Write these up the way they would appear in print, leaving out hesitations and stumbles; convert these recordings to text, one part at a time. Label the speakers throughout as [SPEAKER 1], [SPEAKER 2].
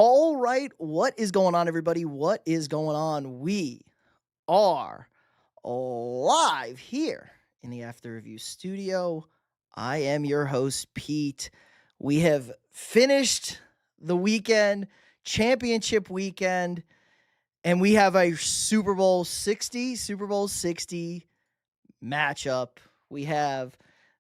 [SPEAKER 1] All right, what is going on, everybody? What is going on? We are live here in the After Review studio. I am your host, Pete. We have finished the weekend, championship weekend, and we have a Super Bowl 60 matchup. We have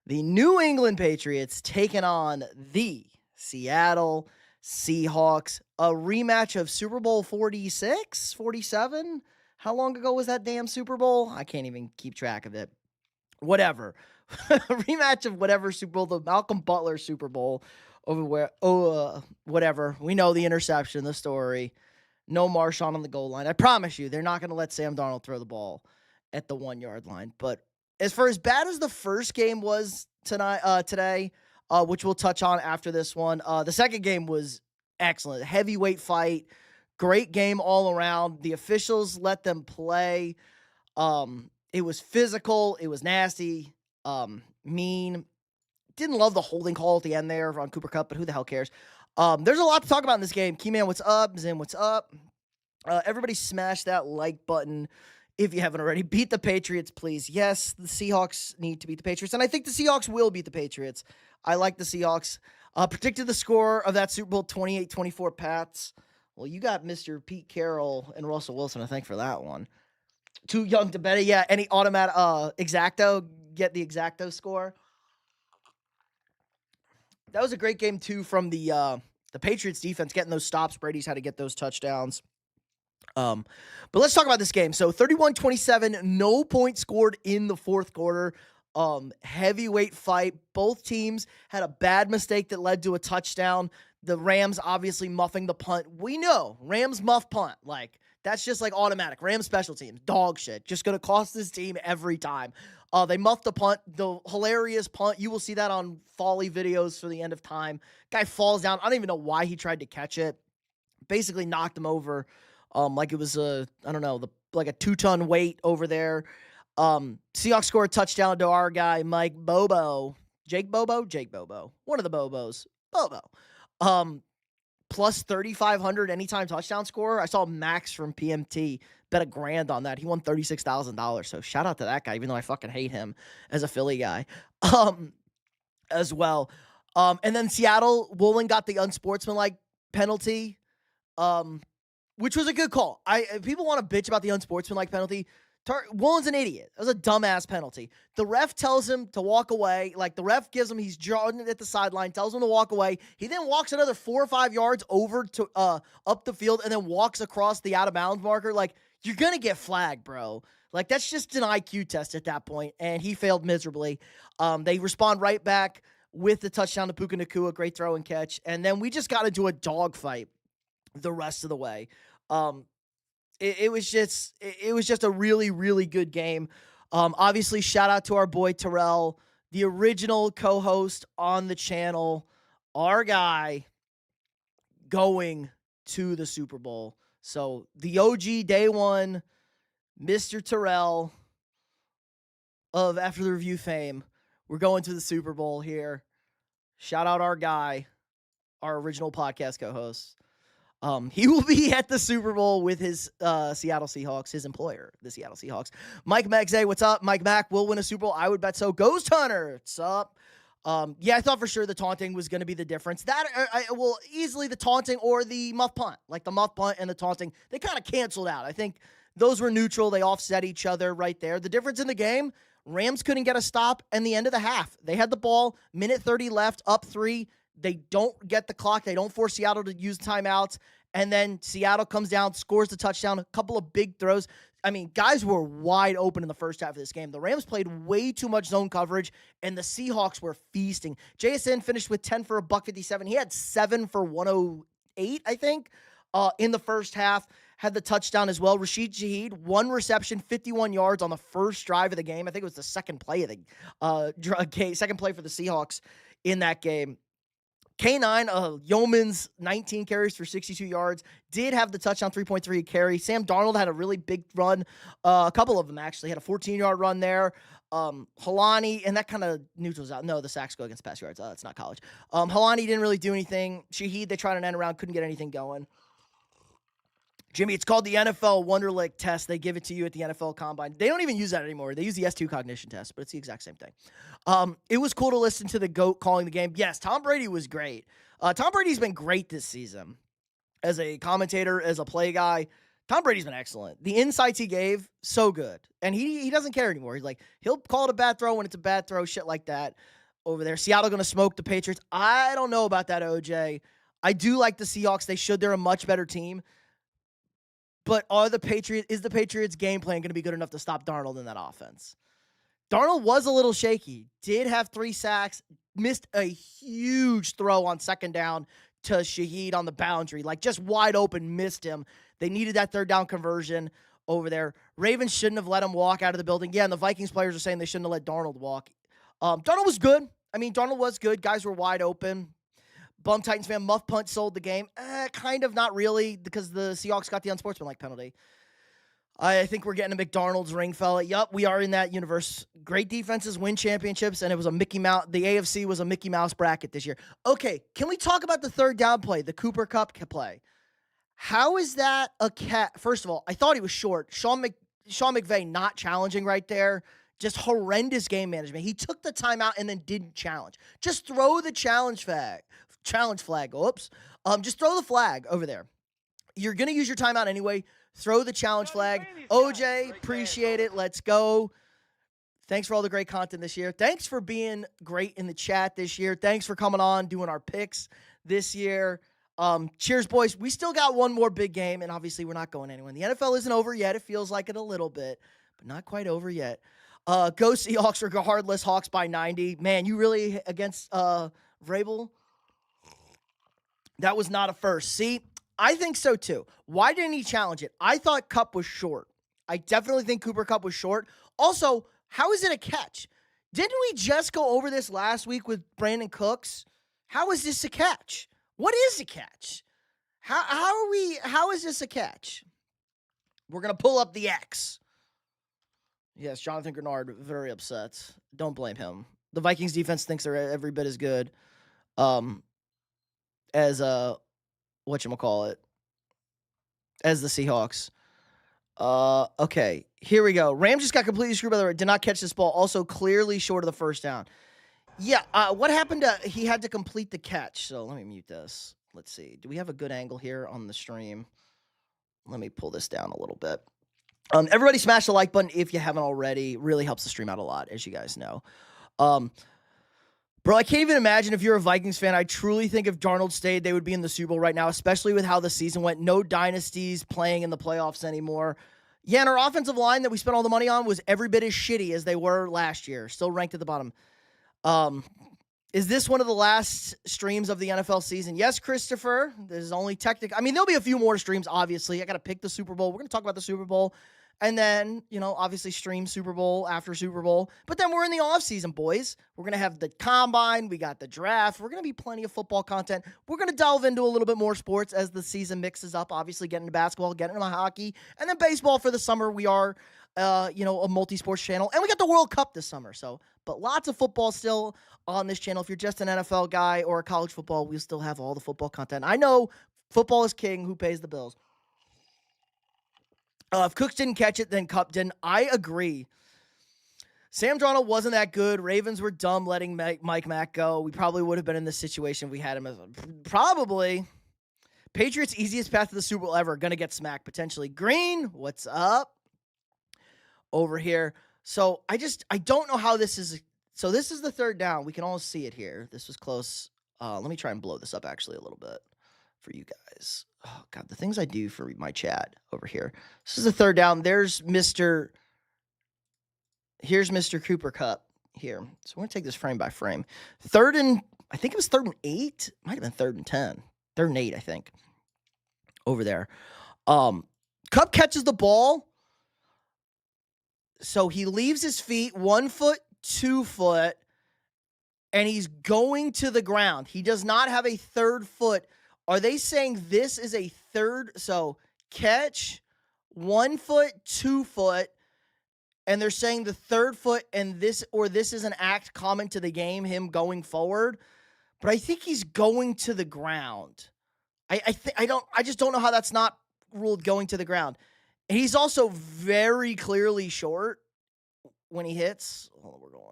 [SPEAKER 1] the New England Patriots taking on the Seattle Seahawks, a rematch of Super Bowl 46, 47. How long ago was that damn Super Bowl? I can't even keep track of it. Whatever. Rematch of whatever Super Bowl, the Malcolm Butler Super Bowl over where, whatever. We know the interception, the story. No Marshawn on the goal line. I promise you, they're not going to let Sam Darnold throw the ball at the 1 yard line. But as far as bad as the first game was today, which we'll touch on after this one, the second game was excellent. Heavyweight fight. Great game all around. The officials let them play. It was physical. It was nasty. Mean. Didn't love the holding call at the end there on Cooper Kupp, but who the hell cares? There's a lot to talk about in this game. Keyman, what's up? Zim, what's up? Everybody smash that like button if you haven't already. Beat the Patriots, please. Yes, the Seahawks need to beat the Patriots, and I think the Seahawks will beat the Patriots. I like the Seahawks. Predicted the score of that Super Bowl 28-24 Pats. Well, you got Mr. Pete Carroll and Russell Wilson, I think, for that one. Too young to bet it. Yeah, any automatic exacto, get the exacto score. That was a great game, too, from the Patriots defense, getting those stops. Brady's had to get those touchdowns. But let's talk about this game. So 31-27, no points scored in the fourth quarter. Heavyweight fight. Both teams had a bad mistake that led to a touchdown. The Rams obviously muffing the punt. We know Rams muff punt. Like, that's just like automatic. Rams special teams, dog shit. Just going to cost this team every time. They muffed the punt, the hilarious punt. You will see that on Folly videos for the end of time. Guy falls down. I don't even know why he tried to catch it. Basically knocked him over. Like it was like a 2-ton weight over there. Seahawks score a touchdown to our guy, Mike Bobo. Jake Bobo? Jake Bobo. One of the Bobos. Bobo. Plus 3,500 anytime touchdown scorer. I saw Max from PMT bet $1,000 on that. He won $36,000. So shout out to that guy, even though I fucking hate him as a Philly guy. As well. And then Seattle, Woolen got the unsportsmanlike penalty. Which was a good call. People want to bitch about the unsportsmanlike penalty. Woolen's an idiot. That was a dumbass penalty. The ref tells him to walk away. Like, the ref gives him, he's drawing it at the sideline, tells him to walk away. He then walks another 4 or 5 yards over to up the field and then walks across the out-of-bounds marker. Like, you're going to get flagged, bro. Like, that's just an IQ test at that point, and he failed miserably. They respond right back with the touchdown to Puka Nacua. Great throw and catch. And then we just got into a dogfight the rest of the way. It was just a really, really good game. Obviously, shout out to our boy Terrell, the original co-host on the channel, our guy going to the Super Bowl. So the OG day one, Mr. Terrell of After the Review fame, we're going to the Super Bowl here. Shout out our guy, our original podcast co-host. He will be at the Super Bowl with his Seattle Seahawks, his employer, the Seattle Seahawks. Mike Magzay, what's up? Mike Mack will win a Super Bowl. I would bet so. Ghost Hunter, what's up? Yeah, I thought for sure the taunting was going to be the difference. That will easily the taunting or the muff punt. Like the muff punt and the taunting, they kind of canceled out. I think those were neutral. They offset each other right there. The difference in the game, Rams couldn't get a stop in the end of the half. They had the ball, minute 30 left, up 3. They don't get the clock. They don't force Seattle to use timeouts. And then Seattle comes down, scores the touchdown, a couple of big throws. I mean, guys were wide open in the first half of this game. The Rams played way too much zone coverage, and the Seahawks were feasting. JSN finished with 10 for $157. He had 7 for 108, I think, in the first half. Had the touchdown as well. Rashid Shaheed, 1 reception, 51 yards on the first drive of the game. I think it was the second play of the second play for the Seahawks in that game. K9, Yeoman's 19 carries for 62 yards, did have the touchdown, 3.3 carry. Sam Darnold had a really big run. A couple of them actually had a 14-yard run there. Halani, and that kind of neutrals out. No, the sacks go against pass yards. It's not college. Halani didn't really do anything. Shaheed, they tried an end around, couldn't get anything going. Jimmy, it's called the NFL Wonderlic test. They give it to you at the NFL Combine. They don't even use that anymore. They use the S2 cognition test, but it's the exact same thing. It was cool to listen to the GOAT calling the game. Yes, Tom Brady was great. Tom Brady's been great this season. As a commentator, as a play guy, Tom Brady's been excellent. The insights he gave, so good. And he doesn't care anymore. He's like, he'll call it a bad throw when it's a bad throw, shit like that over there. Seattle going to smoke the Patriots. I don't know about that, OJ. I do like the Seahawks. They should. They're a much better team. But is the Patriots' game plan going to be good enough to stop Darnold in that offense? Darnold was a little shaky. Did have 3 sacks. Missed a huge throw on second down to Shaheed on the boundary. Like, just wide open, missed him. They needed that third down conversion over there. Ravens shouldn't have let him walk out of the building. Yeah, and the Vikings players are saying they shouldn't have let Darnold walk. Darnold was good. Darnold was good. Guys were wide open. Bum Titans fan, Muff Punt sold the game. Kind of, not really, because the Seahawks got the unsportsmanlike penalty. I think we're getting a McDonald's ring, fella. Yup, we are in that universe. Great defenses win championships, and it was a Mickey Mouse. The AFC was a Mickey Mouse bracket this year. Okay, can we talk about the third down play, the Cooper Kupp play? How is that a cat? First of all, I thought he was short. Sean McVay not challenging right there. Just horrendous game management. He took the timeout and then didn't challenge. Just throw the challenge flag. Oops. Just throw the flag over there. You're going to use your timeout anyway. Throw the challenge flag. OJ, appreciate it. Let's go. Thanks for all the great content this year. Thanks for being great in the chat this year. Thanks for coming on, doing our picks this year. Cheers, boys. We still got one more big game, and obviously we're not going anywhere. The NFL isn't over yet. It feels like it a little bit, but not quite over yet. Go Seahawks, regardless. Hawks by 90. Man, you really against Vrabel? That was not a first. See, I think so too. Why didn't he challenge it? I thought Kupp was short. I definitely think Cooper Kupp was short. Also, how is it a catch? Didn't we just go over this last week with Brandon Cooks? How is this a catch? What is a catch? How is this a catch? We're going to pull up the X. Yes, Jonathan Grenard, very upset. Don't blame him. The Vikings defense thinks they're every bit as good as whatchamacallit, as the Seahawks. Okay, here we go. Rams just got completely screwed by the way. Did not catch this ball. Also clearly short of the first down. Yeah, what happened he had to complete the catch. So let me mute this. Let's see. Do we have a good angle here on the stream? Let me pull this down a little bit. Everybody smash the like button if you haven't already. It really helps the stream out a lot, as you guys know. Bro, I can't even imagine if you're a Vikings fan. I truly think if Darnold stayed, they would be in the Super Bowl right now, especially with how the season went. No dynasties playing in the playoffs anymore. Yeah, and our offensive line that we spent all the money on was every bit as shitty as they were last year. Still ranked at the bottom. Is this one of the last streams of the NFL season? Yes, Christopher. This is only technical. I mean, there'll be a few more streams, obviously. I got to pick the Super Bowl. We're going to talk about the Super Bowl. And then, obviously stream Super Bowl after Super Bowl. But then we're in the offseason, boys. We're going to have the Combine. We got the draft. We're going to be plenty of football content. We're going to delve into a little bit more sports as the season mixes up. Obviously, getting into basketball, getting into hockey. And then baseball for the summer. We are, a multi-sports channel. And we got the World Cup this summer. But lots of football still on this channel. If you're just an NFL guy or a college football, we'll still have all the football content. I know football is king. Who pays the bills? If Cooks didn't catch it, then Kupp didn't. I agree. Sam Darnold wasn't that good. Ravens were dumb letting Mike Mack go. We probably would have been in this situation if we had him as probably. Patriots' easiest path to the Super Bowl ever. Going to get smacked, potentially. Green, what's up? Over here. So, I don't know how this is. So, this is the third down. We can all see it here. This was close. Let me try and blow this up, actually, a little bit for you guys. Oh, God, the things I do for my chat over here. This is the third down. Here's Mr. Cooper Kupp here. So we're going to take this frame by frame. I think it was 3rd and 8. Might have been 3rd and 10. 3rd and 8, I think. Over there. Kupp catches the ball. So he leaves his feet 1 foot, 2 foot. and he's going to the ground. He does not have a third foot. Are they saying this is a third? So catch, 1 foot, 2 foot, and they're saying the third foot and this is an act common to the game, him going forward. But I think he's going to the ground. I just don't know how that's not ruled going to the ground. And he's also very clearly short when he hits. Hold on, we're going.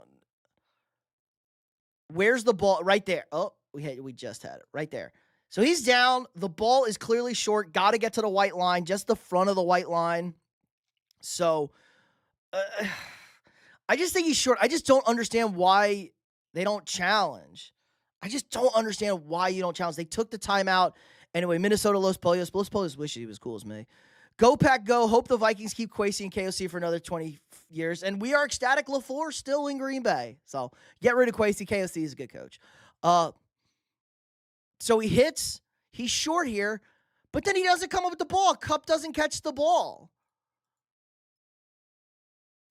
[SPEAKER 1] Where's the ball? Right there. Oh, we just had it right there. So he's down. The ball is clearly short. Got to get to the white line, just the front of the white line. So I just think he's short. I just don't understand why they don't challenge. I just don't understand why you don't challenge. They took the timeout. Anyway, Minnesota Los Polios. Los Polios wishes he was cool as me. Go Pack Go. Hope the Vikings keep Kwesi and KOC for another 20 years. And we are ecstatic LaFleur still in Green Bay. So get rid of Kwesi. KOC is a good coach. So he hits. He's short here. But then he doesn't come up with the ball. Kupp doesn't catch the ball.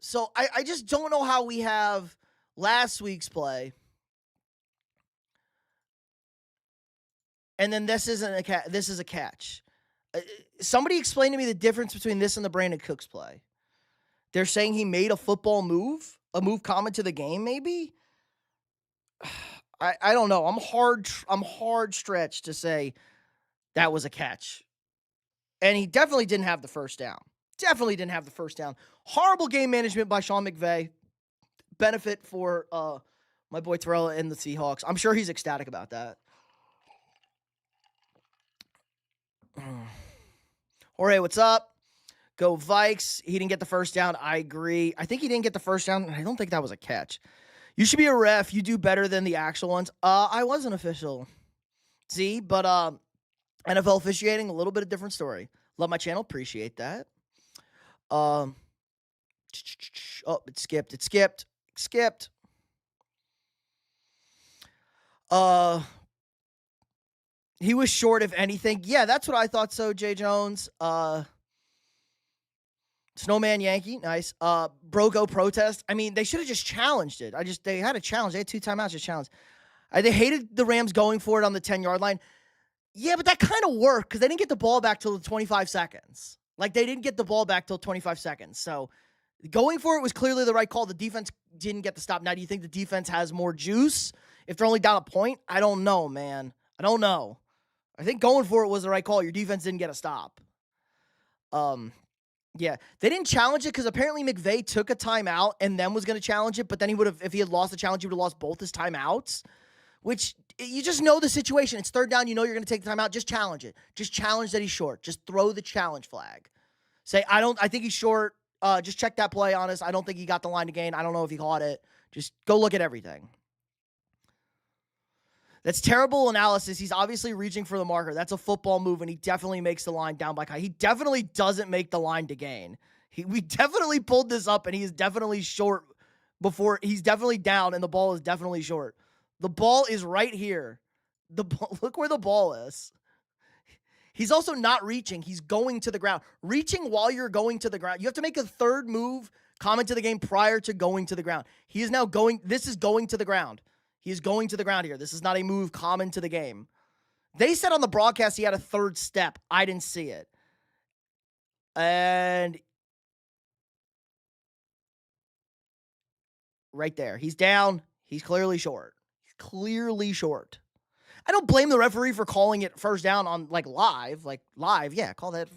[SPEAKER 1] So I just don't know how we have last week's play. And then this is a catch. Somebody explain to me the difference between this and the Brandon Cooks play. They're saying he made a football move, a move common to the game, maybe. I don't know. I'm hard stretched to say that was a catch. And he definitely didn't have the first down. Horrible game management by Sean McVay. Benefit for my boy Terrell and the Seahawks. I'm sure he's ecstatic about that. Jorge, what's up? Go Vikes. He didn't get the first down. I agree. I think he didn't get the first down. I don't think that was a catch. You should be a ref. You do better than the actual ones. I was an official. See, but NFL officiating, a little bit of different story. Love my channel. Appreciate that. Oh, it skipped. He was short, if anything. Yeah, that's what I thought so, Jay Jones. Snowman Yankee, nice. Brogo protest. I mean, they should have just challenged it. They had a challenge. They had 2 timeouts, just challenged. They hated the Rams going for it on the 10-yard line. Yeah, but that kind of worked because they didn't get the ball back till 25 seconds. Like, they didn't get the ball back till 25 seconds. So, going for it was clearly the right call. The defense didn't get the stop. Now, do you think the defense has more juice if they're only down a point? I don't know, man. I don't know. I think going for it was the right call. Your defense didn't get a stop. Yeah. They didn't challenge it because apparently McVay took a timeout and then was going to challenge it, but then if he had lost the challenge, he would have lost both his timeouts, which you just know the situation. It's third down. You know you're going to take the timeout. Just challenge it. Just challenge that he's short. Just throw the challenge flag. Say, I think he's short. Just check that play on us. I don't think he got the line to gain. I don't know if he caught it. Just go look at everything. That's terrible analysis. He's obviously reaching for the marker. That's a football move, and he definitely makes the line down by Kai. He definitely doesn't make the line to gain. We definitely pulled this up, and he is definitely short before. He's definitely down, and the ball is definitely short. The ball is right here. Look where the ball is. He's also not reaching. He's going to the ground. Reaching while you're going to the ground. You have to make a third move common to the game prior to going to the ground. He is now going. This is going to the ground. He is going to the ground here. This is not a move common to the game. They said on the broadcast he had a third step. I didn't see it. And right there. He's down. He's clearly short. I don't blame the referee for calling it first down on live. Yeah, call that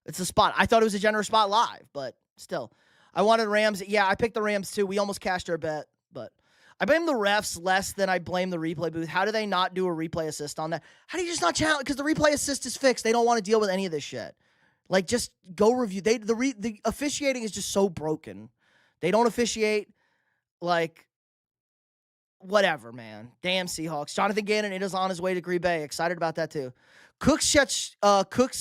[SPEAKER 1] it's a spot. I thought it was a generous spot live, but still. I wanted Rams. Yeah, I picked the Rams too. We almost cashed our bet, but I blame the refs less than I blame the replay booth. How do they not do a replay assist on that? How do you just not challenge? Because the replay assist is fixed. They don't want to deal with any of this shit. Just go review. The officiating is just so broken. They don't officiate whatever, man. Damn Seahawks. Jonathan Gannon, it is on his way to Green Bay. Excited about that too. Cook's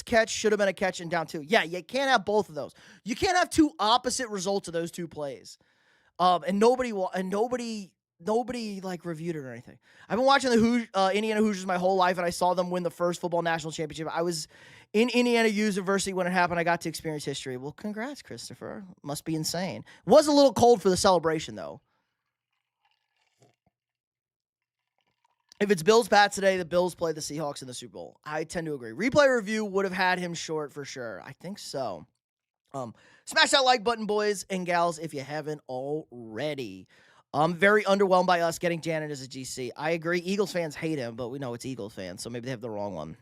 [SPEAKER 1] catch should have been a catch and down 2. Yeah, you can't have both of those. You can't have 2 opposite results of those 2 plays. And nobody reviewed it or anything. I've been watching the Indiana Hoosiers my whole life, and I saw them win the first football national championship. I was in Indiana University when it happened. I got to experience history. Well, congrats, Christopher. Must be insane. Was a little cold for the celebration, though. If it's Bills-Pats today, the Bills play the Seahawks in the Super Bowl. I tend to agree. Replay review would have had him short for sure. I think so. Smash that like button, boys and gals, if you haven't already. I'm very underwhelmed by us getting Janet as a GC. I agree. Eagles fans hate him, but we know it's Eagles fans, so maybe they have the wrong one.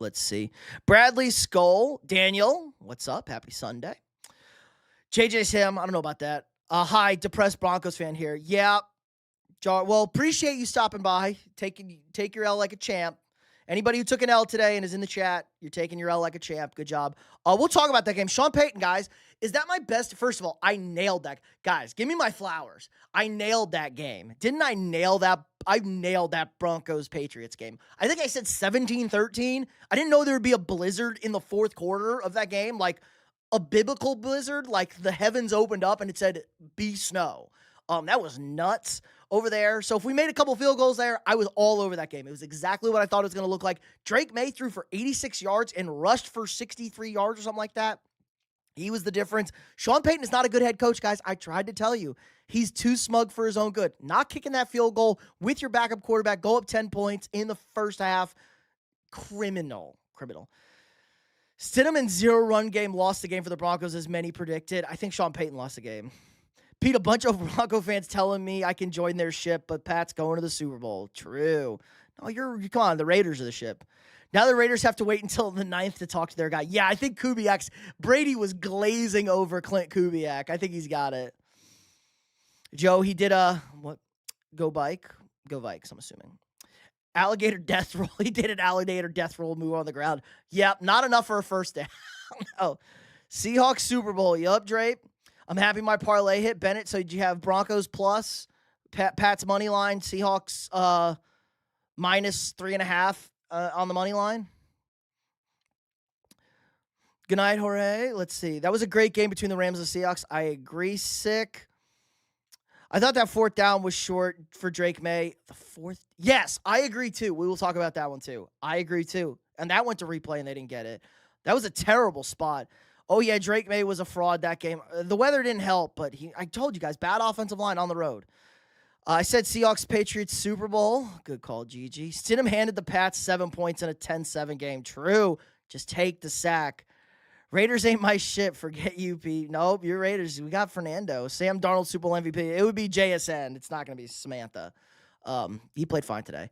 [SPEAKER 1] Let's see. Bradley Skull. Daniel, what's up? Happy Sunday. JJ Sam, I don't know about that. Hi, depressed Broncos fan here. Yeah. Well, appreciate you stopping by. Take your L like a champ. Anybody who took an L today and is in the chat, you're taking your L like a champ. Good job. We'll talk about that game. Sean Payton, guys, is that my best? First of all, I nailed that. Guys, give me my flowers. I nailed that game. Didn't I nail that? I nailed that Broncos-Patriots game. I think I said 17-13. I didn't know there would be a blizzard in the fourth quarter of that game, like a biblical blizzard, like the heavens opened up and it said, be snow. That was nuts over there. So if we made a couple field goals there, I was all over that game. It was exactly what I thought it was going to look like. Drake May threw for 86 yards and rushed for 63 yards or something like that. He was the difference. Sean Payton is not a good head coach, guys. I tried to tell you. He's too smug for his own good. Not kicking that field goal with your backup quarterback, go up 10 points in the first half. Criminal. Stidham in zero-run game lost the game for the Broncos as many predicted. I think Sean Payton lost the game. Pete, a bunch of Bronco fans telling me I can join their ship, but Pat's going to the Super Bowl. True. No, come on, the Raiders are the ship. Now the Raiders have to wait until the 9th to talk to their guy. Yeah, I think Brady was glazing over Clint Kubiak. I think he's got it. Joe, he did Go Vikes, I'm assuming. Alligator death roll. He did an alligator death roll move on the ground. Yep, not enough for a first down. No. Seahawks Super Bowl. Yup, Drape. I'm happy my parlay hit. Bennett, so did you have Broncos plus, Pat's money line, Seahawks minus 3.5 on the money line? Good night, Jorge. Let's see. That was a great game between the Rams and the Seahawks. I agree, sick. I thought that fourth down was short for Drake May. The fourth? Yes, I agree too. We will talk about that one too. I agree too. And that went to replay and they didn't get it. That was a terrible spot. Oh, yeah, Drake May was a fraud that game. The weather didn't help, but I told you guys, bad offensive line on the road. I said Seahawks-Patriots Super Bowl. Good call, Gigi. Stidham handed the Pats 7 points in a 10-7 game. True. Just take the sack. Raiders ain't my shit. Forget you, Pete. Nope, you're Raiders. We got Fernando. Sam Darnold, Super Bowl MVP. It would be JSN. It's not going to be Samantha. He played fine today.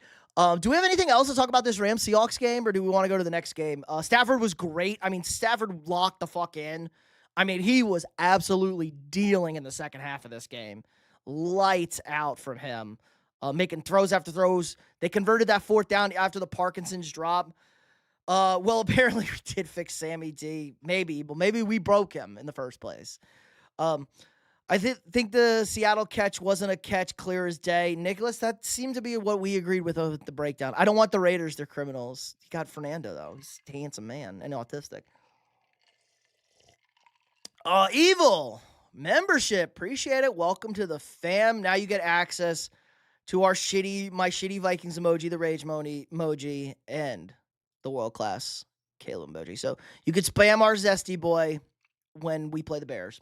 [SPEAKER 1] Do we have anything else to talk about this Rams-Seahawks game, or do we want to go to the next game? Stafford was great. I mean, Stafford locked the fuck in. I mean, he was absolutely dealing in the second half of this game. Lights out from him. Making throws after throws. They converted that fourth down after the Parkinson's drop. Well, apparently we did fix Sammy D. Maybe, but maybe we broke him in the first place. I think the Seattle catch wasn't a catch clear as day. Nicholas, that seemed to be what we agreed with the breakdown. I don't want the Raiders. They're criminals. You got Fernando, though. He's a handsome man and autistic. Evil membership. Appreciate it. Welcome to the fam. Now you get access to my shitty Vikings emoji, the rage emoji, and the world-class Caleb emoji. So you could spam our Zesty boy when we play the Bears.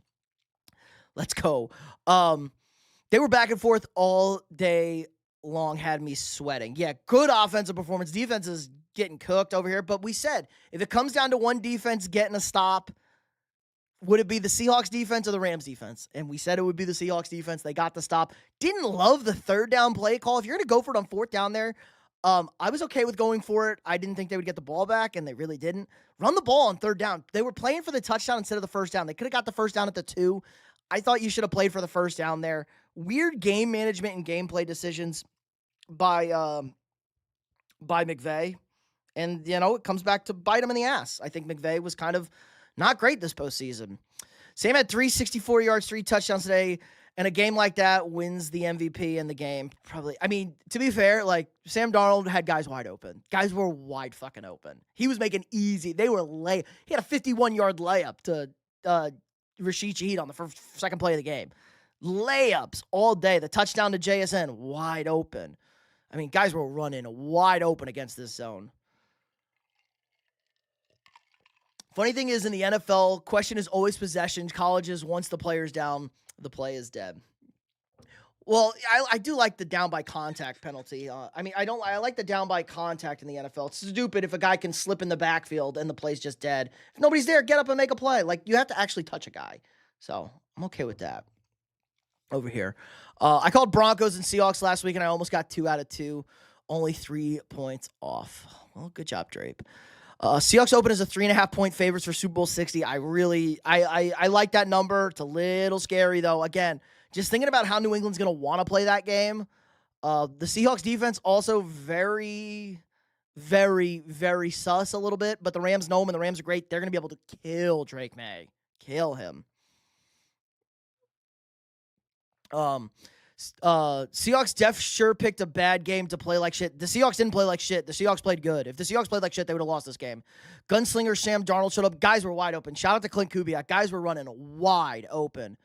[SPEAKER 1] Let's go. They were back and forth all day long, had me sweating. Yeah, good offensive performance. Defense is getting cooked over here. But we said, if it comes down to one defense getting a stop, would it be the Seahawks defense or the Rams defense? And we said it would be the Seahawks defense. They got the stop. Didn't love the third down play call. If you're going to go for it on fourth down there, I was okay with going for it. I didn't think they would get the ball back, and they really didn't. Run the ball on third down. They were playing for the touchdown instead of the first down. They could have got the first down at the 2. I thought you should have played for the first down there. Weird game management and gameplay decisions by McVay. And, it comes back to bite him in the ass. I think McVay was kind of not great this postseason. Sam had 364 yards, 3 touchdowns today, and a game like that wins the MVP in the game. Probably. I mean, to be fair, Sam Darnold had guys wide open. Guys were wide fucking open. He was making easy. He had a 51-yard layup to Rashid Shaheed on the second play of the game. Layups all day. The touchdown to JSN, wide open. I mean, guys were running wide open against this zone. Funny thing is, in the NFL, question is always possession. Colleges, once the player's down, the play is dead. Well, I do like the down by contact penalty. I like the down by contact in the NFL. It's stupid if a guy can slip in the backfield and the play's just dead. If nobody's there, get up and make a play. Like, you have to actually touch a guy. So I'm okay with that over here. I called Broncos and Seahawks last week, and I almost got 2 out of 2. Only 3 points off. Well, good job, Drape. Seahawks open as a 3.5-point favorites for Super Bowl 60. I like that number. It's a little scary, though. Again, just thinking about how New England's going to want to play that game. The Seahawks defense also very, very, very sus a little bit, but the Rams know him, and the Rams are great. They're going to be able to kill Drake May. Kill him. Seahawks sure picked a bad game to play like shit. The Seahawks didn't play like shit. The Seahawks played good. If the Seahawks played like shit, they would have lost this game. Gunslinger Sam Darnold showed up. Guys were wide open. Shout out to Clint Kubiak. Guys were running wide open.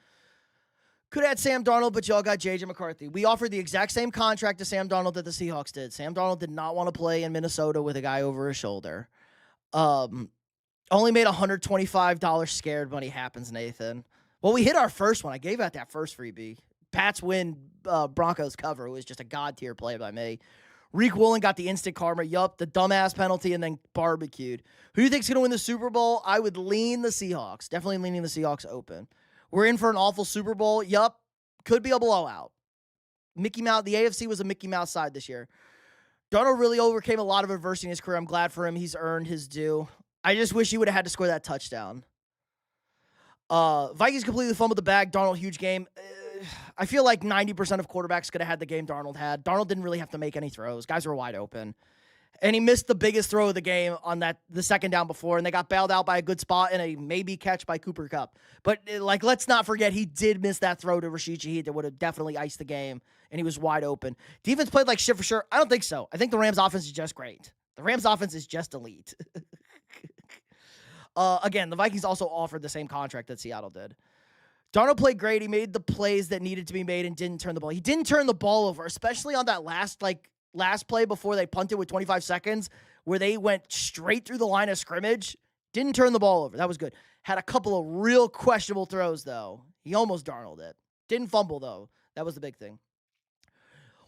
[SPEAKER 1] Could have had Sam Darnold, but y'all got J.J. McCarthy. We offered the exact same contract to Sam Darnold that the Seahawks did. Sam Darnold did not want to play in Minnesota with a guy over his shoulder. Only made $125 scared money happens, Nathan. Well, we hit our first one. I gave out that first freebie. Pats win, Broncos cover. It was just a god-tier play by me. Reek Woolen got the instant karma. Yup, the dumbass penalty and then barbecued. Who do you think's going to win the Super Bowl? I would lean the Seahawks. Definitely leaning the Seahawks open. We're in for an awful Super Bowl. Yup, could be a blowout. Mickey Mouse, the AFC was a Mickey Mouse side this year. Darnold really overcame a lot of adversity in his career. I'm glad for him. He's earned his due. I just wish he would have had to score that touchdown. Vikings completely fumbled the bag. Darnold, huge game. I feel like 90% of quarterbacks could have had the game Darnold had. Darnold didn't really have to make any throws. Guys were wide open. And he missed the biggest throw of the game on the second down before, and they got bailed out by a good spot and a maybe catch by Cooper Kupp. But, let's not forget he did miss that throw to Rashid Shaheed that would have definitely iced the game, and he was wide open. Defense played like shit for sure. I don't think so. I think the Rams' offense is just great. The Rams' offense is just elite. Again, the Vikings also offered the same contract that Seattle did. Darnold played great. He made the plays that needed to be made and didn't turn the ball. He didn't turn the ball over, especially on that last play before they punted with 25 seconds where they went straight through the line of scrimmage. Didn't turn the ball over. That was good. Had a couple of real questionable throws, though. He almost Darnold it. Didn't fumble, though. That was the big thing.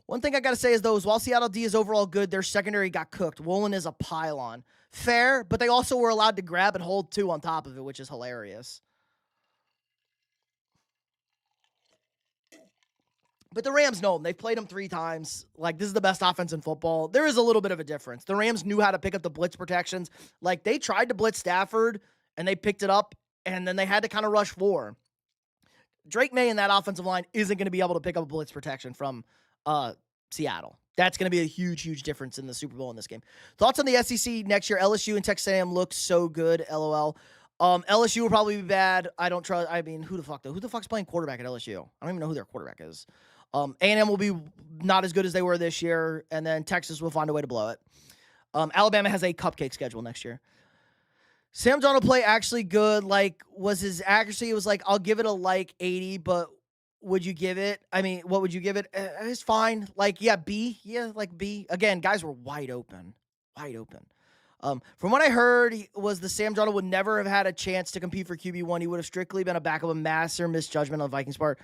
[SPEAKER 1] One thing I got to say is, though, while Seattle D is overall good, their secondary got cooked. Woolen is a pylon. Fair, but they also were allowed to grab and hold 2 on top of it, which is hilarious. But the Rams know them. They've played them 3 times. This is the best offense in football. There is a little bit of a difference. The Rams knew how to pick up the blitz protections. They tried to blitz Stafford, and they picked it up, and then they had to kind of rush 4. Drake May in that offensive line isn't going to be able to pick up a blitz protection from Seattle. That's going to be a huge, huge difference in the Super Bowl in this game. Thoughts on the SEC next year? LSU and Texas A&M look so good, LOL. LSU will probably be bad. I don't trust. I mean, who the fuck, though? Who the fuck's playing quarterback at LSU? I don't even know who their quarterback is. A&M will be not as good as they were this year, and then Texas will find a way to blow it. Alabama has a cupcake schedule next year. Sam Darnold play actually good. Was his accuracy? It was I'll give it a 80, but would you give it? I mean, what would you give it? It's fine. B. Yeah, B. Again, guys were wide open. Wide open. From what I heard was the Sam Darnold would never have had a chance to compete for QB1. He would have strictly been a backup, a master misjudgment on the Vikings part.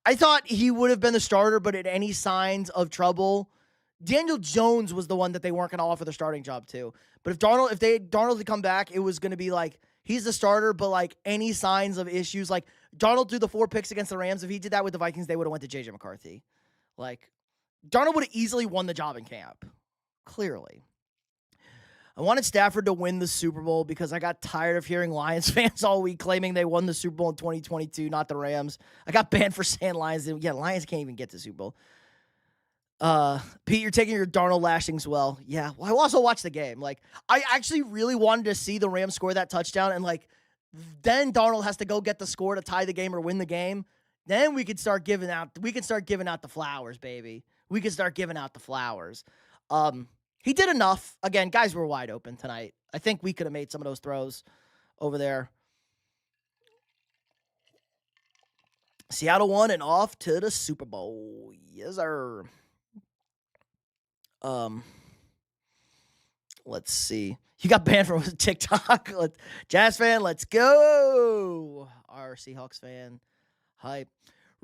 [SPEAKER 1] I thought he would have been the starter, but at any signs of trouble, Daniel Jones was the one that they weren't going to offer the starting job to. But if Darnold had come back, it was going to be he's the starter, but any signs of issues, Darnold threw the 4 picks against the Rams. If he did that with the Vikings, they would have went to J.J. McCarthy. Darnold would have easily won the job in camp. Clearly. I wanted Stafford to win the Super Bowl because I got tired of hearing Lions fans all week claiming they won the Super Bowl in 2022, not the Rams. I got banned for saying Lions. Yeah, Lions can't even get to the Super Bowl. Pete, you're taking your Darnold lashings well. Yeah, well, I also watched the game. I actually really wanted to see the Rams score that touchdown, and then Darnold has to go get the score to tie the game or win the game. Then we could start giving out the flowers, baby. We could start giving out the flowers. He did enough. Again, guys were wide open tonight. I think we could have made some of those throws over there. Seattle won and off to the Super Bowl. Yes, sir. Let's see. You got banned from TikTok. Jazz fan, let's go. Our Seahawks fan. Hype.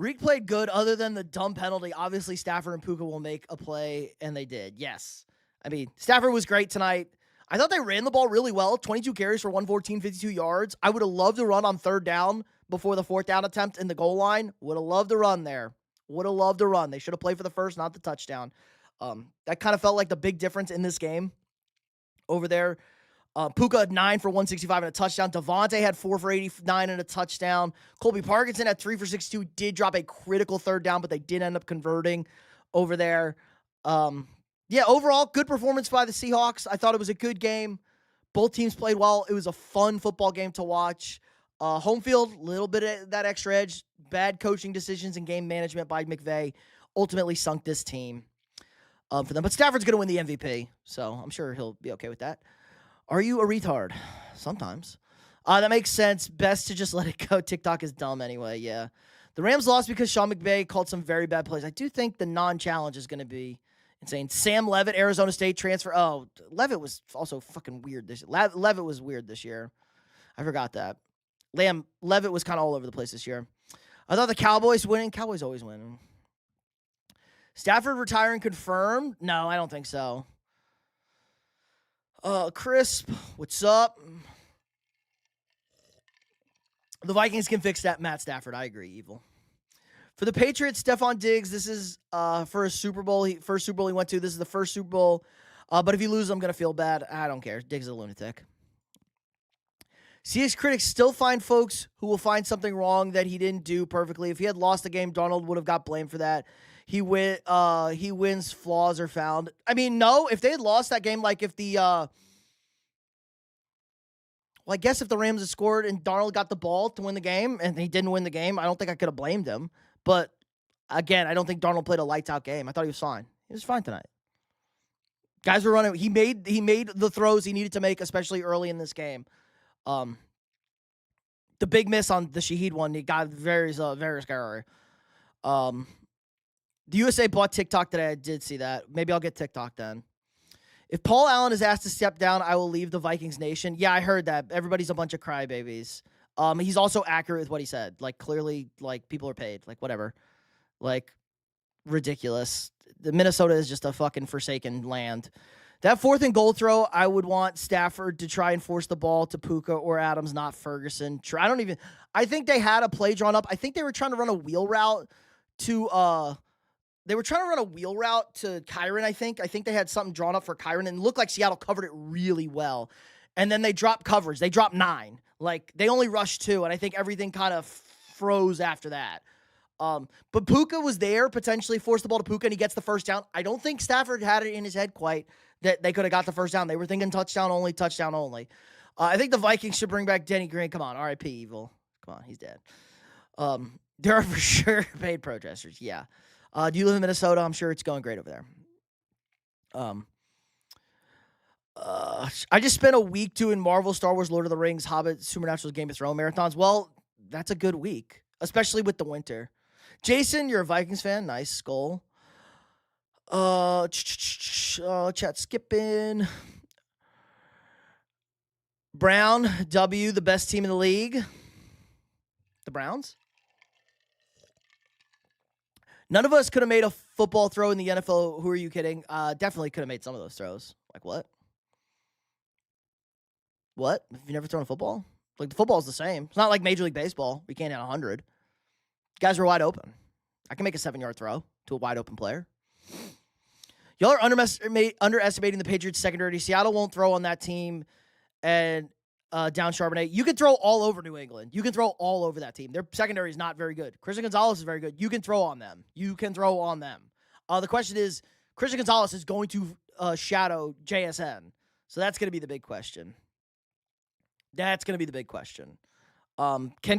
[SPEAKER 1] Reek played good other than the dumb penalty. Obviously, Stafford and Puka will make a play, and they did. Yes. I mean, Stafford was great tonight. I thought they ran the ball really well. 22 carries for 114, 52 yards. I would have loved to run on third down before the fourth down attempt in the goal line. Would have loved to run there. Would have loved to run. They should have played for the first, not the touchdown. That kind of felt like the big difference in this game over there. Puka had 9 for 165 and a touchdown. Devontae had 4 for 89 and a touchdown. Colby Parkinson had 3 for 62. Did drop a critical third down, but they did end up converting over there. Yeah, overall, good performance by the Seahawks. I thought it was a good game. Both teams played well. It was a fun football game to watch. Home field, a little bit of that extra edge. Bad coaching decisions and game management by McVay ultimately sunk this team for them. But Stafford's going to win the MVP, so I'm sure he'll be okay with that. Are you a retard? Sometimes. That makes sense. Best to just let it go. TikTok is dumb anyway, yeah. The Rams lost because Sean McVay called some very bad plays. I do think the non-challenge is going to be insane. Sam Levitt, Arizona State transfer. Oh, Levitt was also fucking weird this year. Levitt was weird this year. I forgot that. Levitt was kind of all over the place this year. I thought the Cowboys winning. Cowboys always win. Stafford retiring confirmed? No, I don't think so. Crisp, what's up? The Vikings can fix that. Matt Stafford, I agree, evil. For the Patriots, Stephon Diggs, this is for a Super Bowl. First Super Bowl he went to. This is the first Super Bowl. But if you lose, I'm going to feel bad. I don't care. Diggs is a lunatic. CS critics still find folks who will find something wrong that he didn't do perfectly. If he had lost the game, Darnold would have got blamed for that. He wins, flaws are found. I mean, no, if they had lost that game, like if the well, I guess if the Rams had scored and Darnold got the ball to win the game and he didn't win the game, I don't think I could have blamed him. But again, I don't think Darnold played a lights out game. I thought he was fine. He was fine tonight. Guys were running. He made the throws he needed to make, especially early in this game. The big miss on the Shaheed one, he got very scary. The USA bought TikTok today. I did see that. Maybe I'll get TikTok then. If Paul Allen is asked to step down, I will leave the Vikings nation. Yeah, I heard that. Everybody's a bunch of crybabies. He's also accurate with what he said. Like, clearly, like, people are paid. Like, whatever. Like, ridiculous. The Minnesota is just a fucking forsaken land. That 4th and goal throw, I would want Stafford to try and force the ball to Puka or Adams, not Ferguson. I think they had a play drawn up. I think they were trying to run a wheel route to Kyron, I think. I think they had something drawn up for Kyron, and it looked like Seattle covered it really well. And then they dropped coverage. They dropped 9. Like, they only rushed 2, and I think everything kind of froze after that. But Puka was there, potentially forced the ball to Puka, and he gets the first down. I don't think Stafford had it in his head quite that they could have got the first down. They were thinking touchdown only. I think the Vikings should bring back Denny Green. Come on, RIP, evil. Come on, he's dead. There are for sure paid protesters, yeah. Do you live in Minnesota? I'm sure it's going great over there. I just spent a week doing Marvel, Star Wars, Lord of the Rings, Hobbit, Supernatural, Game of Thrones marathons. Well, that's a good week, especially with the winter. Jason, you're a Vikings fan. Nice, skull. Chat skipping. Brown, W, the best team in the league. The Browns? None of us could have made a football throw in the NFL. Who are you kidding? Definitely could have made some of those throws. Like what? What? Have you never thrown a football? Like, the football's the same. It's not like Major League Baseball. We can't hit 100. Guys are wide open. I can make a 7-yard throw to a wide open player. Y'all are underestimating the Patriots secondary. Seattle won't throw on that team and down Charbonnet. You can throw all over New England. You can throw all over that team. Their secondary is not very good. Christian Gonzalez is very good. You can throw on them. The question is, Christian Gonzalez is going to shadow JSN. So that's going to be the big question. Can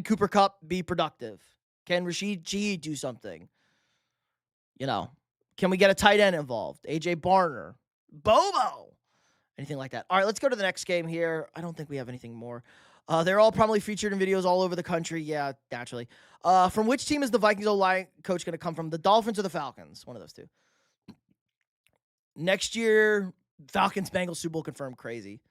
[SPEAKER 1] Cooper Kupp be productive? Can Rashid G do something? Can we get a tight end involved? AJ Barner, Bobo, anything like that? All right, let's go to the next game here. I don't think we have anything more. They're all probably featured in videos all over the country. Yeah, naturally. From which team is the Vikings O-line coach going to come from? The Dolphins or the Falcons? One of those two. Next year, Falcons-Bengals Super Bowl confirmed. Crazy.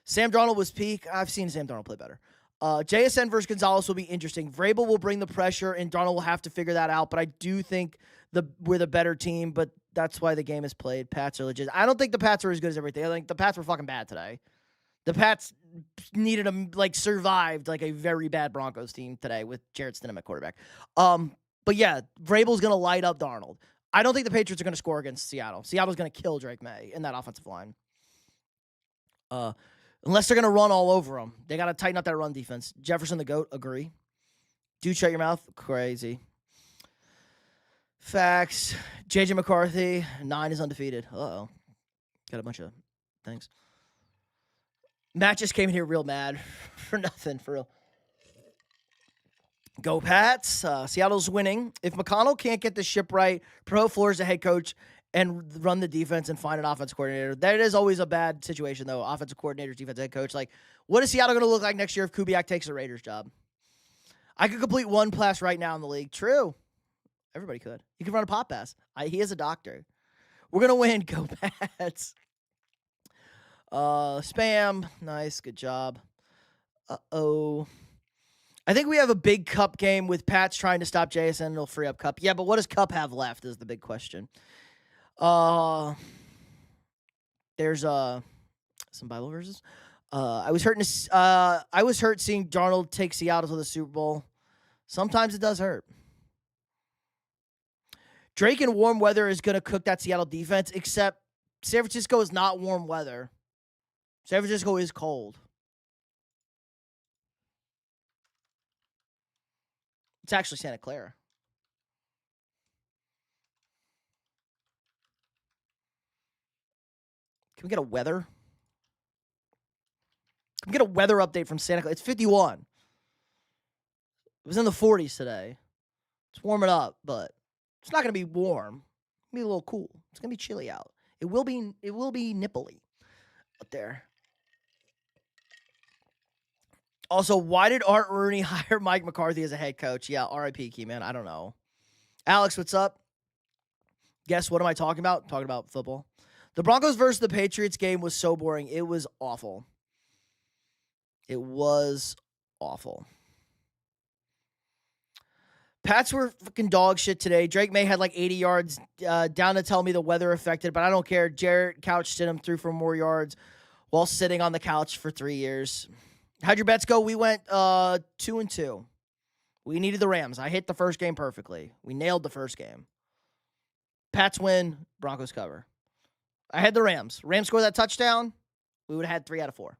[SPEAKER 1] Sam Darnold was peak. I've seen Sam Darnold play better. JSN versus Gonzalez will be interesting. Vrabel will bring the pressure, and Darnold will have to figure that out. But I do think we're the better team, but that's why the game is played. Pats are legit. I don't think the Pats are as good as everything. I think the Pats were fucking bad today. The Pats needed survived like a very bad Broncos team today with Jarrett Stidham at quarterback. But yeah, Vrabel's going to light up Darnold. I don't think the Patriots are going to score against Seattle. Seattle's going to kill Drake May in that offensive line. Unless they're going to run all over them. They got to tighten up that run defense. Jefferson the GOAT, agree. Dude, shut your mouth. Crazy. Facts. JJ McCarthy, 9 is undefeated. Uh-oh. Got a bunch of things. Matt just came in here real mad for nothing, for real. Go Pats. Seattle's winning. If McConnell can't get the ship right, Pro Flores the head coach, and run the defense and find an offense coordinator. That is always a bad situation, though. Offensive coordinators, defensive head coach. Like, what is Seattle going to look like next year if Kubiak takes the Raiders job? I could complete one pass right now in the league. True. Everybody could. He could run a pop pass. He is a doctor. We're going to win. Go Pats. Spam. Nice. Good job. Uh-oh. I think we have a big Cup game with Pats trying to stop JSN and it'll free up Cup. Yeah, but what does Cup have left is the big question. There's some Bible verses. I was hurt seeing Darnold take Seattle to the Super Bowl. Sometimes it does hurt. Drake in warm weather is going to cook that Seattle defense, except San Francisco is not warm weather. San Francisco is cold. It's actually Santa Clara. Can we get a weather? Can we get a weather update from Santa Clara? It's 51. It was in the 40s today. It's warming up, but it's not going to be warm. It's going to be a little cool. It's going to be chilly out. It will be nipply up there. Also, why did Art Rooney hire Mike McCarthy as a head coach? Yeah, R.I.P. Key, man. I don't know. Alex, what's up? Guess what am I talking about? Talking about football. The Broncos versus the Patriots game was so boring. It was awful. It was awful. Pats were fucking dog shit today. Drake May had like 80 yards down to tell me the weather affected, but I don't care. Jarrett couch Stidham threw for more yards while sitting on the couch for 3 years. How'd your bets go? We went 2-2. We needed the Rams. I hit the first game perfectly. We nailed the first game. Pats win. Broncos cover. I had the Rams. Rams score that touchdown. We would have had 3 out of 4.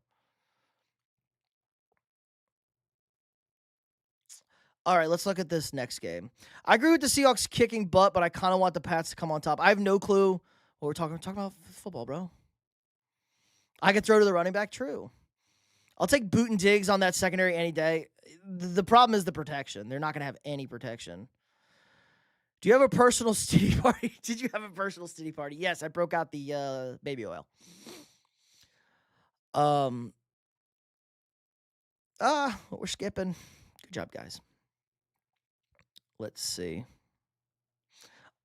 [SPEAKER 1] All right, let's look at this next game. I agree with the Seahawks kicking butt, but I kind of want the Pats to come on top. I have no clue what we're talking about football, bro. I could throw to the running back. True. I'll take Boot and Diggs on that secondary any day. The problem is the protection. They're not going to have any protection. Do you have a personal stitty party? Did you have a personal stitty party? Yes, I broke out the baby oil. What we're skipping. Good job, guys. Let's see.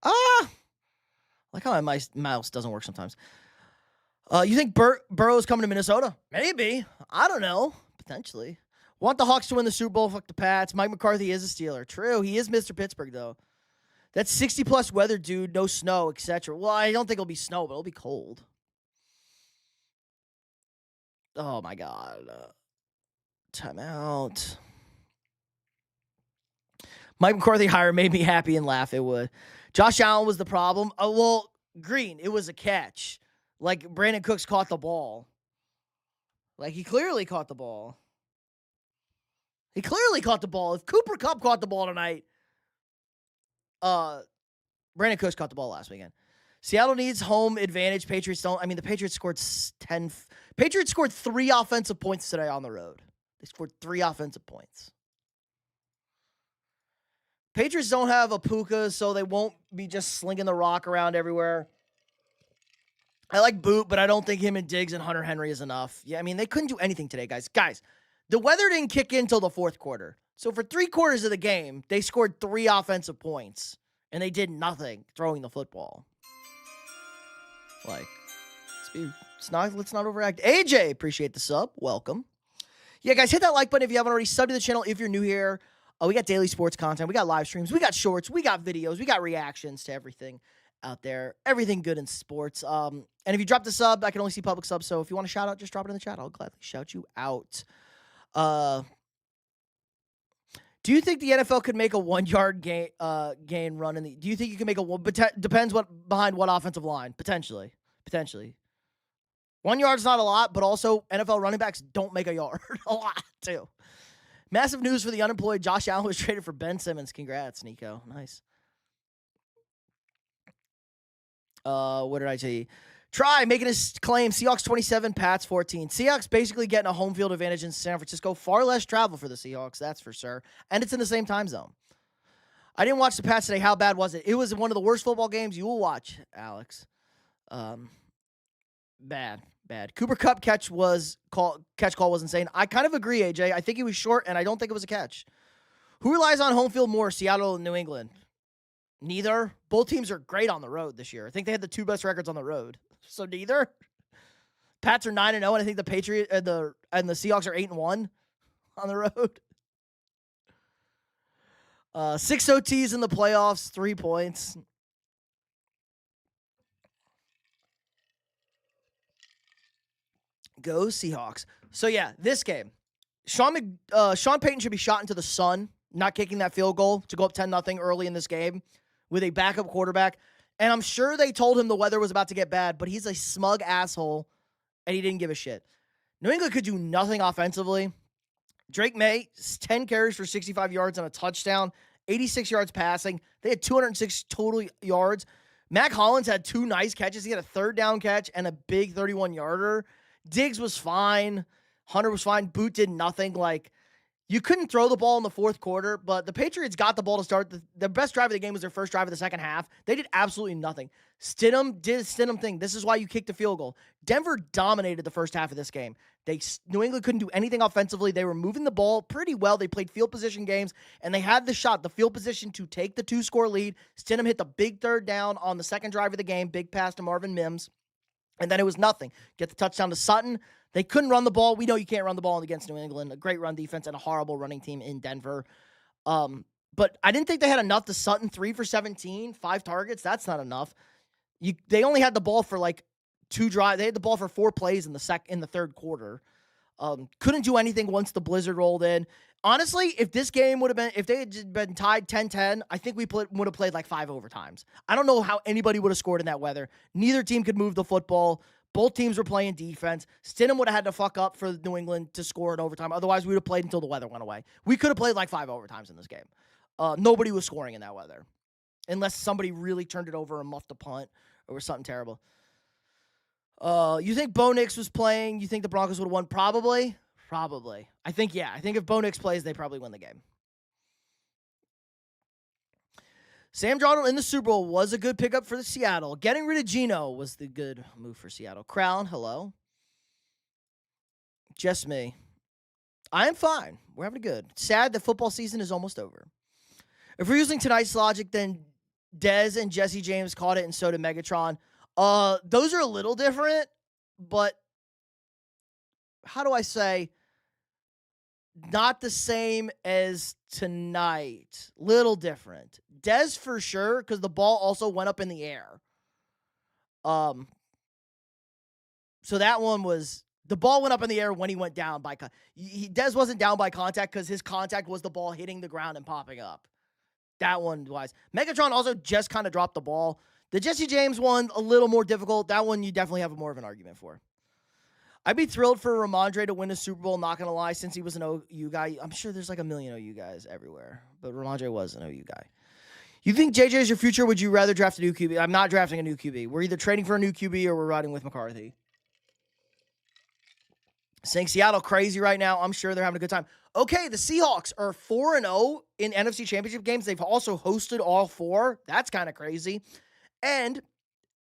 [SPEAKER 1] Like how my mouse doesn't work sometimes. You think Burrow's coming to Minnesota? Maybe. I don't know. Potentially. Want the Hawks to win the Super Bowl. Fuck the Pats. Mike McCarthy is a Steeler. True. He is Mr. Pittsburgh, though. That's 60-plus weather, dude. No snow, etc. Well, I don't think it'll be snow, but it'll be cold. Oh, my God. Timeout. Mike McCarthy hire made me happy and laugh. It would. Josh Allen was the problem. Oh, well, Green, it was a catch. Like, Brandon Cooks caught the ball. Like, he clearly caught the ball. He clearly caught the ball. If Cooper Kupp caught the ball tonight, Brandon Cooks caught the ball last weekend. Seattle needs home advantage. Patriots don't. I mean, the Patriots scored 10. Patriots scored 3 offensive points today on the road. They scored 3 offensive points. Patriots don't have a Puka, so they won't be just slinging the rock around everywhere. I like Boot, but I don't think him and Diggs and Hunter Henry is enough. Yeah, I mean, they couldn't do anything today, guys. Guys, the weather didn't kick in until the fourth quarter. So for 3 quarters of the game, they scored 3 offensive points, and they did nothing throwing the football. Like, let's not overact. AJ, appreciate the sub. Welcome. Yeah, guys, hit that like button if you haven't already. Sub to the channel if you're new here. We got daily sports content. We got live streams. We got shorts. We got videos. We got reactions to everything out there. Everything good in sports. And if you drop the sub, I can only see public subs. So if you want to shout out, just drop it in the chat. I'll gladly shout you out. Do you think the NFL could make a 1 yard gain run in the? Do you think you can make a one? Depends behind what offensive line potentially. 1 yard's not a lot, but also NFL running backs don't make a yard a lot too. Massive news for the unemployed. Josh Allen was traded for Ben Simmons. Congrats, Nico. Nice. What did I tell you? Try making his claim. Seahawks 27, Pats 14. Seahawks basically getting a home field advantage in San Francisco. Far less travel for the Seahawks, that's for sure. And it's in the same time zone. I didn't watch the Pats today. How bad was it? It was one of the worst football games you will watch, Alex. Bad. Cooper Kupp catch call was insane. I kind of agree, AJ. I think he was short, and I don't think it was a catch. Who relies on home field more, Seattle and New England? Neither. Both teams are great on the road this year. I think they had the 2 best records on the road. So neither. Pats are 9-0, and I think the Patriots and the Seahawks are 8-1 on the road. 6 OTs in the playoffs, 3 points. Go Seahawks. So yeah, this game. Sean Payton should be shot into the sun, not kicking that field goal to go up 10-0 early in this game with a backup quarterback. And I'm sure they told him the weather was about to get bad, but he's a smug asshole, and he didn't give a shit. New England could do nothing offensively. Drake May, 10 carries for 65 yards and a touchdown, 86 yards passing. They had 206 total yards. Mac Hollins had 2 nice catches. He had a 3rd down catch and a big 31-yarder. Diggs was fine. Hunter was fine. Boot did nothing. You couldn't throw the ball in the 4th quarter, but the Patriots got the ball to start. The best drive of the game was their first drive of the second half. They did absolutely nothing. Stidham did a Stidham thing. This is why you kicked the field goal. Denver dominated the first half of this game. New England couldn't do anything offensively. They were moving the ball pretty well. They played field position games, and they had the field position to take the 2-score lead. Stidham hit the big 3rd down on the second drive of the game, big pass to Marvin Mims, and then it was nothing. Get the touchdown to Sutton. They couldn't run the ball. We know you can't run the ball against New England. A great run defense and a horrible running team in Denver. But I didn't think they had enough to Sutton. 3 for 17, 5 targets. That's not enough. They only had the ball for 2 drives. They had the ball for 4 plays in the 3rd quarter. Couldn't do anything once the blizzard rolled in. Honestly, if this game if they had been tied 10-10, I think we would have played 5 overtimes. I don't know how anybody would have scored in that weather. Neither team could move the football. Both teams were playing defense. Stidham would have had to fuck up for New England to score in overtime. Otherwise, we would have played until the weather went away. We could have played 5 overtimes in this game. Nobody was scoring in that weather. Unless somebody really turned it over and muffed a punt or something terrible. You think Bo Nix was playing? You think the Broncos would have won? Probably. I think if Bo Nix plays, they probably win the game. Sam Darnold in the Super Bowl was a good pickup for the Seattle. Getting rid of Geno was the good move for Seattle. Crown, hello. Just me. I am fine. We're having good. Sad that football season is almost over. If we're using tonight's logic, then Dez and Jesse James caught it, and so did Megatron. Those are a little different, but how do I say? Not the same as tonight. Little different. Dez for sure, because the ball also went up in the air. So that one was, the ball went up in the air when he went down by, Dez wasn't down by contact because his contact was the ball hitting the ground and popping up. That one was. Megatron also just kind of dropped the ball. The Jesse James one, a little more difficult. That one you definitely have more of an argument for. I'd be thrilled for Ramondre to win a Super Bowl, not going to lie, since he was an OU guy. I'm sure there's a million OU guys everywhere, but Ramondre was an OU guy. You think JJ is your future? Would you rather draft a new QB? I'm not drafting a new QB. We're either trading for a new QB or we're riding with McCarthy. Saying Seattle crazy right now. I'm sure they're having a good time. Okay, the Seahawks are 4-0 in NFC Championship games. They've also hosted all 4. That's kind of crazy. And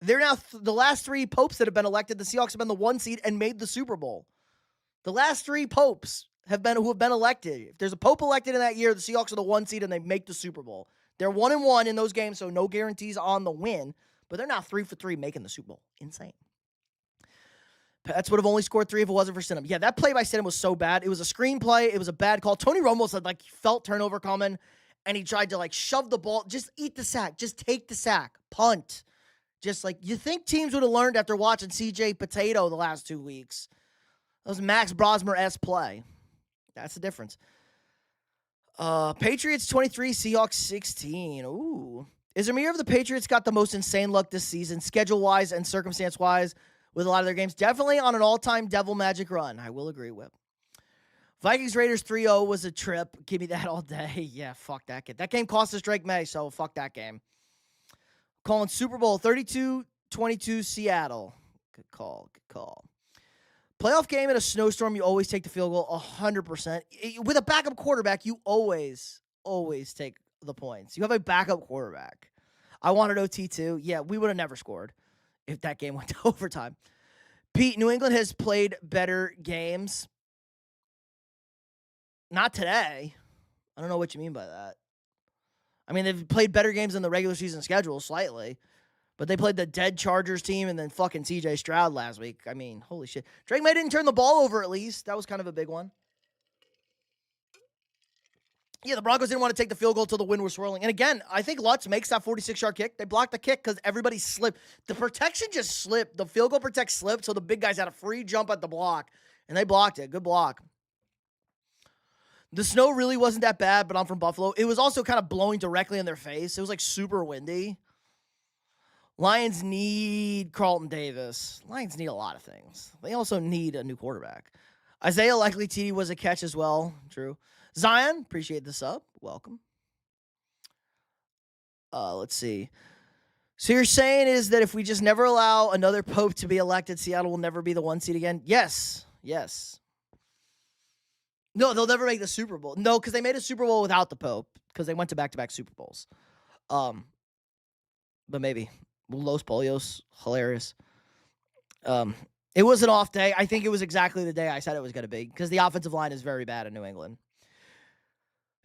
[SPEAKER 1] they're now the last 3 popes that have been elected. The Seahawks have been the 1 seed and made the Super Bowl. The last 3 popes who have been elected. If there's a pope elected in that year, the Seahawks are the 1 seed and they make the Super Bowl. They're 1-1 in those games, so no guarantees on the win. But they're now 3 for 3 making the Super Bowl. Insane. Pets would have only scored 3 if it wasn't for Stidham. Yeah, that play by Stidham was so bad. It was a screenplay. It was a bad call. Tony Romo said, like, he felt turnover coming, and he tried to, like, shove the ball. Just eat the sack. Just take the sack. Punt. Just, like, you think teams would have learned after watching CJ Potato the last 2 weeks. That was Max Brosmer-esque play. That's the difference. Patriots 23, Seahawks 16. Ooh. Is there mere of the Patriots got the most insane luck this season, schedule-wise and circumstance-wise, with a lot of their games? Definitely on an all-time devil magic run. I will agree with. Vikings-Raiders 3-0 was a trip. Give me that all day. Yeah, fuck that game. That game cost us Drake May, so fuck that game. Calling Super Bowl 32-22 Seattle. Good call. Good call. Playoff game in a snowstorm, you always take the field goal 100%. With a backup quarterback, you always take the points. You have a backup quarterback. I wanted OT too. Yeah, we would have never scored if that game went to overtime. Pete, New England has played better games. Not today. I don't know what you mean by that. I mean, they've played better games than the regular season schedule slightly. But they played the dead Chargers team and then fucking CJ Stroud last week. I mean, holy shit. Drake May didn't turn the ball over at least. That was kind of a big one. Yeah, the Broncos didn't want to take the field goal till the wind was swirling. And again, I think Lutz makes that 46-yard kick. They blocked the kick because everybody slipped. The protection just slipped. The field goal protect slipped, so the big guys had a free jump at the block. And they blocked it. Good block. The snow really wasn't that bad, but I'm from Buffalo. It was also kind of blowing directly in their face. It was like super windy. Lions need Carlton Davis. Lions need a lot of things. They also need a new quarterback. Isaiah Likely TD was a catch as well. True. Zion, appreciate the sub. Welcome. Let's see. So you're saying is that if we just never allow another pope to be elected, Seattle will never be the 1 seed again? Yes. Yes. No, they'll never make the Super Bowl. No, because they made a Super Bowl without the pope because they went to back-to-back Super Bowls. But maybe. Los Polios, hilarious. It was an off day. I think it was exactly the day I said it was going to be because the offensive line is very bad in New England.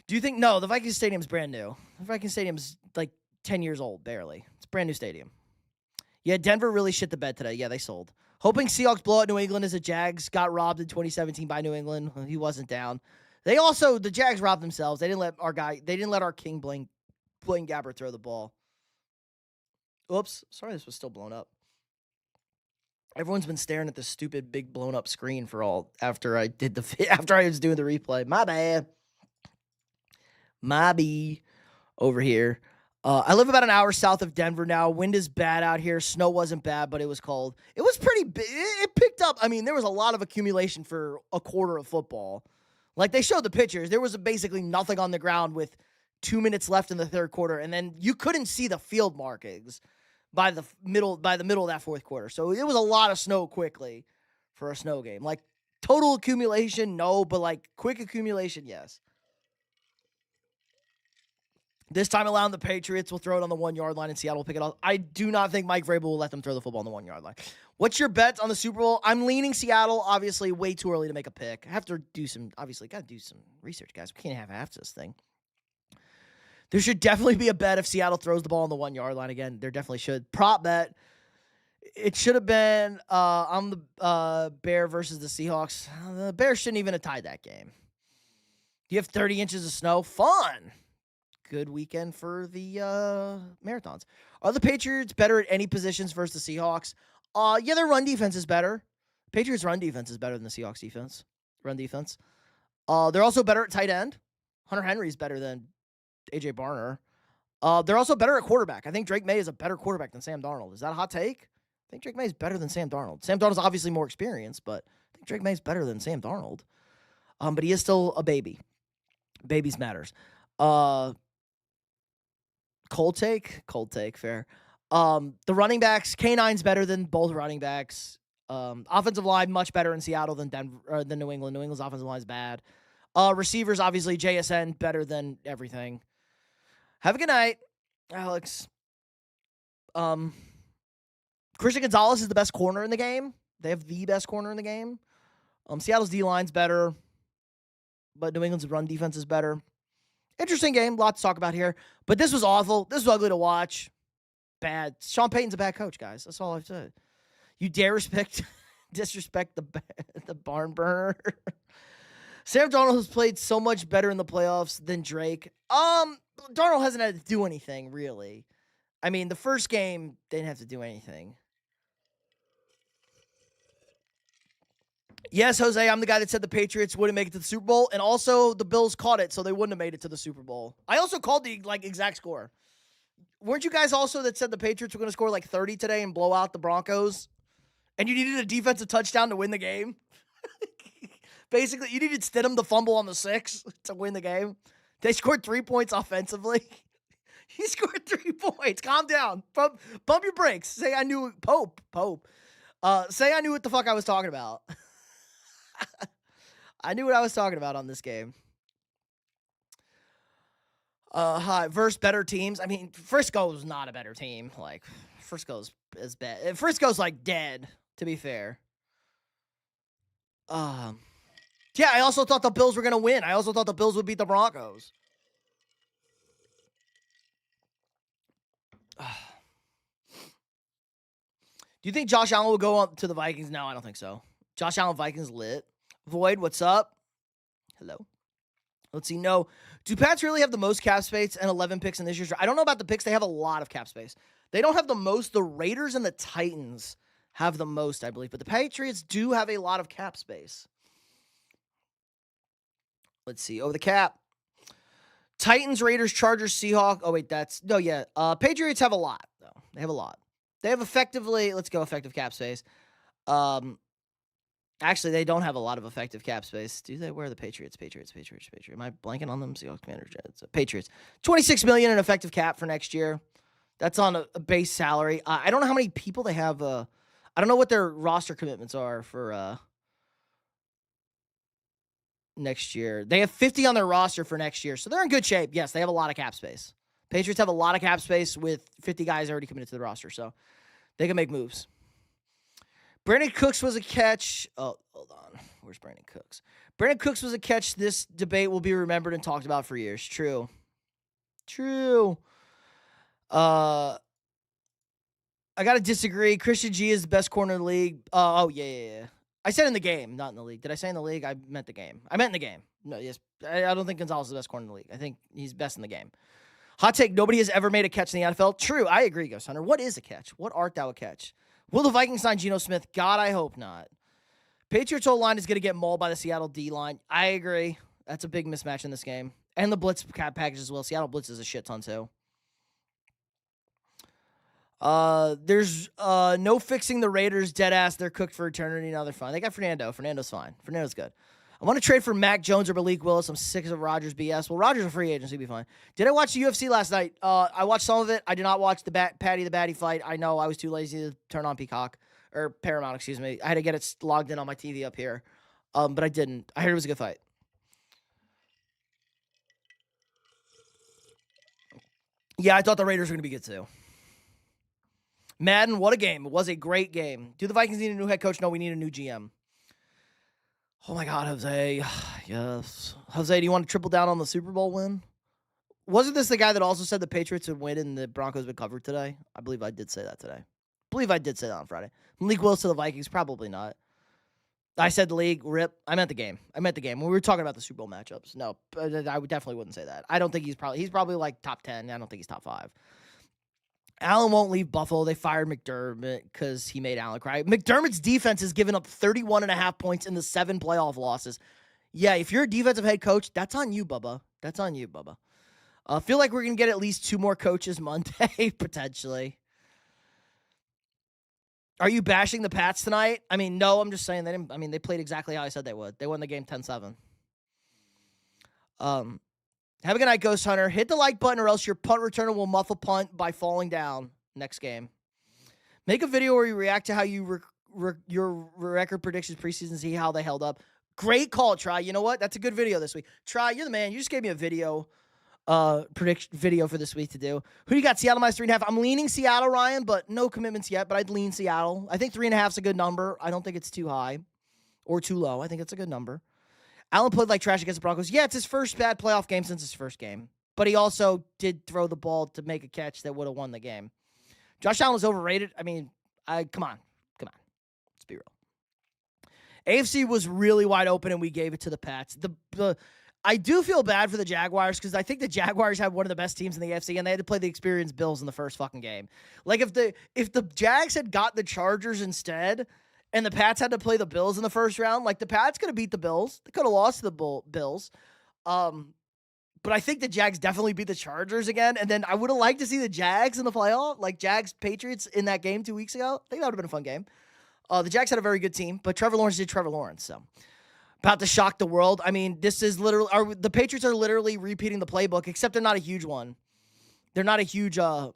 [SPEAKER 1] Do you think? No, the Vikings Stadium's brand new. The Vikings Stadium's like 10 years old, barely. It's a brand new stadium. Yeah, Denver really shit the bed today. Yeah, they sold. Hoping Seahawks blow out New England as the Jags got robbed in 2017 by New England. He wasn't down. The Jags robbed themselves. They didn't let our king Blaine Gabbert throw the ball. Oops, sorry this was still blown up. Everyone's been staring at this stupid big blown up screen after I was doing the replay. My bad. My B over here. I live about an hour south of Denver now. Wind is bad out here. Snow wasn't bad, but it was cold. It was pretty big. It picked up. I mean, there was a lot of accumulation for a quarter of football. Like they showed the pictures. There was basically nothing on the ground with 2 minutes left in the third quarter, and then you couldn't see the field markings by the middle of that fourth quarter. So it was a lot of snow quickly for a snow game. Like total accumulation, no, but like quick accumulation, yes. This time around, the Patriots will throw it on the 1 yard line and Seattle will pick it up. I do not think Mike Vrabel will let them throw the football on the 1 yard line. What's your bet on the Super Bowl? I'm leaning Seattle. Obviously, way too early to make a pick. I have to do some research, guys. We can't have half this thing. There should definitely be a bet if Seattle throws the ball on the 1 yard line again. There definitely should. Prop bet. It should have been on the Bear versus the Seahawks. The Bears shouldn't even have tied that game. You have 30 inches of snow. Fun. Good weekend for the marathons. Are the Patriots better at any positions versus the Seahawks? Yeah, their run defense is better. Patriots' run defense is better than the Seahawks' run defense. They're also better at tight end. Hunter Henry is better than A.J. Barner. They're also better at quarterback. I think Drake May is a better quarterback than Sam Darnold. Is that a hot take? I think Drake May is better than Sam Darnold. Sam Darnold's obviously more experienced, but I think Drake May is better than Sam Darnold. But he is still a baby. Babies matters. Cold take, fair. The running backs, K9's better than both running backs. Offensive line, much better in Seattle than New England. New England's offensive line is bad. Receivers, obviously, JSN, better than everything. Have a good night, Alex. Christian Gonzalez is the best corner in the game. They have the best corner in the game. Seattle's D-line's better, but New England's run defense is better. Interesting game. Lot to talk about here. But this was awful. This was ugly to watch. Bad. Sean Payton's a bad coach, guys. That's all I've said. You dare respect Disrespect the barn burner. Sam Darnold has played so much better in the playoffs than Drake. Darnold hasn't had to do anything, really. I mean, the first game, they didn't have to do anything. Yes, Jose, I'm the guy that said the Patriots wouldn't make it to the Super Bowl, and also the Bills caught it, so they wouldn't have made it to the Super Bowl. I also called the exact score. Weren't you guys also that said the Patriots were going to score like 30 today and blow out the Broncos? And you needed a defensive touchdown to win the game? Basically, you needed Stidham to fumble on the 6 to win the game. They scored 3 points offensively. He scored 3 points. Calm down. Bump your brakes. Say I knew Pope. Say I knew what the fuck I was talking about. I knew what I was talking about on this game. Versus better teams. I mean, Frisco's not a better team. Like, Frisco's is bad. Frisco's like dead, to be fair. Yeah, I also thought the Bills were going to win. I also thought the Bills would beat the Broncos. Do you think Josh Allen will go up to the Vikings? No, I don't think so. Josh Allen, Vikings lit. Void, what's up? Hello. Let's see. No. Do Pats really have the most cap space and 11 picks in this year's draft? I don't know about the picks. They have a lot of cap space. They don't have the most. The Raiders and the Titans have the most, I believe. But the Patriots do have a lot of cap space. Let's see. Over the cap. Titans, Raiders, Chargers, Seahawks. Oh, wait. No, yeah. Patriots have a lot, though. They have a lot. They have let's go effective cap space. Actually, they don't have a lot of effective cap space. Do they? Where are the Patriots? Patriots. Am I blanking on them? Seahawks, Commanders, Jets. Patriots. $26 million in effective cap for next year. That's on a base salary. I don't know how many people they have. I don't know what their roster commitments are for next year. They have 50 on their roster for next year, so they're in good shape. Yes, they have a lot of cap space. Patriots have a lot of cap space with 50 guys already committed to the roster, so they can make moves. Brandon Cooks was a catch. Oh, hold on. Where's Brandon Cooks? Brandon Cooks was a catch. This debate will be remembered and talked about for years. True. I got to disagree. Christian G is the best corner in the league. Yeah. I said in the game, not in the league. Did I say in the league? I meant the game. I meant in the game. No, yes. I don't think Gonzalez is the best corner in the league. I think he's best in the game. Hot take, nobody has ever made a catch in the NFL. True, I agree, Ghost Hunter. What is a catch? What art thou a catch? Will the Vikings sign Geno Smith? God, I hope not. Patriots O-line is going to get mauled by the Seattle D-line. I agree. That's a big mismatch in this game. And the blitz package as well. Seattle blitz is a shit ton too. There's no fixing the Raiders. Dead ass. They're cooked for eternity. Now they're fine. They got Fernando. Fernando's fine. Fernando's good. I want to trade for Mac Jones or Malik Willis. I'm sick of Rodgers BS. Well, Rodgers is a free agent, so he'll be fine. Did I watch the UFC last night? I watched some of it. I did not watch the Patty the Batty fight. I know I was too lazy to turn on Peacock or Paramount, excuse me. I had to get it logged in on my TV up here. But I didn't. I heard it was a good fight. Yeah, I thought the Raiders were going to be good too. Madden, what a game. It was a great game. Do the Vikings need a new head coach? No, we need a new GM. Oh my God, Jose. Yes. Jose, do you want to triple down on the Super Bowl win? Wasn't this the guy that also said the Patriots would win and the Broncos would cover today? I believe I did say that today. I believe I did say that on Friday. Malik Willis to the Vikings? Probably not. I said the league, rip. I meant the game. When we were talking about the Super Bowl matchups. No, I definitely wouldn't say that. I don't think he's probably like top 10. I don't think he's top 5. Allen won't leave Buffalo. They fired McDermott because he made Allen cry. McDermott's defense has given up 31.5 points in the 7 playoff losses. Yeah, if you're a defensive head coach, that's on you, Bubba. I feel like we're going to get at least 2 more coaches Monday, potentially. Are you bashing the Pats tonight? I mean, no, I'm just saying they played exactly how I said they would. They won the game 10-7. Have a good night, Ghost Hunter. Hit the like button or else your punt returner will muffle punt by falling down next game. Make a video where you react to how your record predictions preseason, see how they held up. Great call, Try. You know what? That's a good video this week. Try, you're the man. You just gave me a video prediction video for this week to do. Who you got? Seattle minus 3.5. I'm leaning Seattle, Ryan, but no commitments yet, but I'd lean Seattle. I think 3.5 is a good number. I don't think it's too high or too low. I think it's a good number. Allen played like trash against the Broncos. Yeah, it's his first bad playoff game since his first game. But he also did throw the ball to make a catch that would have won the game. Josh Allen was overrated. I mean, come on. Let's be real. AFC was really wide open, and we gave it to the Pats. I do feel bad for the Jaguars because I think the Jaguars have one of the best teams in the AFC, and they had to play the experienced Bills in the first fucking game. Like, if the Jags had got the Chargers instead, and the Pats had to play the Bills in the first round, like, the Pats could have beat the Bills. They could have lost to the Bills. But I think the Jags definitely beat the Chargers again, and then I would have liked to see the Jags in the playoff, like Jags-Patriots in that game 2 weeks ago. I think that would have been a fun game. The Jags had a very good team, but Trevor Lawrence did Trevor Lawrence, so about to shock the world. I mean, this is literally the Patriots are literally repeating the playbook, except they're not a huge one. They're not a huge. Am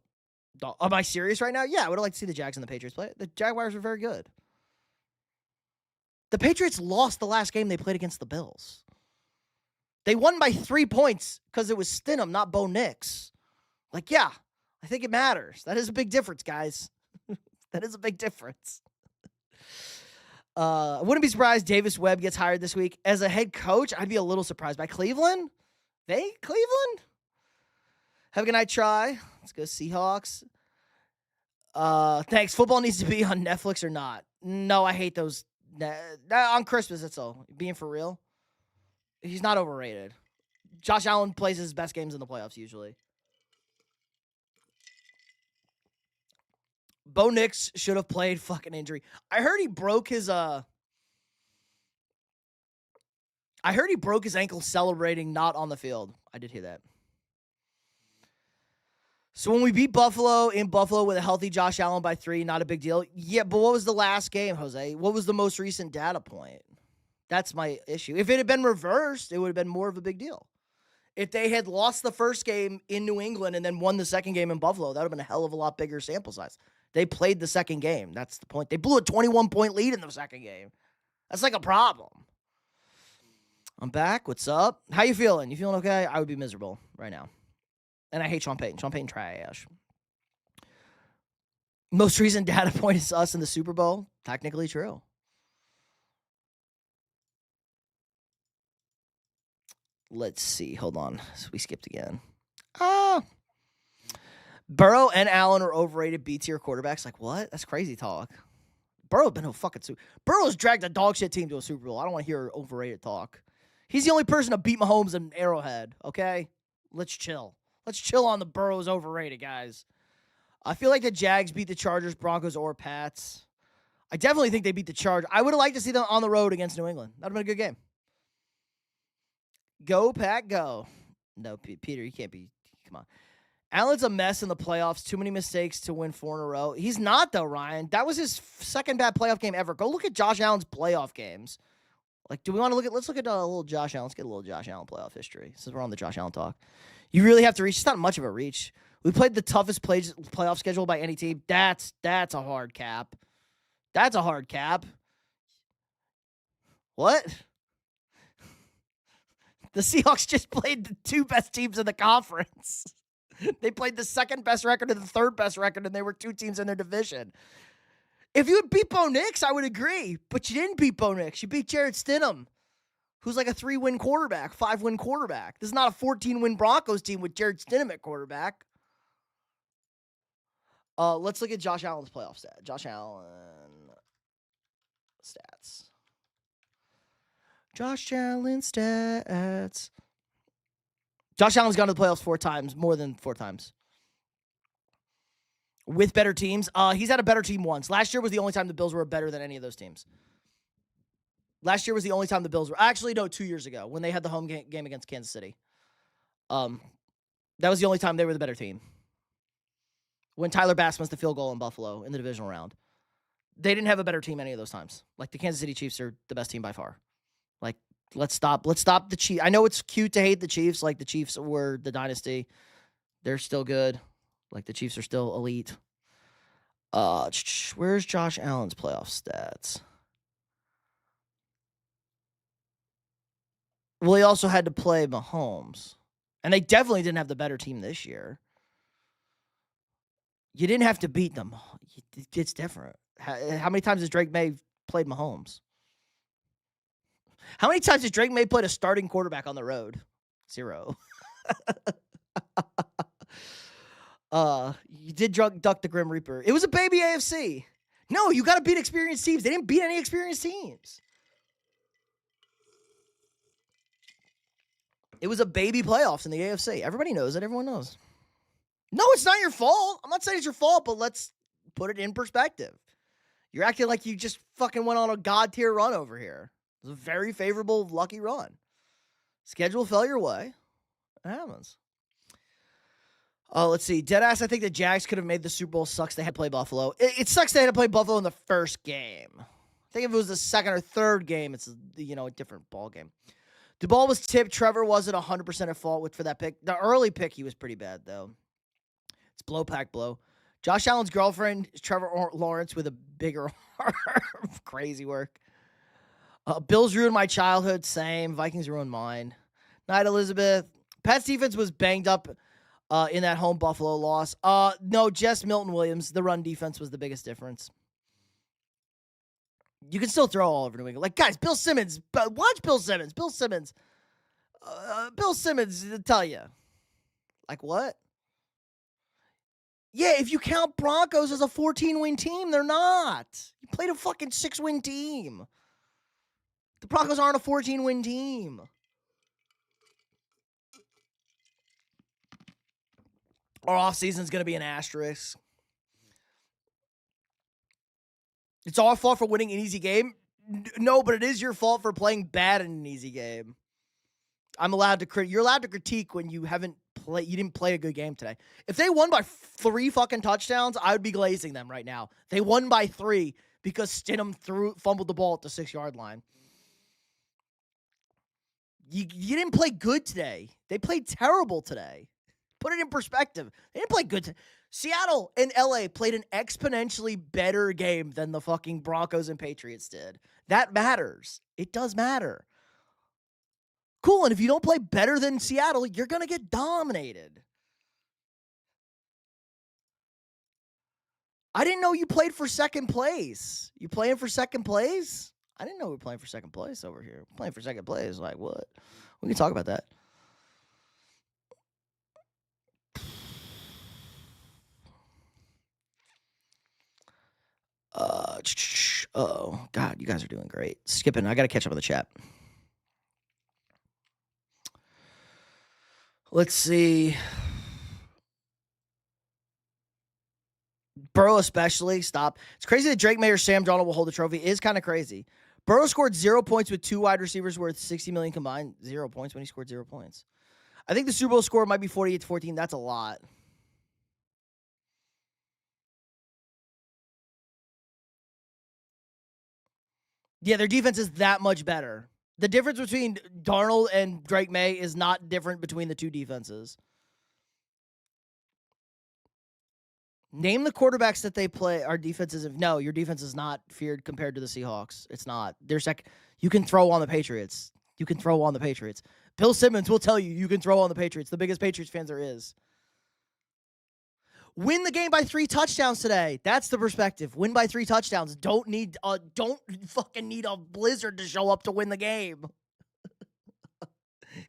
[SPEAKER 1] I serious right now? Yeah, I would have liked to see the Jags and the Patriots play. The Jaguars are very good. The Patriots lost the last game they played against the Bills. They won by 3 points because it was Stidham, not Bo Nix. Like, yeah, I think it matters. That is a big difference, guys. That is a big difference. I wouldn't be surprised Davis Webb gets hired this week. As a head coach, I'd be a little surprised by Cleveland. Cleveland? Have a good night, Try. Let's go Seahawks. Thanks. Football needs to be on Netflix or not. No, I hate those. On Christmas, that's all. Being for real. He's not overrated. Josh Allen plays his best games in the playoffs usually. Bo Nix should have played fucking injury. I heard he broke his ankle celebrating not on the field. I did hear that. So when we beat Buffalo in Buffalo with a healthy Josh Allen by 3, not a big deal. Yeah, but what was the last game, Jose? What was the most recent data point? That's my issue. If it had been reversed, it would have been more of a big deal. If they had lost the first game in New England and then won the second game in Buffalo, that would have been a hell of a lot bigger sample size. They played the second game. That's the point. They blew a 21-point lead in the second game. That's like a problem. I'm back. What's up? How you feeling? You feeling okay? I would be miserable right now. And I hate Sean Payton. Sean Payton trash. Most recent data point is us in the Super Bowl. Technically true. Let's see. Hold on. So we skipped again. Burrow and Allen are overrated B-tier quarterbacks. Like, what? That's crazy talk. Burrow been a fucking Super. Burrow's dragged a dog shit team to a Super Bowl. I don't want to hear overrated talk. He's the only person to beat Mahomes in Arrowhead, okay? Let's chill. Let's chill on the Burrow's overrated, guys. I feel like the Jags beat the Chargers, Broncos, or Pats. I definitely think they beat the Chargers. I would have liked to see them on the road against New England. That would have been a good game. Go, Pat, go. No, Peter, you can't be. Come on. Allen's a mess in the playoffs. Too many mistakes to win 4 in a row. He's not, though, Ryan. That was his second bad playoff game ever. Go look at Josh Allen's playoff games. Like, do we want to look at, let's look at a little Josh Allen. Let's get a little Josh Allen playoff history since we're on the Josh Allen talk. You really have to reach. It's not much of a reach. We played the toughest playoff schedule by any team. That's a hard cap. That's a hard cap. What? The Seahawks just played the 2 best teams in the conference. They played the second best record and the third best record, and they were 2 teams in their division. If you had beat Bo Nix, I would agree. But you didn't beat Bo Nix. You beat Jarrett Stidham, who's like a 3-win quarterback, 5-win quarterback. This is not a 14-win Broncos team with Jarrett Stidham at quarterback. Let's look at Josh Allen's playoff stat. Josh Allen stats. Josh Allen stats. Josh Allen's gone to the playoffs 4 times, more than 4 times. With better teams. He's had a better team once. Last year was the only time the Bills were better than any of those teams. Last year was the only time the Bills were... Actually, no, 2 years ago when they had the home game against Kansas City. That was the only time they were the better team. When Tyler Bass missed the field goal in Buffalo in the divisional round. They didn't have a better team any of those times. Like, the Kansas City Chiefs are the best team by far. Like, let's stop the Chiefs. I know it's cute to hate the Chiefs. Like, the Chiefs were the dynasty. They're still good. Like, the Chiefs are still elite. Where's Josh Allen's playoff stats? Well, he also had to play Mahomes. And they definitely didn't have the better team this year. You didn't have to beat them. It's different. How many times has Drake May played Mahomes? How many times has Drake May played a starting quarterback on the road? 0. You did duck the Grim Reaper. It was a baby AFC. No, you got to beat experienced teams. They didn't beat any experienced teams. It was a baby playoffs in the AFC. Everybody knows it. Everyone knows. No, it's not your fault. I'm not saying it's your fault, but let's put it in perspective. You're acting like you just fucking went on a god tier run over here. It was a very favorable, lucky run. Schedule fell your way. It happens. Let's see. Deadass, I think the Jags could have made the Super Bowl. Sucks they had to play Buffalo. It sucks they had to play Buffalo in the first game. I think if it was the second or third game, it's, a different ball game. The ball was tipped. Trevor wasn't 100% at fault for that pick. The early pick, he was pretty bad, though. It's blow, pack, blow. Josh Allen's girlfriend is Trevor Lawrence with a bigger arm. Crazy work. Bills ruined my childhood. Same. Vikings ruined mine. Night, Elizabeth. Pat's defense was banged up in that home Buffalo loss. No, just Milton Williams. The run defense was the biggest difference. You can still throw all over New England. Like, guys, Bill Simmons. Watch Bill Simmons. Bill Simmons, tell you. Like, what? Yeah, if you count Broncos as a 14-win team, they're not. You played a fucking 6-win team. The Broncos aren't a 14-win team. Our offseason's going to be an asterisk. It's our fault for winning an easy game? No, but it is your fault for playing bad in an easy game. I'm allowed to you're allowed to critique when you didn't play a good game today. If they won by 3 fucking touchdowns, I would be glazing them right now. They won by 3 because Stidham fumbled the ball at the 6-yard line. You didn't play good today. They played terrible today. Put it in perspective. They didn't play good. Seattle and LA played an exponentially better game than the fucking Broncos and Patriots did. That matters. It does matter. Cool, and if you don't play better than Seattle, you're going to get dominated. I didn't know you played for second place. You playing for second place? I didn't know we were playing for second place over here. Playing for second place, like what? We can talk about that. Oh, God, you guys are doing great. Skipping, I got to catch up with the chat. Let's see. Burrow especially, stop. It's crazy that Drake May or Sam Darnold will hold the trophy. It is kind of crazy. Burrow scored 0 points with 2 wide receivers worth $60 million combined. 0 points when he scored 0 points. I think the Super Bowl score might be 48-14. That's a lot. Yeah, their defense is that much better. The difference between Darnold and Drake May is not different between the two defenses. Name the quarterbacks that they play. Our defense is no, your defense is not feared compared to the Seahawks. It's not. You can throw on the Patriots. You can throw on the Patriots. Bill Simmons will tell you can throw on the Patriots. The biggest Patriots fans there is. Win the game by 3 touchdowns today. That's the perspective. Win by 3 touchdowns. Don't fucking need a blizzard to show up to win the game.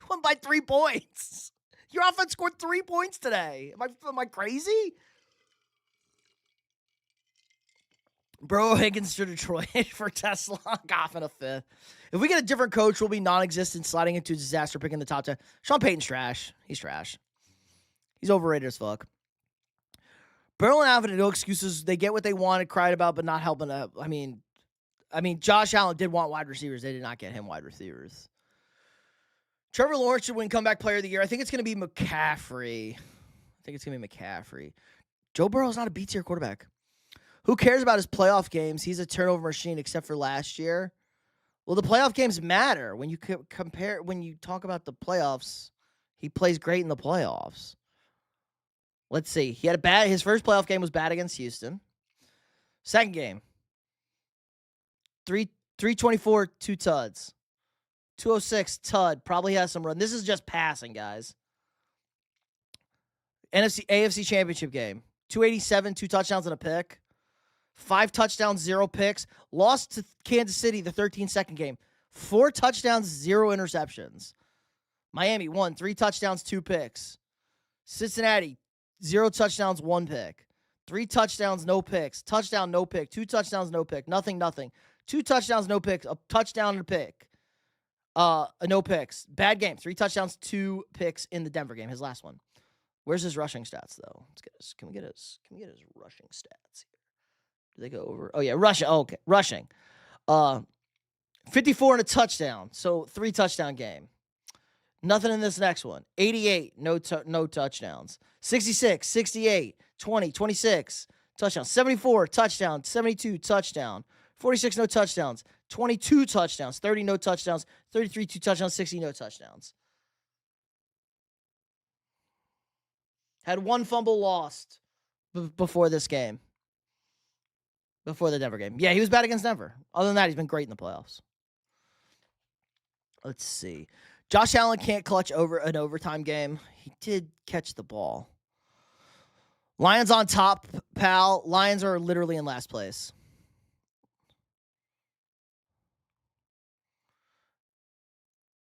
[SPEAKER 1] Won by 3 points. Your offense scored 3 points today. Am I crazy? Bro, Higgins to Detroit for Tesla. Goff in a 5th. If we get a different coach, we'll be non-existent, sliding into disaster, picking the top 10. Sean Payton's trash. He's trash. He's overrated as fuck. Burrow and Alvin had no excuses. They get what they wanted, cried about, but not helping up. I mean, Josh Allen did want wide receivers. They did not get him wide receivers. Trevor Lawrence should win Comeback Player of the Year. I think it's going to be McCaffrey. Joe Burrow's not a B-tier quarterback. Who cares about his playoff games? He's a turnover machine except for last year. Well, the playoff games matter. When you talk about the playoffs, he plays great in the playoffs. Let's see. His first playoff game was bad against Houston. Second game, 324, 2 tuds. 206, tud. Probably has some run. This is just passing, guys. AFC Championship game. 287, 2 touchdowns and a pick. 5 touchdowns, 0 picks. Lost to Kansas City the 13-second game. 4 touchdowns, 0 interceptions. Miami won 3 touchdowns, 2 picks. Cincinnati, 0 touchdowns, 1 pick. 3 touchdowns, no picks. Touchdown, no pick. 2 touchdowns, no pick. Nothing. 2 touchdowns, no picks. A touchdown and a pick. No picks. Bad game. 3 touchdowns, 2 picks in the Denver game, his last one. Where's his rushing stats though? Can we get his rushing stats here? Do they go over? Oh yeah, rushing. Oh, okay. Rushing. 54 and a touchdown. So 3 touchdown game. Nothing in this next one. 88, no touchdowns. 66, 68, 20, 26, touchdown. 74, touchdown. 72, touchdown. 46, no touchdowns. 22 touchdowns. 30, no touchdowns. 33, 2 touchdowns. 60, no touchdowns. Had 1 fumble lost before this game. Before the Denver game. Yeah, he was bad against Denver. Other than that, he's been great in the playoffs. Let's see. Josh Allen can't clutch over an overtime game. He did catch the ball. Lions on top, pal. Lions are literally in last place.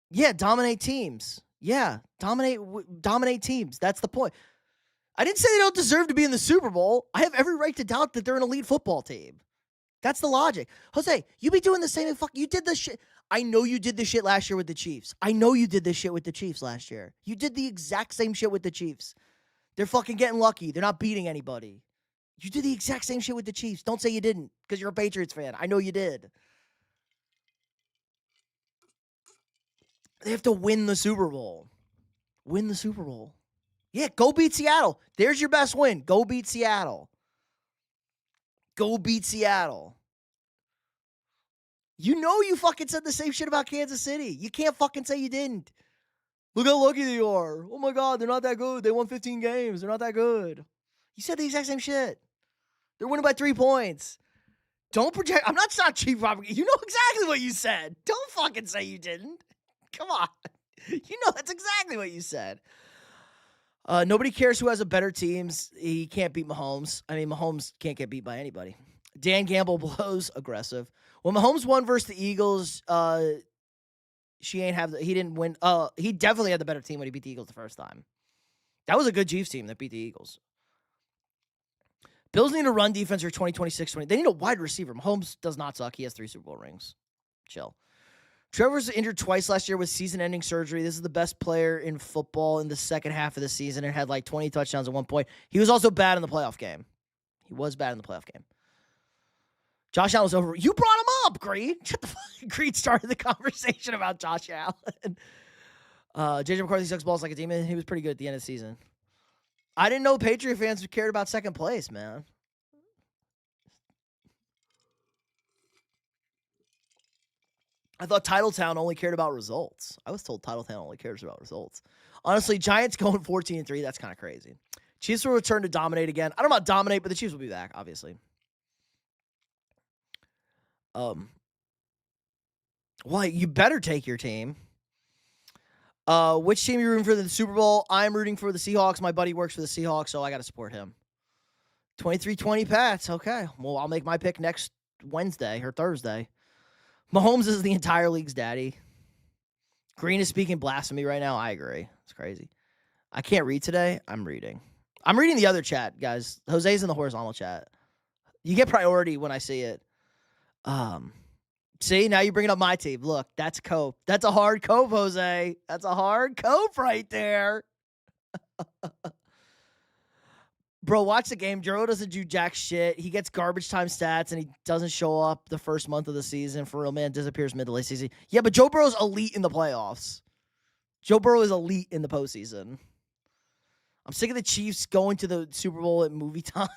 [SPEAKER 1] Yeah, dominate teams. Yeah, dominate teams. That's the point. I didn't say they don't deserve to be in the Super Bowl. I have every right to doubt that they're an elite football team. That's the logic. Jose, you be doing the same you did this shit. I know you did this shit last year with the Chiefs. I know you did this shit with the Chiefs last year. You did the exact same shit with the Chiefs. They're fucking getting lucky. They're not beating anybody. You did the exact same shit with the Chiefs. Don't say you didn't, because you're a Patriots fan. I know you did. They have to win the Super Bowl. Win the Super Bowl. Yeah, go beat Seattle. There's your best win. Go beat Seattle. Go beat Seattle. You know you fucking said the same shit about Kansas City. You can't fucking say you didn't. Look how lucky they are. Oh my God, they're not that good. They won 15 games. They're not that good. You said the exact same shit. They're winning by 3 points. Don't project. I'm not cheap propaganda. You know exactly what you said. Don't fucking say you didn't. Come on. You know that's exactly what you said. Nobody cares who has a better teams. He can't beat Mahomes. I mean, Mahomes can't get beat by anybody. Dan Gamble blows aggressive. When Mahomes won versus the Eagles, he didn't win. He definitely had the better team when he beat the Eagles the first time. That was a good Chiefs team that beat the Eagles. Bills need a run defense for 2026-20. They need a wide receiver. Mahomes does not suck. He has 3 Super Bowl rings. Chill. Trevor's injured twice last year with season-ending surgery. This is the best player in football in the second half of the season and had like 20 touchdowns at one point. He was also bad in the playoff game. Josh Allen was over. You brought him up, Greed. Shut the fuck. Greed started the conversation about Josh Allen. JJ McCarthy sucks balls like a demon. He was pretty good at the end of the season. I didn't know Patriot fans cared about second place, man. I thought Titletown only cared about results. I was told Titletown only cares about results. Honestly, Giants going 14-3, that's kind of crazy. Chiefs will return to dominate again. I don't know about dominate, but the Chiefs will be back, obviously. Well, you better take your team. Which team are you rooting for in the Super Bowl? I'm rooting for the Seahawks. My buddy works for the Seahawks, so I got to support him. 23-20 Pats. Okay. Well, I'll make my pick next Wednesday or Thursday. Mahomes is the entire league's daddy. Green is speaking blasphemy right now. I agree. It's crazy. I can't read today. I'm reading. I'm reading the other chat, guys. Jose's in the horizontal chat. You get priority when I see it. See, now you're bringing up my team. Look, that's cope. That's a hard cope, Jose. That's a hard cope right there. Bro, watch the game. Joe doesn't do jack shit. He gets garbage time stats, and he doesn't show up the first month of the season. For real, man, disappears mid to late season. Yeah, but Joe Burrow's elite in the playoffs. Joe Burrow is elite in the postseason. I'm sick of the Chiefs going to the Super Bowl at movie time.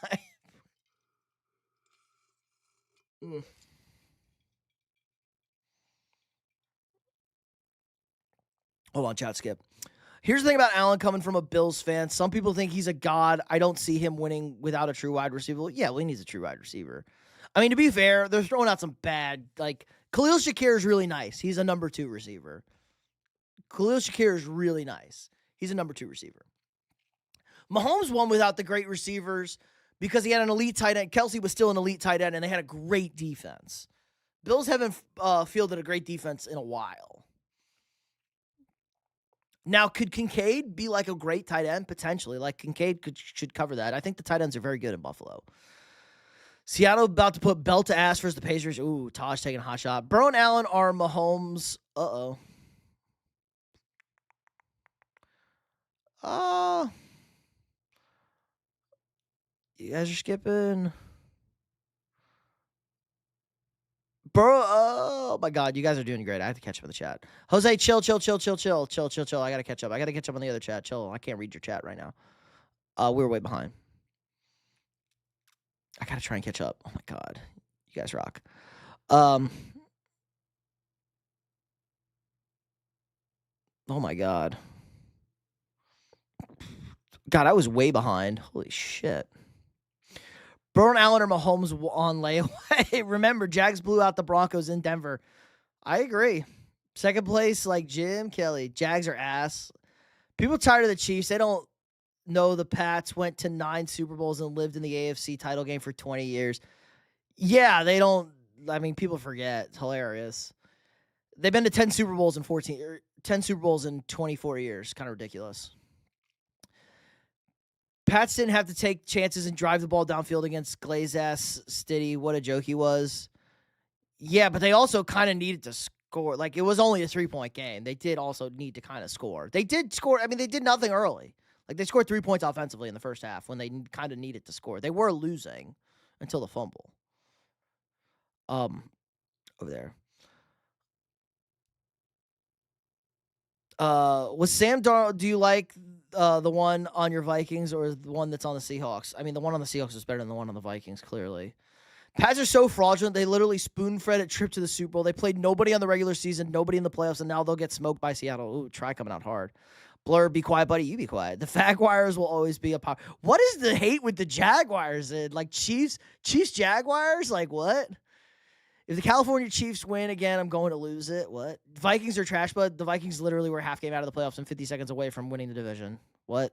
[SPEAKER 1] Hold on, chat skip. Here's the thing about Allen coming from a Bills fan. Some people think he's a god. I don't see him winning without a true wide receiver. Well, yeah, well, he needs a true wide receiver. I mean, to be fair, they're throwing out some bad, like, Khalil Shakir is really nice. He's a number 2 receiver. Khalil Shakir is really nice. He's a number 2 receiver. Mahomes won without the great receivers because he had an elite tight end. Kelsey was still an elite tight end, and they had a great defense. Bills haven't fielded a great defense in a while. Now, could Kincaid be like a great tight end? Potentially. Like, Kincaid should cover that. I think the tight ends are very good in Buffalo. Seattle about to put belt to ass versus the Pacers. Ooh, Taj taking a hot shot. Burrow and Allen are Mahomes. Uh-oh. You guys are skipping. Bro, oh my God, you guys are doing great. I have to catch up in the chat. Jose, chill. I gotta catch up. I gotta catch up on the other chat. Chill. I can't read your chat right now. We're way behind. I gotta try and catch up. Oh my God, you guys rock. Oh my God. God, I was way behind. Holy shit. Burrow and Allen or Mahomes on layaway. Remember, Jags blew out the Broncos in Denver. I agree. Second place, like Jim Kelly. Jags are ass. People tired of the Chiefs. They don't know the Pats went to 9 Super Bowls and lived in the AFC title game for 20 years. Yeah, they don't. I mean, people forget. It's hilarious. They've been to 10 Super Bowls in 10 Super Bowls in 24 years. Kind of ridiculous. Pats didn't have to take chances and drive the ball downfield against glaze-ass Stiddy. What a joke he was. Yeah, but they also kind of needed to score. Like, it was only a 3-point game. They did also need to kind of score. They did score. I mean, they did nothing early. Like, they scored 3 points offensively in the first half when they kind of needed to score. They were losing until the fumble. Over there. Was Sam Darnold, do you like the one on your Vikings or the one that's on the Seahawks? I mean, the one on the Seahawks is better than the one on the Vikings, clearly. Pats are so fraudulent. They literally spoon-fed a trip to the Super Bowl. They played nobody on the regular season, nobody in the playoffs, and now they'll get smoked by Seattle. Ooh, try coming out hard. Blur, be quiet, buddy. You be quiet. The Jaguars will always be a power. What is the hate with the Jaguars? Like Chiefs, Jaguars? Like what? If the California Chiefs win again, I'm going to lose it. What? Vikings are trash, but the Vikings literally were half game out of the playoffs and 50 seconds away from winning the division. What?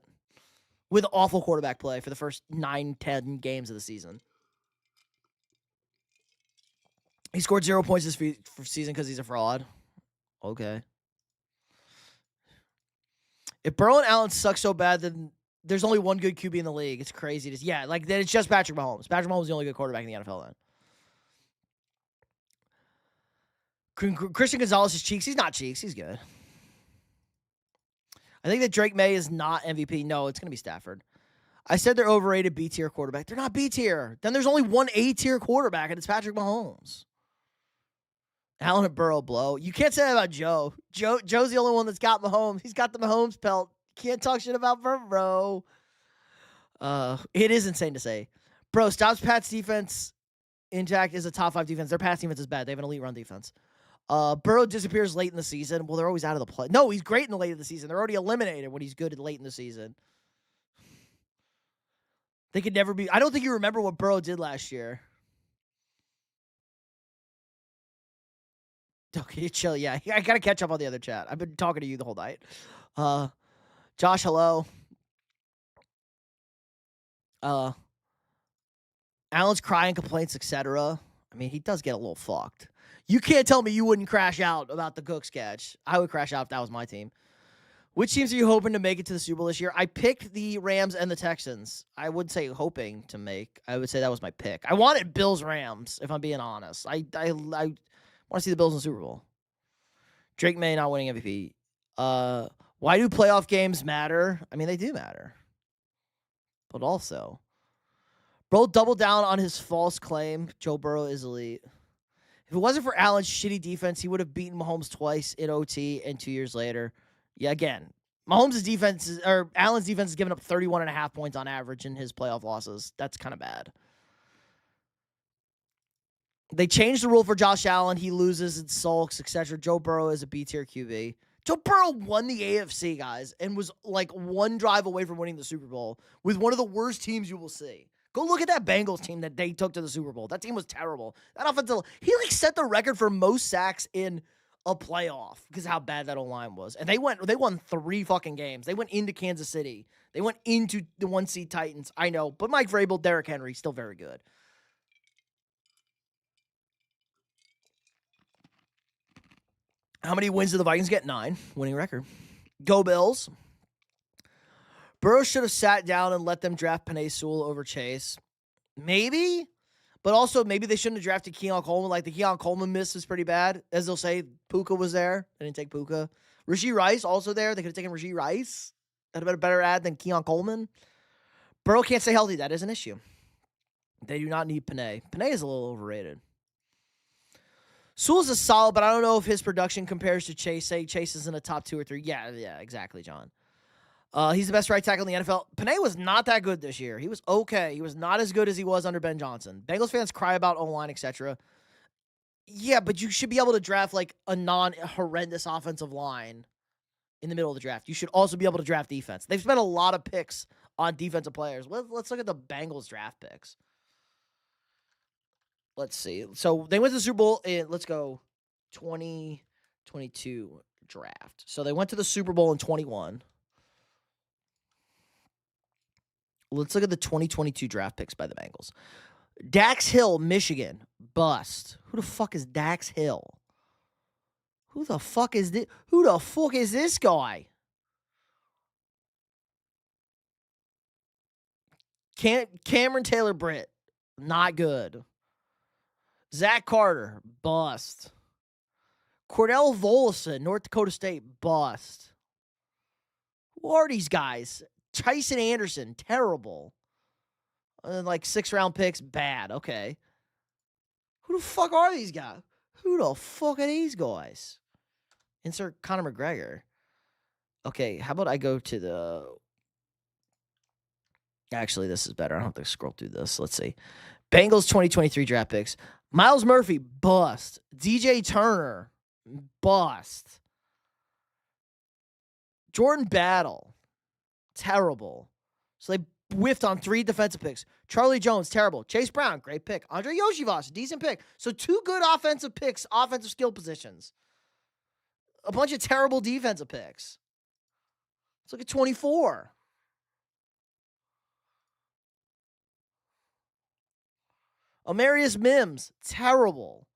[SPEAKER 1] With awful quarterback play for the first 9-10 games of the season. He scored 0 points this season because he's a fraud. Okay. If Burrow and Allen suck so bad, then there's only one good QB in the league. It's crazy. Yeah, like then it's just Patrick Mahomes. Patrick Mahomes is the only good quarterback in the NFL then. Christian Gonzalez is cheeks. He's not cheeks. He's good. I think that Drake May is not MVP. No, it's going to be Stafford. I said they're overrated B-tier quarterback. They're not B-tier. Then there's only one A-tier quarterback, and it's Patrick Mahomes. Allen and Burrow blow. You can't say that about Joe. Joe's the only one that's got Mahomes. He's got the Mahomes pelt. Can't talk shit about Burrow. It is insane to say. Bro, stops Pat's defense intact is a top 5 defense. Their pass defense is bad. They have an elite run defense. Burrow disappears late in the season. Well, they're always out of the play. No, he's great in the late of the season. They're already eliminated when he's good at late in the season. They could never be. I don't think you remember what Burrow did last year. Okay, chill. Yeah, I gotta catch up on the other chat. I've been talking to you the whole night. Josh, hello. Allen's crying complaints, etc. I mean, he does get a little fucked. You can't tell me you wouldn't crash out about the Cooks catch. I would crash out if that was my team. Which teams are you hoping to make it to the Super Bowl this year? I picked the Rams and the Texans. I would say hoping to make. I would say that was my pick. I wanted Bills-Rams, if I'm being honest. I want to see the Bills in the Super Bowl. Drake May not winning MVP. Why do playoff games matter? I mean, they do matter. But also, bro doubled down on his false claim. Joe Burrow is elite. If it wasn't for Allen's shitty defense, he would have beaten Mahomes twice in OT and 2 years later. Yeah, again, Allen's defense has given up 31.5 points on average in his playoff losses. That's kind of bad. They changed the rule for Josh Allen. He loses and sulks, etc. Joe Burrow is a B-tier QB. Joe Burrow won the AFC, guys, and was like one drive away from winning the Super Bowl with one of the worst teams you will see. Go look at that Bengals team that they took to the Super Bowl. That team was terrible. That offensive, he like set the record for most sacks in a playoff because of how bad that O-line was. And they won 3 fucking games. They went into Kansas City. They went into the 1-seed Titans. I know, but Mike Vrabel, Derrick Henry, still very good. How many wins did the Vikings get? 9. Winning record. Go Bills. Burrow should have sat down and let them draft Penei Sewell over Chase. Maybe. But also, maybe they shouldn't have drafted Keon Coleman. Like, the Keon Coleman miss is pretty bad. As they'll say, Puka was there. They didn't take Puka. Rashee Rice also there. They could have taken Rashee Rice. That'd have been a better ad than Keon Coleman. Burrow can't stay healthy. That is an issue. They do not need Panay. Panay is a little overrated. Sewell's a solid, but I don't know if his production compares to Chase. Say Chase is in the top 2 or 3. Yeah, exactly, John. He's the best right tackle in the NFL. Panay was not that good this year. He was okay. He was not as good as he was under Ben Johnson. Bengals fans cry about O-line, etc. Yeah, but you should be able to draft like a non-horrendous offensive line in the middle of the draft. You should also be able to draft defense. They've spent a lot of picks on defensive players. Let's look at the Bengals draft picks. Let's see. So they went to the Super Bowl in, let's go, 2022 draft. So they went to the Super Bowl in 21. Let's look at the 2022 draft picks by the Bengals. Dax Hill, Michigan, bust. Who the fuck is Dax Hill? Who the fuck is this guy? Cameron Taylor-Britt, not good. Zach Carter, bust. Cordell Volson, North Dakota State, bust. Who are these guys? Tyson Anderson, terrible. Like 6th-round picks, bad. Okay. Who the fuck are these guys? Who the fuck are these guys? Insert Conor McGregor. Okay, how about I go to the... Actually, this is better. I don't have to scroll through this. Let's see. Bengals 2023 draft picks. Myles Murphy, bust. DJ Turner, bust. Jordan Battle, terrible. So they whiffed on 3 defensive picks. Charlie Jones, terrible. Chase Brown, great pick. Andre Yoshivas, decent pick. So 2 good offensive picks, offensive skill positions. A bunch of terrible defensive picks. Let's look at 24. Amarius Mims, terrible.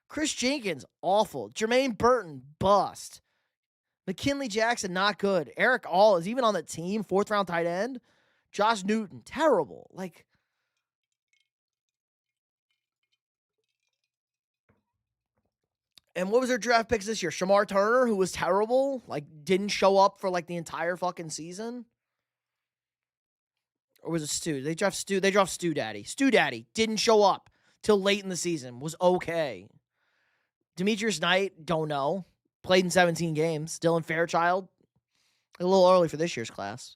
[SPEAKER 1] Chris Jenkins, awful. Jermaine Burton, bust. McKinley Jackson, not good. Eric All is even on the team, 4th-round tight end. Josh Newton, terrible. Like, and what was their draft picks this year? Shamar Turner, who was terrible, like didn't show up for like the entire fucking season. Or was it Stu? They draft Stu Daddy. Stu Daddy didn't show up till late in the season. Was okay. Demetrius Knight, don't know. Played in 17 games. Dylan Fairchild, a little early for this year's class.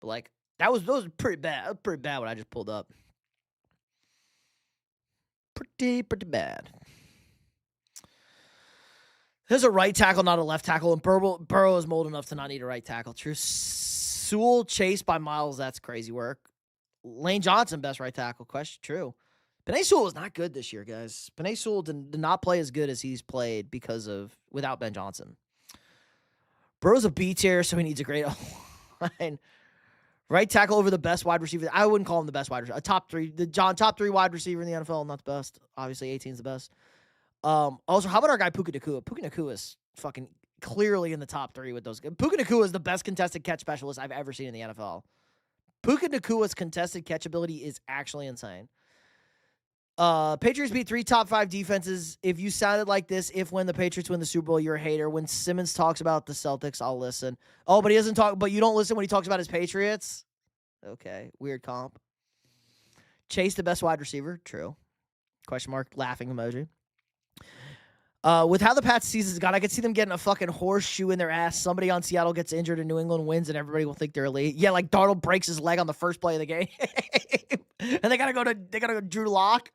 [SPEAKER 1] But like, those were pretty bad. Pretty bad what I just pulled up. Pretty bad. There's a right tackle, not a left tackle, and Burrow is old enough to not need a right tackle. True. Sewell chased by Miles, that's crazy work. Lane Johnson, best right tackle. Question, true. Penei Sewell was not good this year, guys. Penei Sewell did not play as good as he's played without Ben Johnson. Burrow's a B tier, so he needs a great line. Right tackle over the best wide receiver. I wouldn't call him the best wide receiver. Top 3 wide receiver in the NFL, not the best. Obviously, 18's the best. Also, how about our guy Puka Nacua? Puka Nacua is fucking clearly in the top 3 with those. Puka Nacua is the best contested catch specialist I've ever seen in the NFL. Puka Nacua's contested catch ability is actually insane. Patriots beat 3 top 5 defenses. If you sounded like this, when the Patriots win the Super Bowl, you're a hater. When Simmons talks about the Celtics, I'll listen. Oh, but he doesn't talk. But you don't listen when he talks about his Patriots. Okay, weird comp. Chase, the best wide receiver. True. Question mark. Laughing emoji. With how the Pats season's gone, I could see them getting a fucking horseshoe in their ass. Somebody on Seattle gets injured and New England wins and everybody will think they're elite. Yeah, like Darnold breaks his leg on the first play of the game. And they gotta go Drew Lock.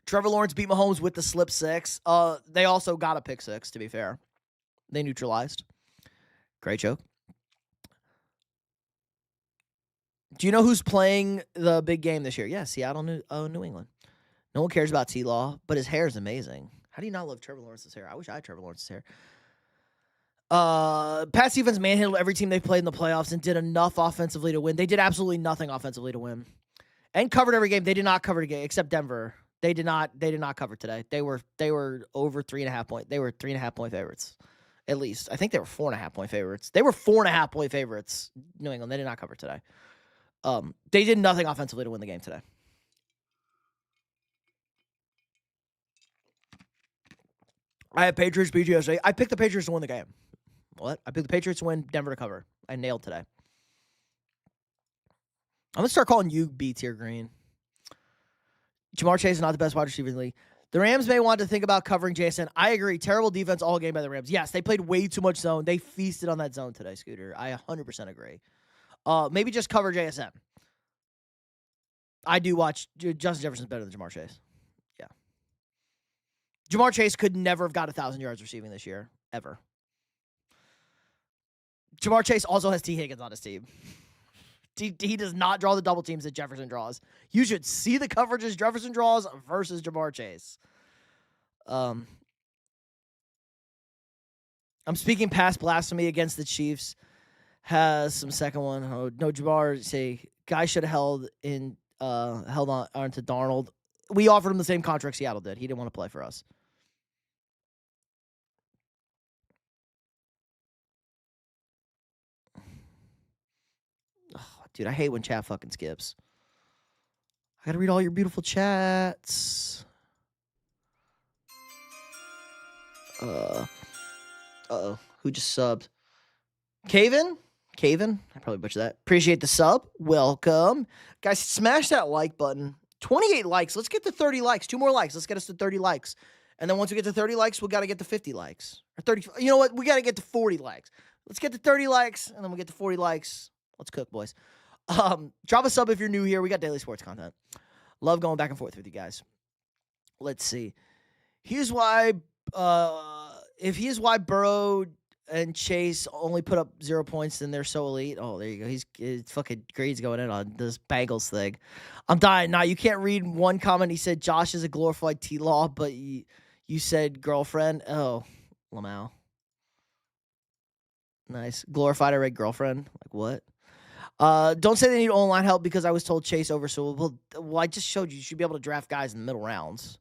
[SPEAKER 1] Trevor Lawrence beat Mahomes with the slip 6. They also got a pick 6, to be fair. They neutralized. Great joke. Do you know who's playing the big game this year? Yeah, Seattle, New England. No one cares about T-Law, but his hair is amazing. How do you not love Trevor Lawrence's hair? I wish I had Trevor Lawrence's hair. Pats defense manhandled every team they played in the playoffs and did enough offensively to win. They did absolutely nothing offensively to win. And covered every game. They did not cover the game, except Denver. They did not cover today. They were over 3.5 point. They were 3.5 point favorites. At least. I think they were 4.5 point favorites. They were 4.5 point favorites, New England. They did not cover today. They did nothing offensively to win the game today. I have Patriots beat USA. I picked the Patriots to win the game. What? I picked the Patriots to win, Denver to cover. I nailed today. I'm going to start calling you B-tier green. Jamar Chase is not the best wide receiver in the league. The Rams may want to think about covering Jason. I agree. Terrible defense all game by the Rams. Yes, they played way too much zone. They feasted on that zone today, Scooter. I 100% agree. Maybe just cover JSN. I do watch Justin Jefferson's better than Jamar Chase. Yeah. Jamar Chase could never have got 1,000 yards receiving this year, ever. Jamar Chase also has T. Higgins on his team. He does not draw the double teams that Jefferson draws. You should see the coverages Jefferson draws versus Jamar Chase. I'm speaking past blasphemy against the Chiefs. Has some second one. Oh, no, Jamar say guy should have held on to Darnold. We offered him the same contract Seattle did. He didn't want to play for us. Dude, I hate when chat fucking skips. I gotta read all your beautiful chats. Uh-oh. Who just subbed? Caven? I probably butchered that. Appreciate the sub. Welcome. Guys, smash that like button. 28 likes. Let's get to 30 likes. 2 more likes. Let's get us to 30 likes. And then once we get to 30 likes, we got to get to 50 likes. Or 30. You know what? We got to get to 40 likes. Let's get to 30 likes, and then we'll get to 40 likes. Let's cook, boys. Drop a sub if you're new here. We got daily sports content. Love going back and forth with you guys. Let's see. Here's why. If here's why Burrow and Chase only put up 0 points, then they're so elite. Oh, there you go. His fucking grades going in on this Bengals thing. I'm dying. Nah, you can't read one comment. He said Josh is a glorified T-Law, but you said girlfriend. Oh, Lamau. Nice. Glorified, I read girlfriend. Like, what? Don't say they need online help because I was told Chase over. So, well, I just showed you should be able to draft guys in the middle rounds.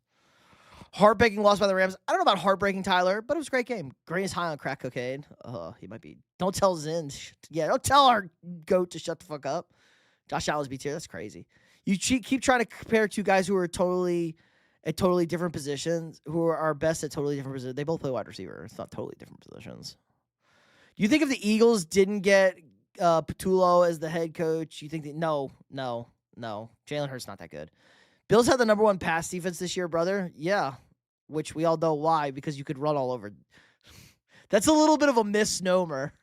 [SPEAKER 1] Heartbreaking loss by the Rams. I don't know about heartbreaking, Tyler, but it was a great game. Green is high on crack cocaine. He might be. Don't tell Zin. Yeah, don't tell our goat to shut the fuck up. Josh Allen's B tier. That's crazy. You keep trying to compare two guys who are at totally different positions, who are best at totally different positions. They both play wide receiver. It's not totally different positions. Do you think if the Eagles didn't get Patullo as the head coach, you think that no. Jalen Hurts not that good. Bills had the number 1 pass defense this year, brother. Yeah, which we all know why, because you could run all over. That's a little bit of a misnomer.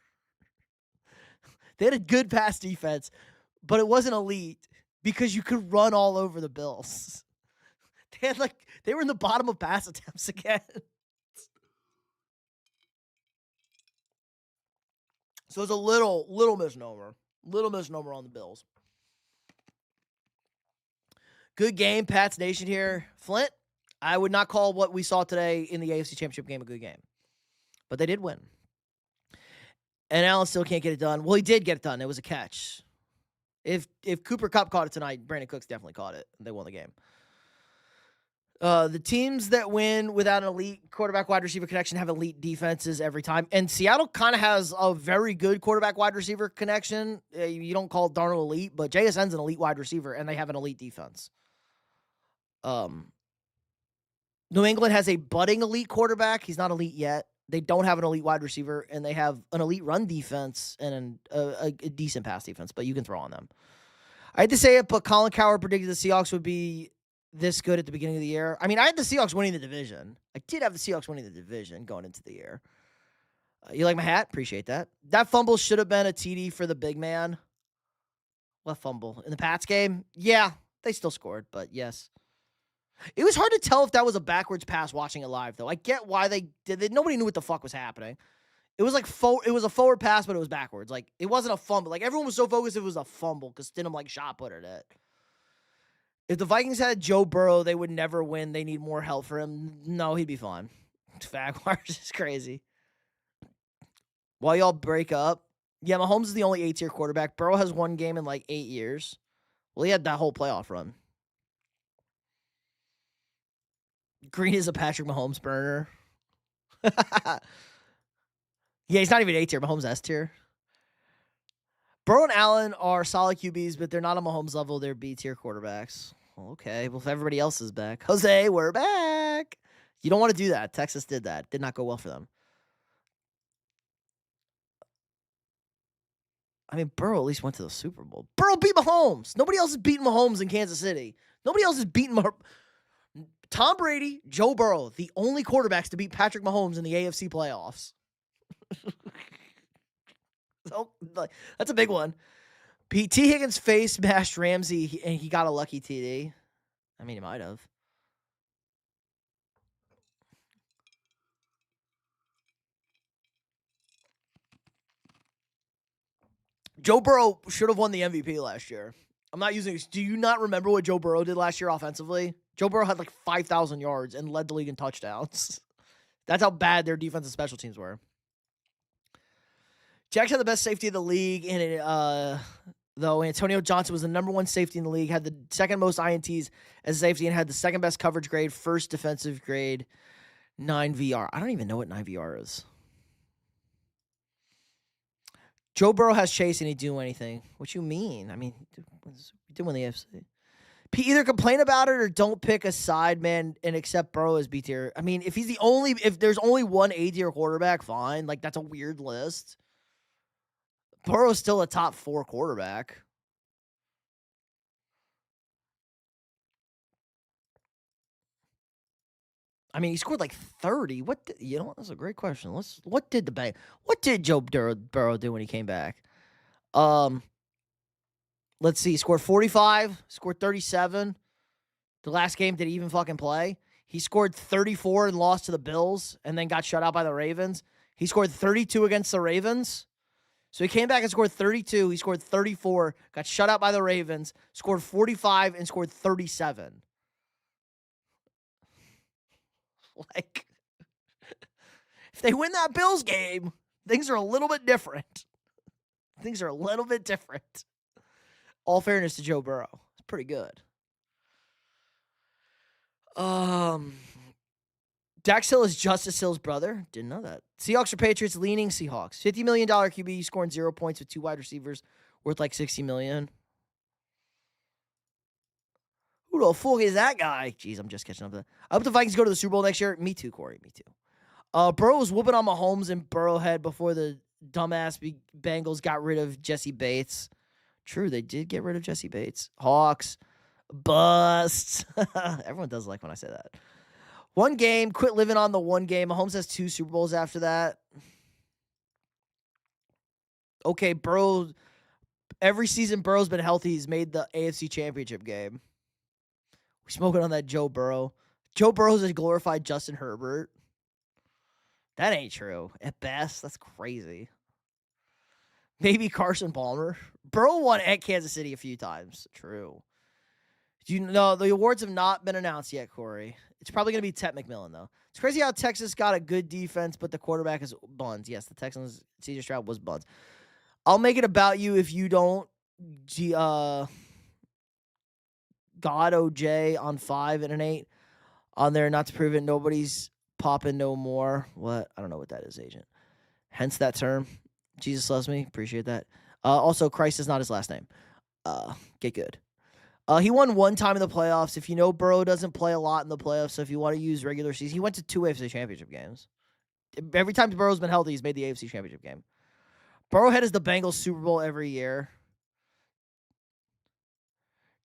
[SPEAKER 1] They had a good pass defense, but it wasn't elite because you could run all over the Bills. They were in the bottom of pass attempts again. So it's a little misnomer. Little misnomer on the Bills. Good game, Pats Nation here. Flint, I would not call what we saw today in the AFC Championship game a good game. But they did win. And Allen still can't get it done. Well, he did get it done. It was a catch. If Cooper Kupp caught it tonight, Brandon Cooks definitely caught it. They won the game. The teams that win without an elite quarterback wide receiver connection have elite defenses every time. And Seattle kind of has a very good quarterback wide receiver connection. You don't call Darnold elite, but JSN's an elite wide receiver, and they have an elite defense. New England has a budding elite quarterback. He's not elite yet. They don't have an elite wide receiver, and they have an elite run defense and a decent pass defense, but you can throw on them. I hate to say it, but Colin Cowherd predicted the Seahawks would be this good at the beginning of the year. I mean, I had the Seahawks winning the division. I did have the Seahawks winning the division going into the year. You like my hat? Appreciate that. That fumble should have been a TD for the big man. What fumble? In the Pats game? Yeah, they still scored, but yes. It was hard to tell if that was a backwards pass watching it live, though. I get why they did it. Nobody knew what the fuck was happening. It was like it was a forward pass, but it was backwards. Like, it wasn't a fumble. Like, everyone was so focused it was a fumble because Stidham, like, shot putted it. If the Vikings had Joe Burrow, they would never win. They need more help for him. No, he'd be fine. Jaguars is crazy. While y'all break up, yeah, Mahomes is the only A-tier quarterback. Burrow has one game in like 8 years. Well, he had that whole playoff run. Green is a Patrick Mahomes burner. Yeah, he's not even A-tier. Mahomes S-tier. Burrow and Allen are solid QBs, but they're not on Mahomes level. They're B-tier quarterbacks. Okay, well, if everybody else is back. Jose, we're back. You don't want to do that. Texas did that. Did not go well for them. I mean, Burrow at least went to the Super Bowl. Burrow beat Mahomes. Nobody else is beating Mahomes in Kansas City. Nobody else is beating Tom Brady, Joe Burrow, the only quarterbacks to beat Patrick Mahomes in the AFC playoffs. So, that's a big one. T. Higgins face smashed Ramsey, and he got a lucky TD. I mean, he might have. Joe Burrow should have won the MVP last year. I'm not using. Do you not remember what Joe Burrow did last year offensively? Joe Burrow had like 5,000 yards and led the league in touchdowns. That's how bad their defensive special teams were. Jags had the best safety of the league, though Antonio Johnson was the number one safety in the league, had the second most INTs as safety, and had the second best coverage grade, first defensive grade, 9 VR. I don't even know what 9 VR is. Joe Burrow has Chase and he'd do anything. What you mean? I mean, he did win the AFC. Either complain about it or don't pick a side, man, and accept Burrow as B tier. I mean, if there's only one A tier quarterback, fine. Like, that's a weird list. Burrow's still a top 4 quarterback. I mean, he scored like 30. That's a great question. What did Joe Burrow do when he came back? Let's see. He scored 45, scored 37. The last game, did he even fucking play? He scored 34 and lost to the Bills and then got shut out by the Ravens. He scored 32 against the Ravens. So he came back and scored 32. He scored 34, got shut out by the Ravens, scored 45, and scored 37. Like, if they win that Bills game, things are a little bit different. All fairness to Joe Burrow. It's pretty good. Dax Hill is Justice Hill's brother. Didn't know that. Seahawks or Patriots? Leaning Seahawks. $50 million QB scoring 0 points with 2 wide receivers worth like $60 million. Who the fuck is that guy? Jeez, I'm just catching up to that. I hope the Vikings go to the Super Bowl next year. Me too, Corey. Me too. Burrow was whooping on Mahomes and Burrowhead before the dumbass Bengals got rid of Jesse Bates. True, they did get rid of Jesse Bates. Hawks. Bust. Everyone does like when I say that. One game. Quit living on the one game. Mahomes has 2 Super Bowls after that. Okay, Burrow. Every season Burrow's been healthy. He's made the AFC Championship game. We're smoking on that Joe Burrow. Joe Burrow's a glorified Justin Herbert. That ain't true. At best, that's crazy. Maybe Carson Palmer. Burrow won at Kansas City a few times. True. The awards have not been announced yet, Corey. It's probably going to be Ted McMillan, though. It's crazy how Texas got a good defense, but the quarterback is buns. Yes, the Texans, C.J. Stroud was buns. I'll make it about you if you don't. God OJ on 5 and an 8 on there, not to prove it. Nobody's popping no more. What? I don't know what that is, agent. Hence that term. Jesus loves me. Appreciate that. Also, Christ is not his last name. Get good. He won 1 time in the playoffs. If you know, Burrow doesn't play a lot in the playoffs, so if you want to use regular season, he went to 2 AFC Championship games. Every time Burrow's been healthy, he's made the AFC Championship game. Burrowhead is the Bengals Super Bowl every year.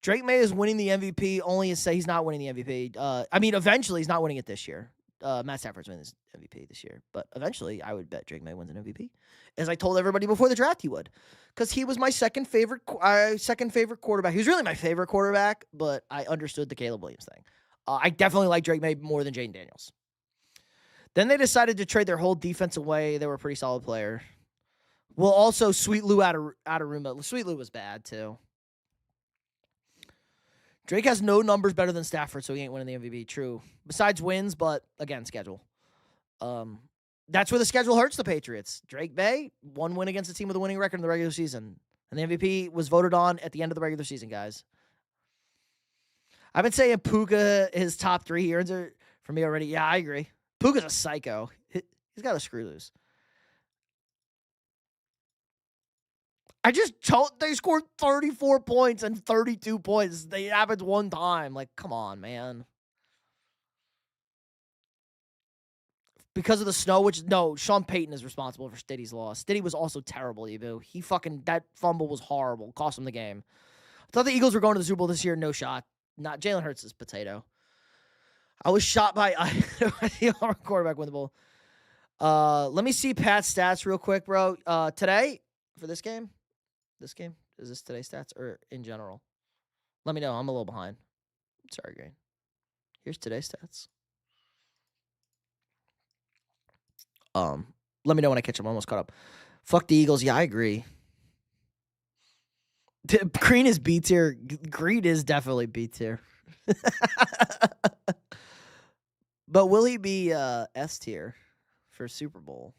[SPEAKER 1] Drake May is winning the MVP, only to say he's not winning the MVP. Eventually he's not winning it this year. Matt Stafford's winning his MVP this year. But eventually, I would bet Drake May wins an MVP. As I told everybody before the draft he would. Because he was my second favorite quarterback. He was really my favorite quarterback, but I understood the Caleb Williams thing. I definitely like Drake May more than Jaden Daniels. Then they decided to trade their whole defense away. They were a pretty solid player. Well, also, Sweet Lou Adaruma. Sweet Lou was bad, too. Drake has no numbers better than Stafford, so he ain't winning the MVP. True. Besides wins, but, again, schedule. That's where the schedule hurts the Patriots. Drake May, 1 win against a team with a winning record in the regular season. And the MVP was voted on at the end of the regular season, guys. I've been saying Puka is top 3. He earns it for me already. Yeah, I agree. Puka's a psycho. He's got a screw loose. I just told they scored 34 points and 32 points. They happened 1 time. Like, come on, man. because of the snow, which, no, Sean Payton is responsible for Stiddy's loss. Stiddy was also terrible, Ebu. That fumble was horrible. Cost him the game. I thought the Eagles were going to the Super Bowl this year. No shot. Not Jalen Hurts is potato. I was shot by quarterback win the bowl. Let me see Pat's stats real quick, bro. Today, for this game, is this today's stats or in general? Let me know. I'm a little behind. Sorry, Green. Here's today's stats. Let me know when I catch them. I'm almost caught up. Fuck the Eagles. Yeah, I agree. Green is B tier. Green is definitely B tier. But will he be S tier for Super Bowl?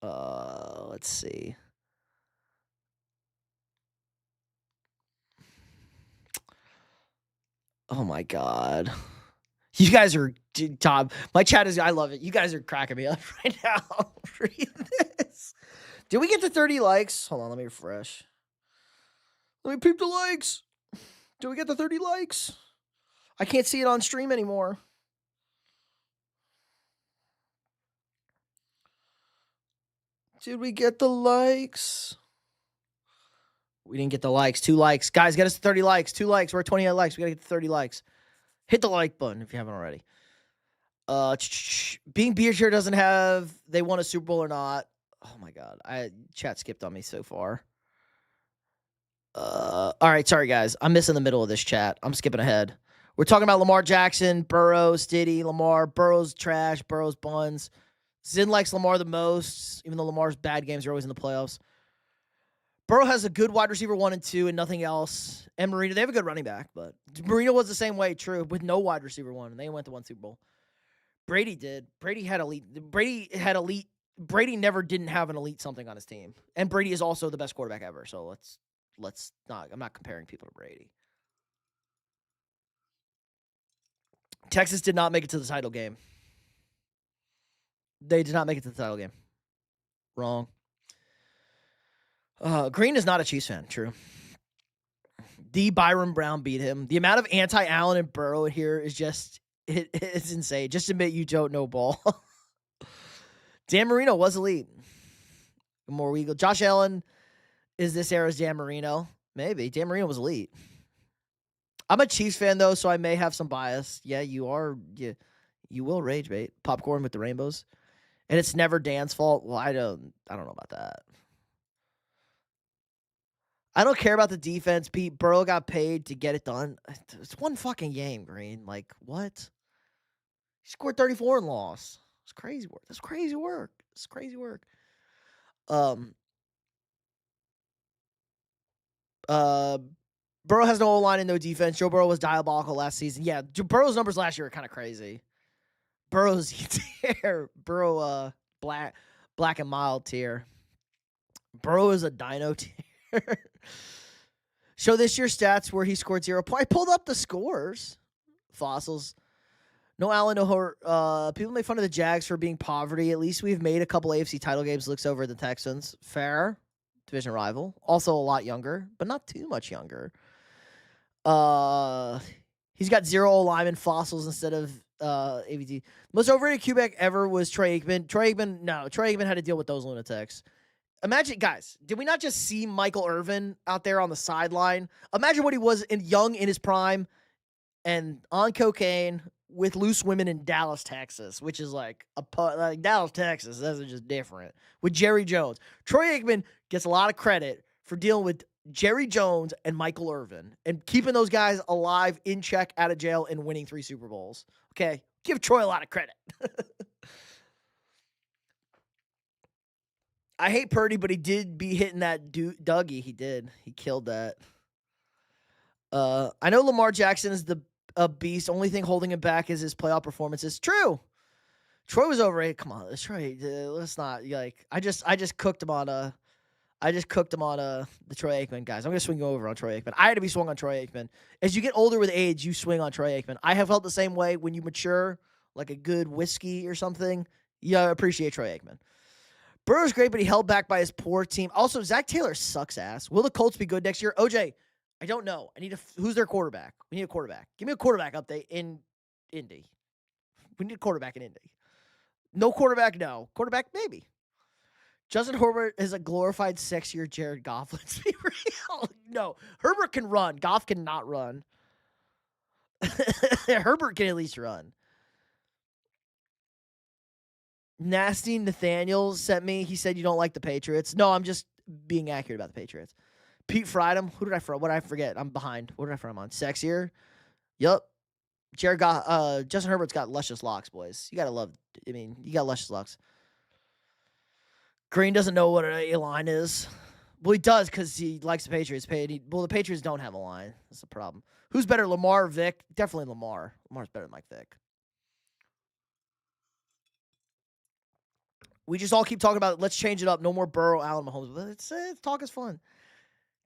[SPEAKER 1] Let's see. Oh my God. You guys are, Tom, my chat is, I love it. You guys are cracking me up right now. Read this. Did we get to 30 likes? Hold on, let me refresh. Let me peep the likes. Did we get to 30 likes? I can't see it on stream anymore. Did we get the likes? We didn't get the likes. 2 likes. Guys, get us to 30 likes. 2 likes. We're at 28 likes. We got to get to 30 likes. Hit the like button if you haven't already. Being beer share doesn't have they won a Super Bowl or not. Oh my God. Chat skipped on me so far. All right, sorry guys. I'm missing the middle of this chat. I'm skipping ahead. We're talking about Lamar Jackson, Burrow, Stiddy, Lamar. Burrow's trash, Burrow's buns. Zin likes Lamar the most, even though Lamar's bad games are always in the playoffs. Burrow has a good wide receiver 1 and 2 and nothing else. And Marino, they have a good running back, but Marino was the same way, true, with no wide receiver 1, and they went to 1 Super Bowl. Brady did. Brady never didn't have an elite something on his team. And Brady is also the best quarterback ever, so let's not, I'm not comparing people to Brady. Texas did not make it to the title game. They did not make it to the title game. Wrong. Green is not a Chiefs fan. True. D. Byron Brown beat him. The amount of anti-Allen and Burrow here is just, it's insane. Just admit you don't know ball. Dan Marino was elite. More we go. Josh Allen is this era's Dan Marino. Maybe. Dan Marino was elite. I'm a Chiefs fan, though, so I may have some bias. Yeah, you are. Yeah, you will rage bait. Popcorn with the rainbows. And it's never Dan's fault. Well, I don't know about that. I don't care about the defense, Pete. Burrow got paid to get it done. It's one fucking game, Green. Like, what? He scored 34 and lost. It's crazy work. That's crazy work. It's crazy work. Burrow has no O-line and no defense. Joe Burrow was diabolical last season. Yeah, Burrow's numbers last year are kind of crazy. Burrow's tier. Burrow, black and mild tier. Burrow is a dino tier. Show this year's stats where he scored 0 points. I pulled up the scores. Fossils. No Allen, no Hort. People make fun of the Jags for being poverty. At least we've made a couple AFC title games. Looks over at the Texans. Fair. Division rival. Also a lot younger, but not too much younger. He's got 0 lineman fossils instead of AVT. Most overrated QB ever was Troy Aikman. Troy Aikman had to deal with those lunatics. Imagine, guys, did we not just see Michael Irvin out there on the sideline? Imagine what he was young in his prime and on cocaine with loose women in Dallas, Texas, which is like Dallas, Texas. That's just different. With Jerry Jones. Troy Aikman gets a lot of credit for dealing with Jerry Jones and Michael Irvin and keeping those guys alive, in check, out of jail, and winning 3 Super Bowls. Okay? Give Troy a lot of credit. I hate Purdy, but he did be hitting that Dougie. He did. He killed that. I know Lamar Jackson is a beast. Only thing holding him back is his playoff performances. True. Troy was overrated. Come on, Troy. Let's not like. I just cooked him on the Troy Aikman guys. I'm gonna swing you over on Troy Aikman. I had to be swung on Troy Aikman. As you get older with age, you swing on Troy Aikman. I have felt the same way when you mature, like a good whiskey or something. Yeah, appreciate Troy Aikman. Burrow's great, but he held back by his poor team. Also, Zach Taylor sucks ass. Will the Colts be good next year? OJ, I don't know. I need who's their quarterback? We need a quarterback. Give me a quarterback update in Indy. We need a quarterback in Indy. No quarterback, no. Quarterback, maybe. Justin Herbert is a glorified sexier Jared Goff. Let's be real. No, Herbert can run. Goff cannot run. Herbert can at least run. Nasty Nathaniel sent me. He said you don't like the Patriots. No, I'm just being accurate about the Patriots. Pete fried him. Who did I fry? What did I forget? I'm behind. What did I fry him on? Sexier? Yup. Justin Herbert's got luscious locks, boys. You got luscious locks. Green doesn't know what an A-line is. Well, he does because he likes the Patriots. The Patriots don't have a line. That's the problem. Who's better, Lamar or Vic? Definitely Lamar. Lamar's better than Mike Vick. We just all keep talking about, let's change it up. No more Burrow, Allen, Mahomes. But talk is fun.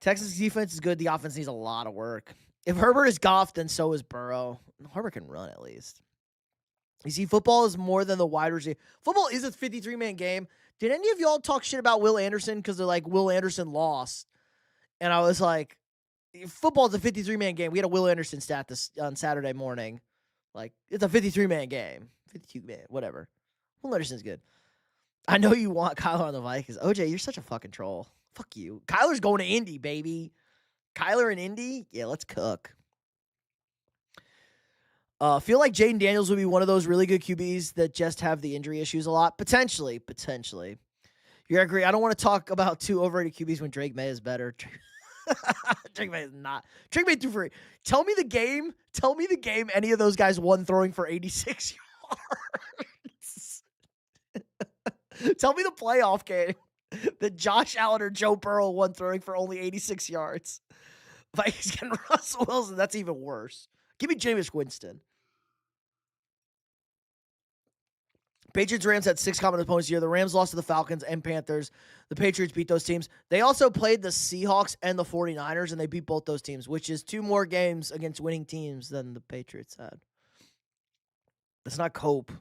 [SPEAKER 1] Texas defense is good. The offense needs a lot of work. If Herbert is Goff, then so is Burrow. Herbert can run at least. You see, football is more than the wide receiver. Football is a 53-man game. Did any of y'all talk shit about Will Anderson? Because they're like, Will Anderson lost. And I was like, football is a 53-man game. We had a Will Anderson stat on Saturday morning. Like, it's a 53-man game. 52-man, whatever. Will Anderson's good. I know you want Kyler on the Vikings. OJ, you're such a fucking troll. Fuck you. Kyler's going to Indy, baby. Kyler in Indy? Yeah, let's cook. Feel like Jaden Daniels would be one of those really good QBs that just have the injury issues a lot. Potentially. You agree? I don't want to talk about two overrated QBs when Drake May is better. Drake May is not. Drake May threw for. Tell me the game any of those guys won throwing for 86 yards. Tell me the playoff game that Josh Allen or Joe Burrow won throwing for only 86 yards. Vikings getting Russell Wilson. That's even worse. Give me Jameis Winston. Patriots Rams had 6 common opponents here. The Rams lost to the Falcons and Panthers. The Patriots beat those teams. They also played the Seahawks and the 49ers, and they beat both those teams, which is 2 more games against winning teams than the Patriots had. That's not cope.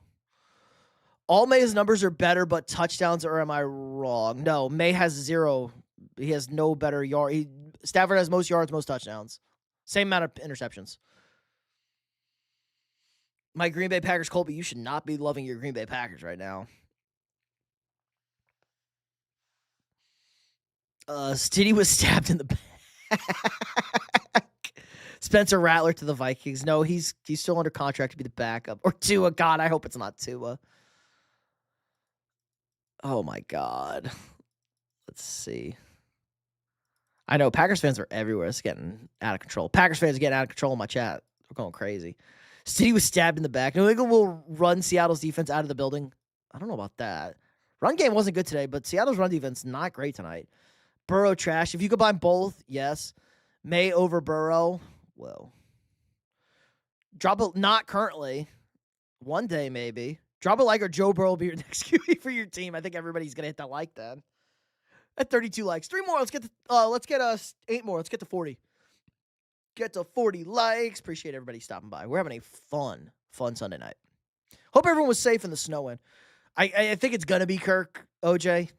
[SPEAKER 1] All May's numbers are better, but touchdowns, or am I wrong? No, May has 0. He has no better yard. Stafford has most yards, most touchdowns. Same amount of interceptions. My Green Bay Packers, Colby, you should not be loving your Green Bay Packers right now. Stiddy was stabbed in the back. Spencer Rattler to the Vikings. No, he's still under contract to be the backup. Or Tua. God, I hope it's not Tua. Oh, my God. Let's see. I know Packers fans are everywhere. It's getting out of control. Packers fans are getting out of control in my chat. They're going crazy. City was stabbed in the back. New England will run Seattle's defense out of the building. I don't know about that. Run game wasn't good today, but Seattle's run defense not great tonight. Burrow trash. If you combine both, yes. May over Burrow. Whoa. Drop it. Not currently. One day maybe. Drop it like or Joe Burrow will be your next QB for your team. I think everybody's gonna hit that like then. At 32 likes. 3 more. Let's get 8 more. Let's get to 40. Get to 40 likes. Appreciate everybody stopping by. We're having a fun Sunday night. Hope everyone was safe in the snowing. I think it's going to be Kirk, OJ.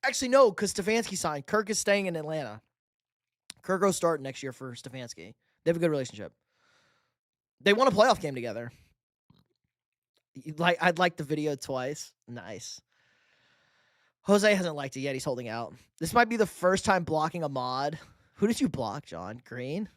[SPEAKER 1] Actually, no, because Stefanski signed. Kirk is staying in Atlanta. Kirk goes starting next year for Stefanski. They have a good relationship. They won a playoff game together. I'd like the video twice. Nice. Jose hasn't liked it yet. He's holding out. This might be the first time blocking a mod. Who did you block, John? Green?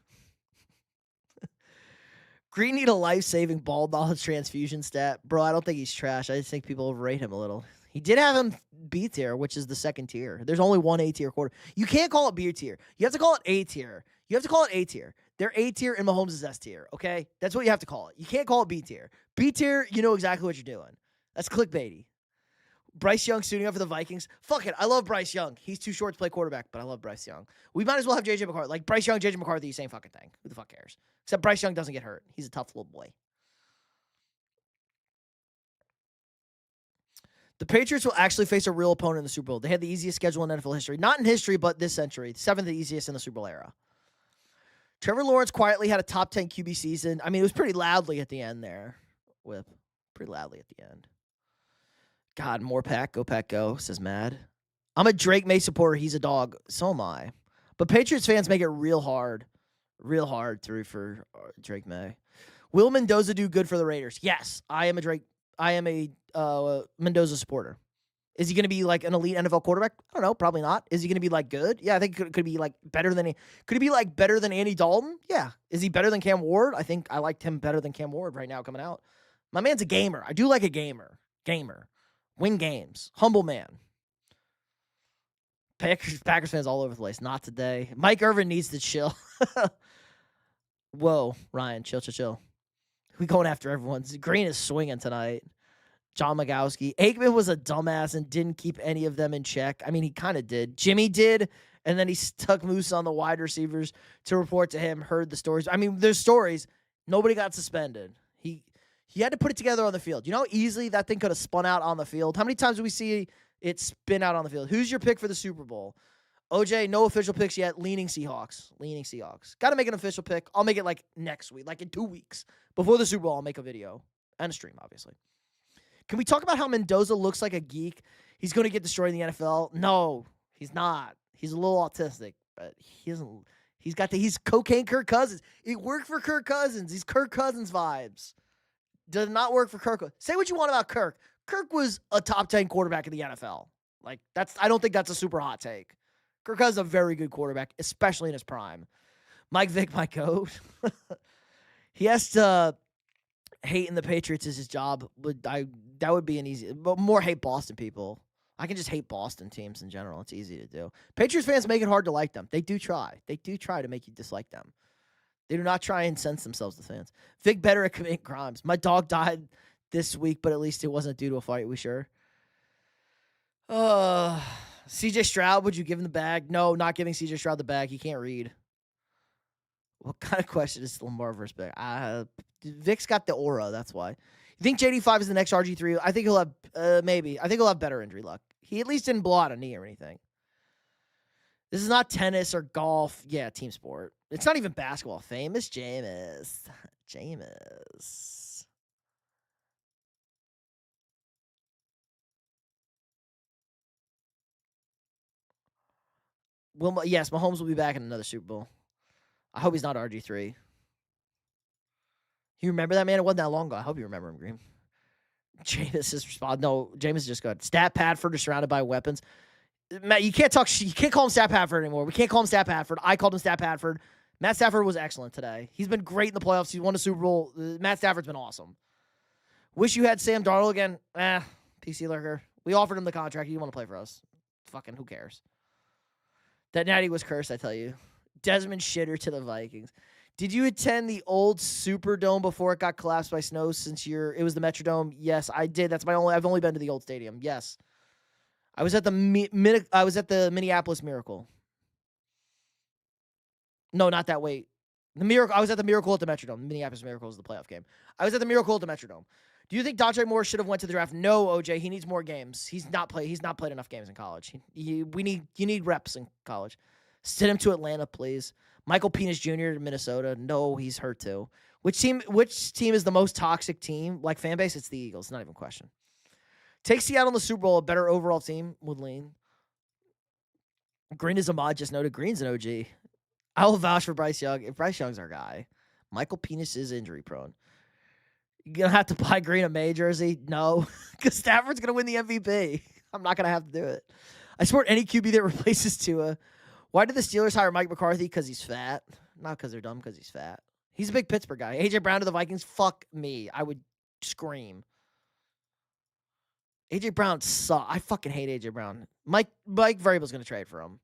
[SPEAKER 1] Green need a life-saving ball knowledge transfusion stat. Bro, I don't think he's trash. I just think people overrate him a little. He did have him B tier, which is the second tier. There's only one A tier quarter. You can't call it B tier. You have to call it A tier. You have to call it A tier. They're A tier and Mahomes is S tier, okay? That's what you have to call it. You can't call it B tier. B tier, you know exactly what you're doing. That's clickbaity. Bryce Young suiting up for the Vikings. Fuck it. I love Bryce Young. He's too short to play quarterback, but I love Bryce Young. We might as well have J.J. McCarthy. Like, Bryce Young, J.J. McCarthy, same fucking thing. Who the fuck cares? Except Bryce Young doesn't get hurt. He's a tough little boy. The Patriots will actually face a real opponent in the Super Bowl. They had the easiest schedule in NFL history. Not in history, but this century. 7th easiest in the Super Bowl era. Trevor Lawrence quietly had a top 10 QB season. I mean, it was pretty loudly at the end there. Pretty loudly at the end. God, more Pack. Go, Pack, go, says Mad. I'm a Drake May supporter. He's a dog. So am I. But Patriots fans make it real hard to root for Drake May. Will Mendoza do good for the Raiders? Yes, I am a Mendoza supporter. Is he going to be like an elite NFL quarterback? I don't know. Probably not. Is he going to be like good? Yeah, I think could be like better than. Could he be like better than Andy Dalton? Yeah. Is he better than Cam Ward? I think I liked him better than Cam Ward right now coming out. My man's a gamer. I do like a gamer. Win games. Humble man. Packers fans all over the place. Not today. Mike Irvin needs to chill. Whoa, Ryan, chill. We going after everyone. Green is swinging tonight. John Magowski. Aikman was a dumbass and didn't keep any of them in check. I mean, he kind of did. Jimmy did, and then he stuck Moose on the wide receivers to report to him, heard the stories. I mean, there's stories. Nobody got suspended. He had to put it together on the field. You know how easily that thing could have spun out on the field? How many times do we see it spin out on the field? Who's your pick for the Super Bowl? OJ, no official picks yet. Leaning Seahawks. Got to make an official pick. I'll make it like next week, like in 2 weeks. Before the Super Bowl, I'll make a video and a stream, obviously. Can we talk about how Mendoza looks like a geek? He's going to get destroyed in the NFL. No, he's not. He's a little autistic, but he isn't. He's cocaine Kirk Cousins. It worked for Kirk Cousins. He's Kirk Cousins vibes. Does not work for Kirk. Say what you want about Kirk. Kirk was a top 10 quarterback in the NFL. Like I don't think that's a super hot take. Kirk Cousins is a very good quarterback, especially in his prime. Mike Vick, my coach. He has to hating the Patriots is his job. That would be an easy, but more hate Boston people. I can just hate Boston teams in general. It's easy to do. Patriots fans make it hard to like them. They do try. They do try to make you dislike them. They do not try and sense themselves to fans. Vic better at committing crimes. My dog died this week, but at least it wasn't due to a fight. We sure? CJ Stroud, would you give him the bag? No, not giving CJ Stroud the bag. He can't read. What kind of question is Lamar versus Vic? Vic's got the aura, that's why. You think JD5 is the next RG3? I think he'll have, maybe. I think he'll have better injury luck. He at least didn't blow out a knee or anything. This is not tennis or golf. Yeah, team sport. It's not even basketball. Famous Jameis. Yes, Mahomes will be back in another Super Bowl. I hope he's not RG3. You remember that, man? It wasn't that long ago. I hope you remember him, Green. Jameis is responding. No, Jameis is just good. Stat Padford is surrounded by weapons. Matt, you can't call him Stat Padford anymore. We can't call him Stat Padford. I called him Stat Padford. Matt Stafford was excellent today. He's been great in the playoffs. He won a Super Bowl. Matt Stafford's been awesome. Wish you had Sam Darnold again. PC lurker. We offered him the contract. He didn't want to play for us. Fucking who cares? That natty was cursed, I tell you. Desmond Shitter to the Vikings. Did you attend the old Superdome before it got collapsed by snow it was the Metrodome? Yes, I did. I've only been to the old stadium. Yes. I was at the Minneapolis Miracle. No, not that way. The Miracle. I was at the Miracle at the Metrodome. Minneapolis Miracle was the playoff game. I was at the Miracle at the Metrodome. Do you think Dante Moore should have went to the draft? No, OJ. He needs more games. He's not played enough games in college. You need reps in college. Send him to Atlanta, please. Michael Penis Jr. to Minnesota. No, he's hurt too. Which team is the most toxic team? Like fan base, it's the Eagles. Not even a question. Take Seattle in the Super Bowl, a better overall team would lean. Green is a mod, just noted. Green's an OG. I will vouch for Bryce Young. If Bryce Young's our guy, Michael Penis is injury prone. You gonna have to buy Green a May jersey? No, because Stafford's gonna win the MVP. I'm not gonna have to do it. I support any QB that replaces Tua. Why did the Steelers hire Mike McCarthy? Because he's fat. Not because they're dumb, because he's fat. He's a big Pittsburgh guy. AJ Brown to the Vikings? Fuck me. I would scream. AJ Brown sucks. I fucking hate AJ Brown. Mike Vrabel's going to trade for him.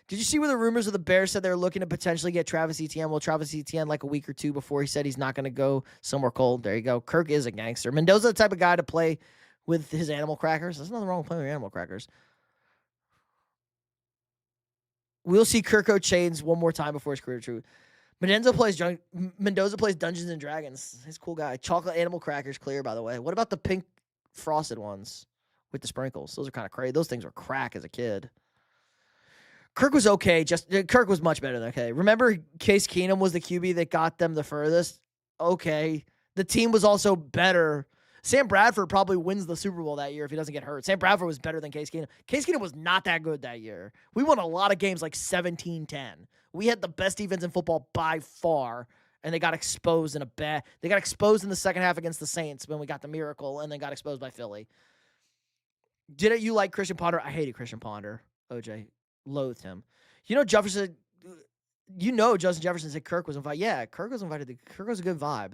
[SPEAKER 1] Did you see where the rumors of the Bears said they were looking to potentially get Travis Etienne? Well, Travis Etienne, like a week or two before, he said he's not going to go somewhere cold. There you go. Kirk is a gangster. Mendoza the type of guy to play with his animal crackers. There's nothing wrong with playing with your animal crackers. We'll see Kirko chains one more time before his career true. Mendoza plays Dungeons and Dragons. He's a cool guy. Chocolate animal crackers clear, by the way. What about the pink frosted ones with the sprinkles? Those are kind of crazy. Those things were crack as a kid. Kirk was okay. Kirk was much better than okay. Remember Case Keenum was the QB that got them the furthest? Okay. The team was also better. Sam Bradford probably wins the Super Bowl that year if he doesn't get hurt. Sam Bradford was better than Case Keenum. Case Keenum was not that good that year. We won a lot of games like 17-10. We had the best defense in football by far, and they got exposed in They got exposed in the second half against the Saints when we got the miracle, and then got exposed by Philly. Didn't you like Christian Ponder? I hated Christian Ponder. OJ loathed him. Justin Jefferson said Kirk was invited. Yeah, Kirk was invited. Kirk was a good vibe.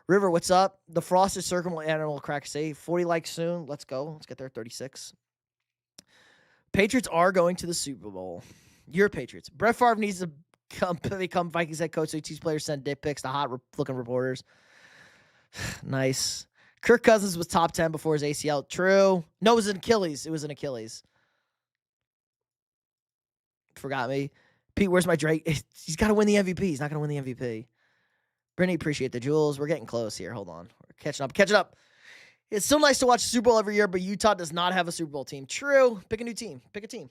[SPEAKER 1] River, what's up? The Frosted Circle Animal Crack say 40 likes soon. Let's go. Let's get there. 36. Patriots are going to the Super Bowl. Your Patriots. Brett Favre needs to become Vikings head coach so he teaches players send dick pics to hot-looking reporters. Nice. Kirk Cousins was top 10 before his ACL. True. No, it was an Achilles. Forgot me. Pete, where's my Drake? He's got to win the MVP. He's not going to win the MVP. Brittany, appreciate the jewels. We're getting close here. Hold on. We're catching up. It's so nice to watch the Super Bowl every year, but Utah does not have a Super Bowl team. True. Pick a new team. Pick a team.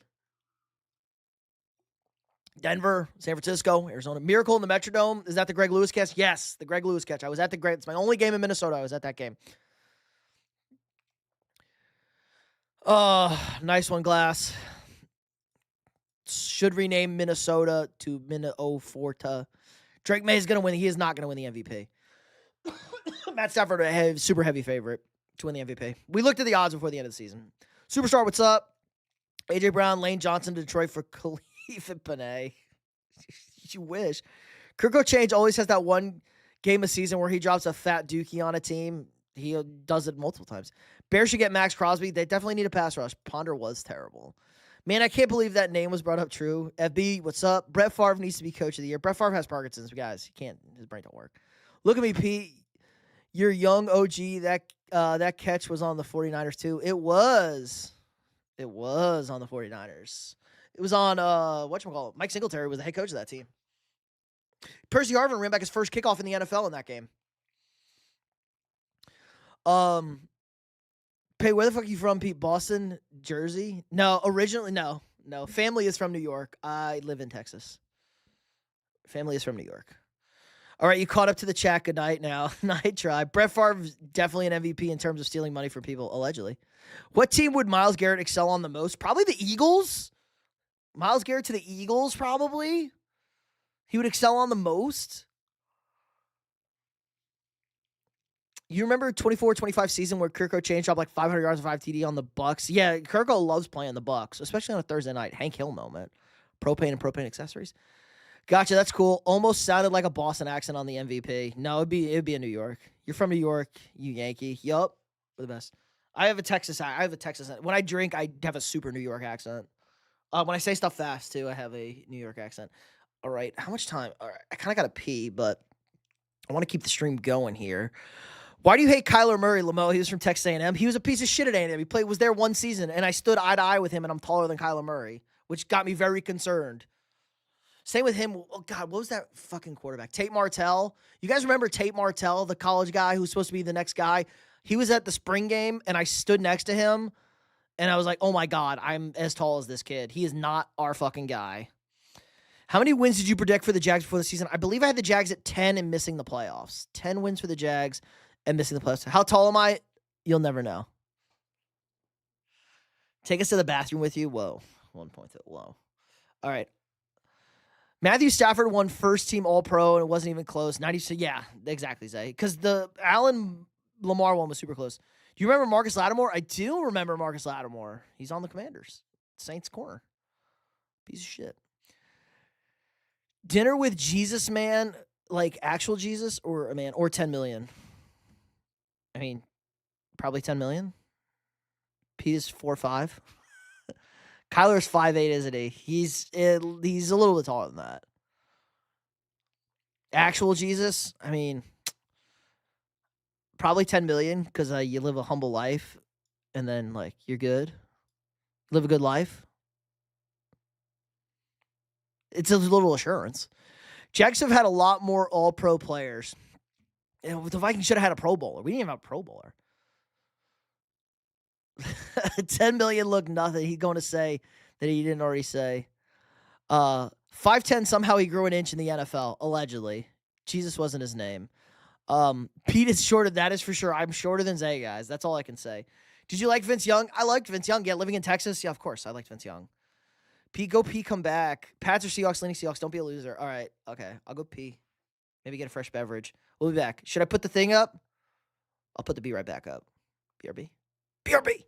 [SPEAKER 1] Denver, San Francisco, Arizona. Miracle in the Metrodome. Is that the Greg Lewis catch? Yes, the Greg Lewis catch. I was at it's my only game in Minnesota. I was at that game. Nice one, Glass. Should rename Minnesota to Minnesota. Drake May is going to win. He is not going to win the MVP. Matt Stafford, a super heavy favorite to win the MVP. We looked at the odds before the end of the season. Superstar, what's up? A.J. Brown, Lane Johnson, Detroit for Khalif and Panay. You wish. Kirko Change always has that one game a season where he drops a fat dookie on a team. He does it multiple times. Bears should get Max Crosby. They definitely need a pass rush. Ponder was terrible. Man, I can't believe that name was brought up. True. FB, what's up? Brett Favre needs to be coach of the year. Brett Favre has Parkinson's, guys. He can't. His brain don't work. Look at me, Pete. You're young OG. That catch was on the 49ers, too. It was on the 49ers. It was on, whatchamacallit? Mike Singletary was the head coach of that team. Percy Harvin ran back his first kickoff in the NFL in that game. Hey, where the fuck are you from, Pete? Boston, Jersey? No, originally, no. Family is from New York. I live in Texas. Family is from New York. All right, you caught up to the chat. Good night now. Night try. Brett Favre's definitely an MVP in terms of stealing money from people, allegedly. What team would Myles Garrett excel on the most? Probably the Eagles. Myles Garrett to the Eagles, probably. He would excel on the most. You remember 24-25 season where Kirko Change dropped like 500 yards and 5 TD on the Bucks? Yeah, Kirko loves playing the Bucks, especially on a Thursday night. Hank Hill moment. Propane and propane accessories. Gotcha, that's cool. Almost sounded like a Boston accent on the MVP. No, it'd be in New York. You're from New York, you Yankee. Yup, we're the best. I have a Texas accent. When I drink, I have a super New York accent. When I say stuff fast, too, I have a New York accent. All right, how much time? All right, I kind of got to pee, but I want to keep the stream going here. Why do you hate Kyler Murray, Lamo? He was from Texas A&M. He was a piece of shit at A&M. He was there one season, and I stood eye to eye with him, and I'm taller than Kyler Murray, which got me very concerned. Same with him. Oh, God, what was that fucking quarterback? Tate Martell. You guys remember Tate Martell, the college guy who's supposed to be the next guy? He was at the spring game, and I stood next to him, and I was like, oh, my God, I'm as tall as this kid. He is not our fucking guy. How many wins did you predict for the Jags before the season? I believe I had the Jags at 10 and missing the playoffs. 10 wins for the Jags and missing the playoffs. How tall am I? You'll never know. Take us to the bathroom with you? Whoa. 1 point. Whoa. All right. Matthew Stafford won first team All-Pro, and it wasn't even close. 96. Yeah, exactly, Zay. Because the Allen Lamar one was super close. Do you remember Marcus Lattimore? I do remember Marcus Lattimore. He's on the Commanders. Saints corner. Piece of shit. Dinner with Jesus, man. Like actual Jesus or a man or 10 million? I mean, probably 10 million. Pete is 4'5". Kyler's 5'8", isn't he? He's a little bit taller than that. Actual Jesus, I mean, probably 10 million because you live a humble life and then, like, you're good. Live a good life. It's a little assurance. Jags have had a lot more all-pro players. And the Vikings should have had a Pro Bowler. We didn't even have a Pro Bowler. 10 million look nothing. He's going to say that he didn't already say. 5'10", somehow he grew an inch in the NFL, allegedly. Jesus wasn't his name. Pete is shorter. That is for sure. I'm shorter than Zay, guys. That's all I can say. Did you like Vince Young? I liked Vince Young. Yeah, living in Texas. Yeah, of course. I liked Vince Young. P, go P, come back. Pats or Seahawks, leaning Seahawks. Don't be a loser. All right. Okay. I'll go P. Maybe get a fresh beverage. We'll be back. Should I put the thing up? I'll put the B right back up. BRB. BRB.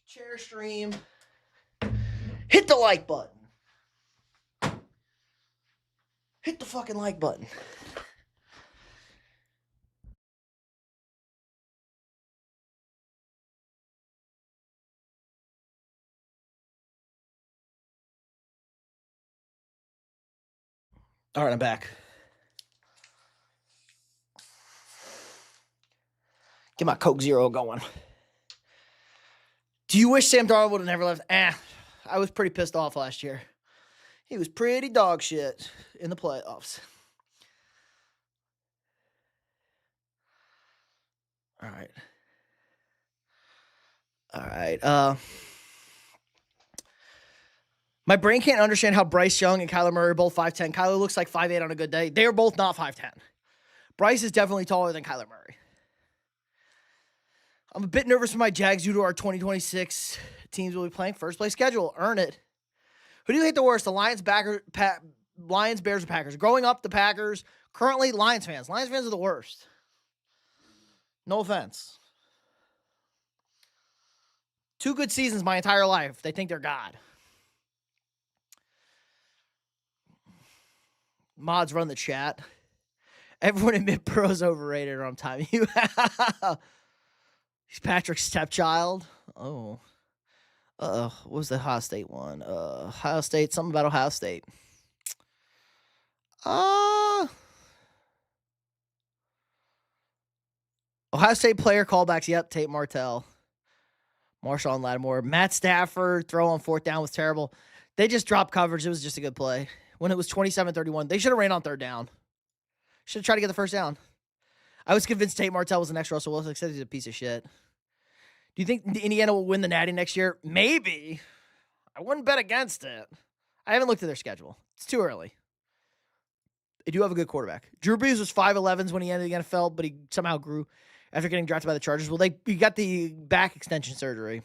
[SPEAKER 1] Share stream. Hit the like button. Hit the fucking like button. All right, I'm back. Get my Coke Zero going. Do you wish Sam Darnold would have never left? I was pretty pissed off last year. He was pretty dog shit in the playoffs. All right. My brain can't understand how Bryce Young and Kyler Murray are both 5'10". Kyler looks like 5'8" on a good day. They are both not 5'10". Bryce is definitely taller than Kyler Murray. I'm a bit nervous for my Jags due to our 2026 teams will be playing first place schedule. Earn it. Who do you hate the worst? The Lions, Lions, Bears, or Packers? Growing up, the Packers. Currently, Lions fans. Lions fans are the worst. No offense. 2 good seasons my entire life. They think they're God. Mods run the chat. Everyone admit Burrow's overrated, or I'm timing you. He's Patrick's stepchild. Oh. What was the Ohio State one? Ohio State, something about Ohio State. Ohio State player callbacks. Yep, Tate Martell. Marshawn Lattimore. Matt Stafford, throw on 4th down was terrible. They just dropped coverage. It was just a good play. When it was 27-31, they should have ran on 3rd down. Should have tried to get the 1st down. I was convinced Tate Martell was the next Russell Wilson, except he's a piece of shit. Do you think Indiana will win the Natty next year? Maybe. I wouldn't bet against it. I haven't looked at their schedule. It's too early. They do have a good quarterback. Drew Brees was 5'11" when he entered the NFL, but he somehow grew after getting drafted by the Chargers. Well, he got the back extension surgery.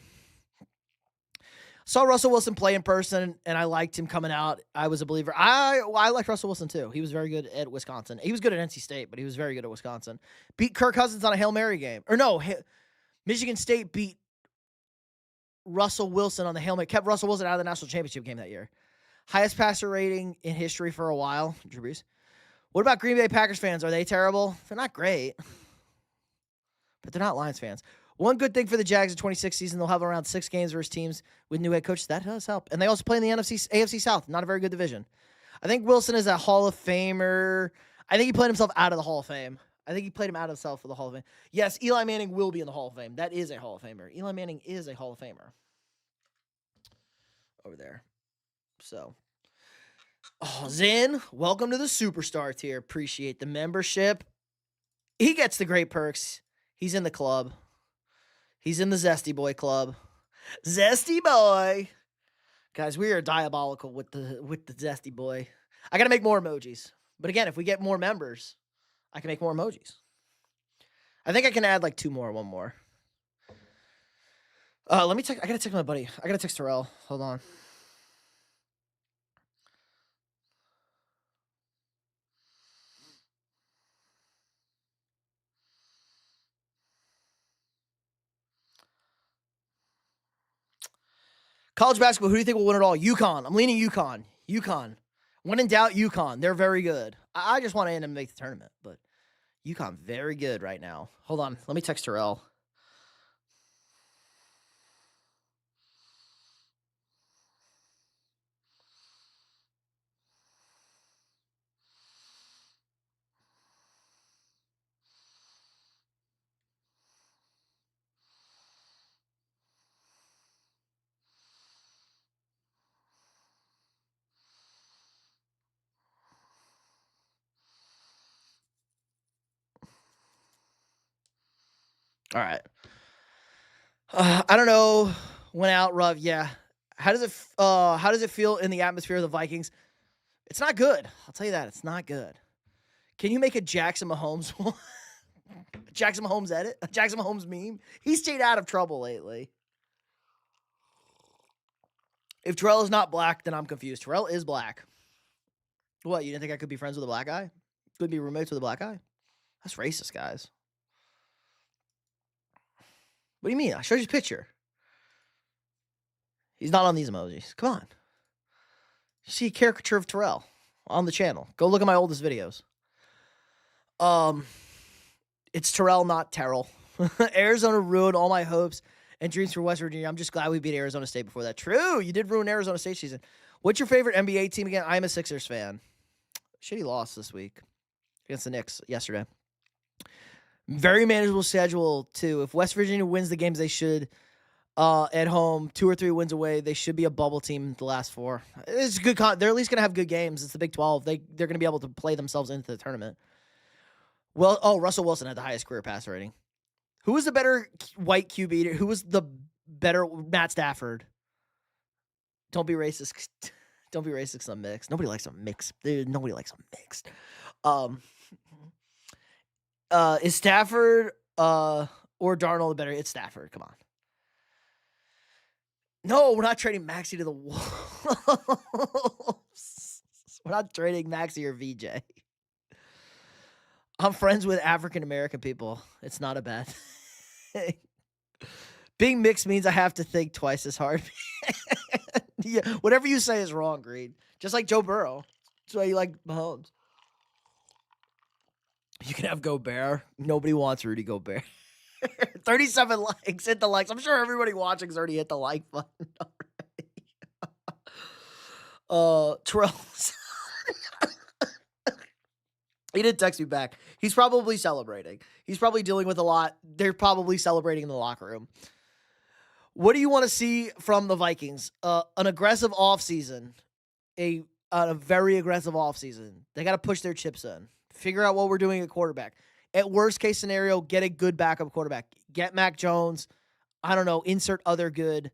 [SPEAKER 1] Saw Russell Wilson play in person, and I liked him coming out. I was a believer. I liked Russell Wilson, too. He was very good at Wisconsin. He was good at NC State, but he was very good at Wisconsin. Beat Kirk Cousins on a Hail Mary game. Or no, Michigan State beat Russell Wilson on the Hail Mary. Kept Russell Wilson out of the national championship game that year. Highest passer rating in history for a while, Drew Brees. What about Green Bay Packers fans? Are they terrible? They're not great, but they're not Lions fans. One good thing for the Jags in 26 season, they'll have around 6 games versus teams with new head coaches. That does help. And they also play in the AFC South, not a very good division. I think Wilson is a Hall of Famer. I think he played himself out of the Hall of Fame. I think he played him out of himself for the Hall of Fame. Yes, Eli Manning will be in the Hall of Fame. That is a Hall of Famer. Eli Manning is a Hall of Famer. Over there. So. Oh, Zin, welcome to the Superstar tier. Appreciate the membership. He gets the great perks. He's in the club. He's in the Zesty Boy Club. Zesty Boy. Guys, we are diabolical with the Zesty Boy. I got to make more emojis. But again, if we get more members, I can make more emojis. I think I can add like 2 more, 1 more. Let me text. I got to text my buddy. I got to text Terrell. Hold on. College basketball, who do you think will win it all? UConn. I'm leaning UConn. UConn. When in doubt, UConn. They're very good. I just want to make the tournament, but UConn very good right now. Hold on. Let me text Terrell. All right. I don't know. Went out rough. Yeah. How does it feel in the atmosphere of the Vikings? It's not good. I'll tell you that. It's not good. Can you make a Jackson Mahomes Jackson Mahomes edit? A Jackson Mahomes meme? He stayed out of trouble lately. If Terrell is not black, then I'm confused. Terrell is black. What, you didn't think I could be friends with a black guy? Could be roommates with a black guy? That's racist, guys. What do you mean? I showed you a picture. He's not on these emojis. Come on. You see a caricature of Terrell on the channel. Go look at my oldest videos. It's Terrell, not Terrell. Arizona ruined all my hopes and dreams for West Virginia. I'm just glad we beat Arizona State before that. True, you did ruin Arizona State season. What's your favorite NBA team again? I'm a Sixers fan. Shitty loss this week against the Knicks yesterday. Very manageable schedule, too. If West Virginia wins the games they should at home, 2 or 3 wins away, they should be a bubble team the last 4. It's good. They're at least going to have good games. It's the Big 12. They're going to be able to play themselves into the tournament. Well, Russell Wilson had the highest career pass rating. Who was the better white QB? Who was the better Matt Stafford? Don't be racist. Don't be racist because I'm mixed. Nobody likes them mixed. Dude, nobody likes them mixed. Is Stafford or Darnold the better? It's Stafford. Come on. No, we're not trading Maxey to the Wolves. We're not trading Maxey or VJ. I'm friends with African-American people. It's not a bad thing. Being mixed means I have to think twice as hard. Yeah, whatever you say is wrong, Green. Just like Joe Burrow. That's why you like Mahomes. You can have Gobert. Nobody wants Rudy Gobert. 37 likes. Hit the likes. I'm sure everybody watching has already hit the like button already. Terrell. He didn't text me back. He's probably celebrating. He's probably dealing with a lot. They're probably celebrating in the locker room. What do you want to see from the Vikings? An aggressive offseason. A very aggressive offseason. They got to push their chips in. Figure out what we're doing at quarterback. At worst case scenario, get a good backup quarterback. Get Mac Jones. I don't know. Insert other good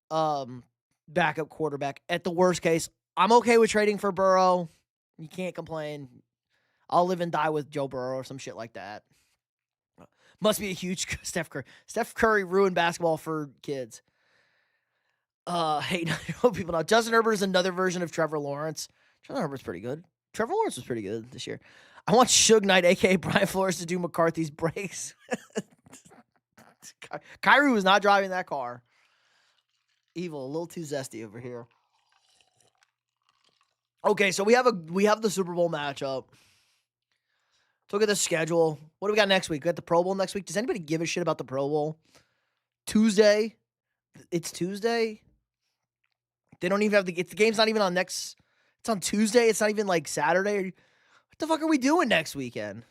[SPEAKER 1] backup quarterback. At the worst case, I'm okay with trading for Burrow. You can't complain. I'll live and die with Joe Burrow or some shit like that. Must be a huge Steph Curry. Steph Curry ruined basketball for kids. Hey, people know. Justin Herbert is another version of Trevor Lawrence. Trevor Herbert's pretty good. Trevor Lawrence was pretty good this year. I want Suge Knight, a.k.a. Brian Flores, to do McCarthy's brakes. Kyrie was not driving that car. Evil, a little too zesty over here. Okay, so we have the Super Bowl matchup. Look at the schedule. What do we got next week? We got the Pro Bowl next week. Does anybody give a shit about the Pro Bowl? Tuesday. It's Tuesday. They don't even have the game's not even on next. It's on Tuesday. It's not even like Saturday. the fuck are we doing next weekend?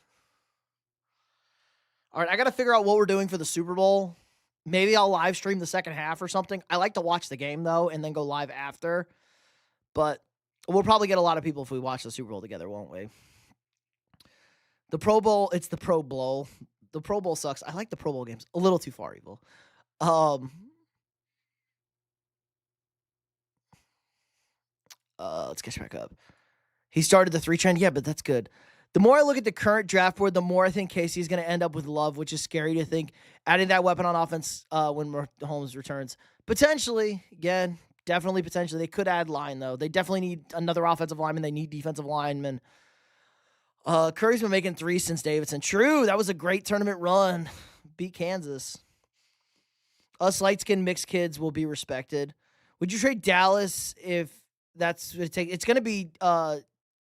[SPEAKER 1] All right, I got to figure out what we're doing for the Super Bowl. Maybe I'll live stream the second half or something. I like to watch the game, though, and then go live after. But we'll probably get a lot of people if we watch the Super Bowl together, won't we? The Pro Bowl, it's the Pro Bowl. The Pro Bowl sucks. I like the Pro Bowl games. A little too far, Evil. Let's catch back up. He started the 3 trend. Yeah, but that's good. The more I look at the current draft board, the more I think Casey's going to end up with Love, which is scary to think. Adding that weapon on offense when Mahomes returns. Potentially, again, definitely potentially. They could add line, though. They definitely need another offensive lineman. They need defensive linemen. Curry's been making 3 since Davidson. True, that was a great tournament run. Beat Kansas. Us light-skinned mixed kids will be respected. Would you trade Dallas if that's what it takes? It's going to be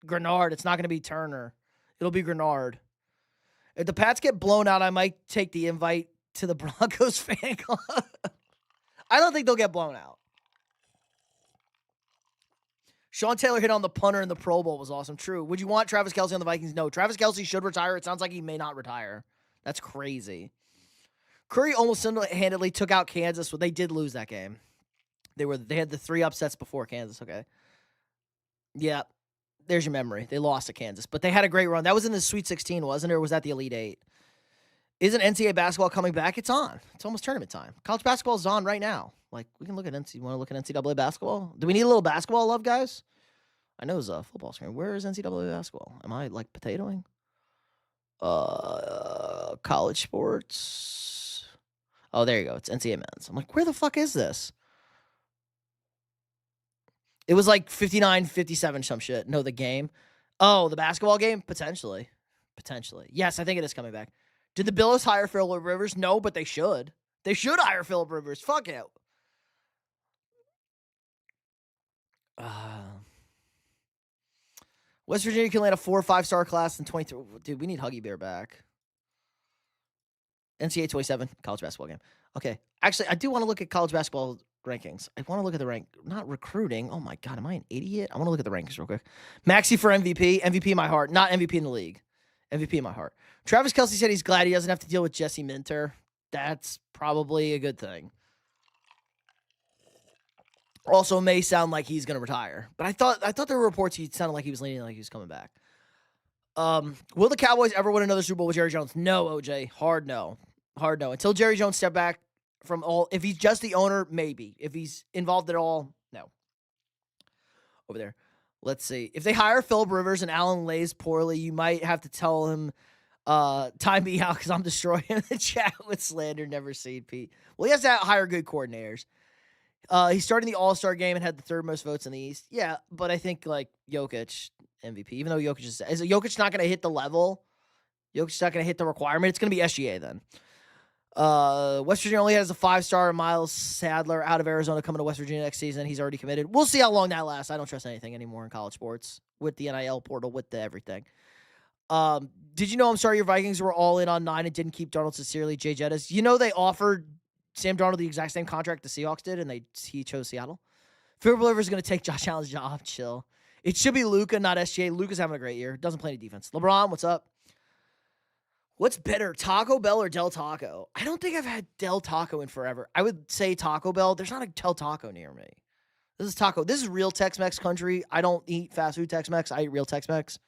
[SPEAKER 1] Grenard. It's not going to be Turner. It'll be Grenard. If the Pats get blown out, I might take the invite to the Broncos fan club. I don't think they'll get blown out. Sean Taylor hit on the punter in the Pro Bowl was awesome. True. Would you want Travis Kelce on the Vikings? No. Travis Kelce should retire. It sounds like he may not retire. That's crazy. Curry almost single-handedly took out Kansas, but they did lose that game. They had the 3 upsets before Kansas, okay? Yeah. There's your memory. They lost to Kansas, but they had a great run. That was in the Sweet 16, wasn't it? Or was that the Elite 8? Isn't NCAA basketball coming back? It's on. It's almost tournament time. College basketball is on right now. Like, we can look at NCAA. You want to look at NCAA basketball? Do we need a little basketball love, guys? I know it's a football screen. Where is NCAA basketball? Am I, like, potatoing? College sports. Oh, there you go. It's NCAA men's. I'm like, where the fuck is this? It was like 59-57 some shit. No, the game. Oh, the basketball game? Potentially. Yes, I think it is coming back. Did the Bills hire Phillip Rivers? No, but they should. They should hire Phillip Rivers. Fuck it. West Virginia can land a 4 or 5-star class in 23. Dude, we need Huggy Bear back. NCAA 27, college basketball game. Okay. Actually, I do want to look at college basketball rankings. I want to look at the rank. Not recruiting. Oh, my God. Am I an idiot? I want to look at the rankings real quick. Maxey for MVP. MVP in my heart. Not MVP in the league. MVP in my heart. Travis Kelce said he's glad he doesn't have to deal with Jesse Minter. That's probably a good thing. Also, may sound like he's going to retire. But I thought there were reports he sounded like he was leaning like he was coming back. Will the Cowboys ever win another Super Bowl with Jerry Jones? No, OJ. Hard no. Until Jerry Jones step back from all. If he's just the owner, maybe. If he's involved at all, no. Over there. Let's see. If they hire Phillip Rivers and Allen lays poorly, you might have to tell him, time me out because I'm destroying the chat with slander. Never seen Pete. Well, he has to hire good coordinators. He started the All-Star game and had the 3rd most votes in the East. Yeah, but I think, like, Jokic, MVP. Even though Jokic is Jokic not going to hit the level? Jokic's not going to hit the requirement. It's going to be SGA then. West Virginia only has a 5-star. Miles Sadler out of Arizona coming to West Virginia next season. He's already committed. We'll see how long that lasts. I don't trust anything anymore in college sports with the NIL portal, with the everything. Did you know, I'm sorry, your Vikings were all in on 9 and didn't keep Darnold sincerely? Jay Jettis. You know they offered Sam Darnold the exact same contract the Seahawks did, and he chose Seattle. Philip Rivers is going to take Josh Allen's job. Chill. It should be Luka, not SGA. Luka's having a great year. Doesn't play any defense. LeBron, what's up? What's better, Taco Bell or Del Taco? I don't think I've had Del Taco in forever. I would say Taco Bell. There's not a Del Taco near me. This is taco. This is real Tex-Mex country. I don't eat fast food Tex-Mex. I eat real Tex-Mex.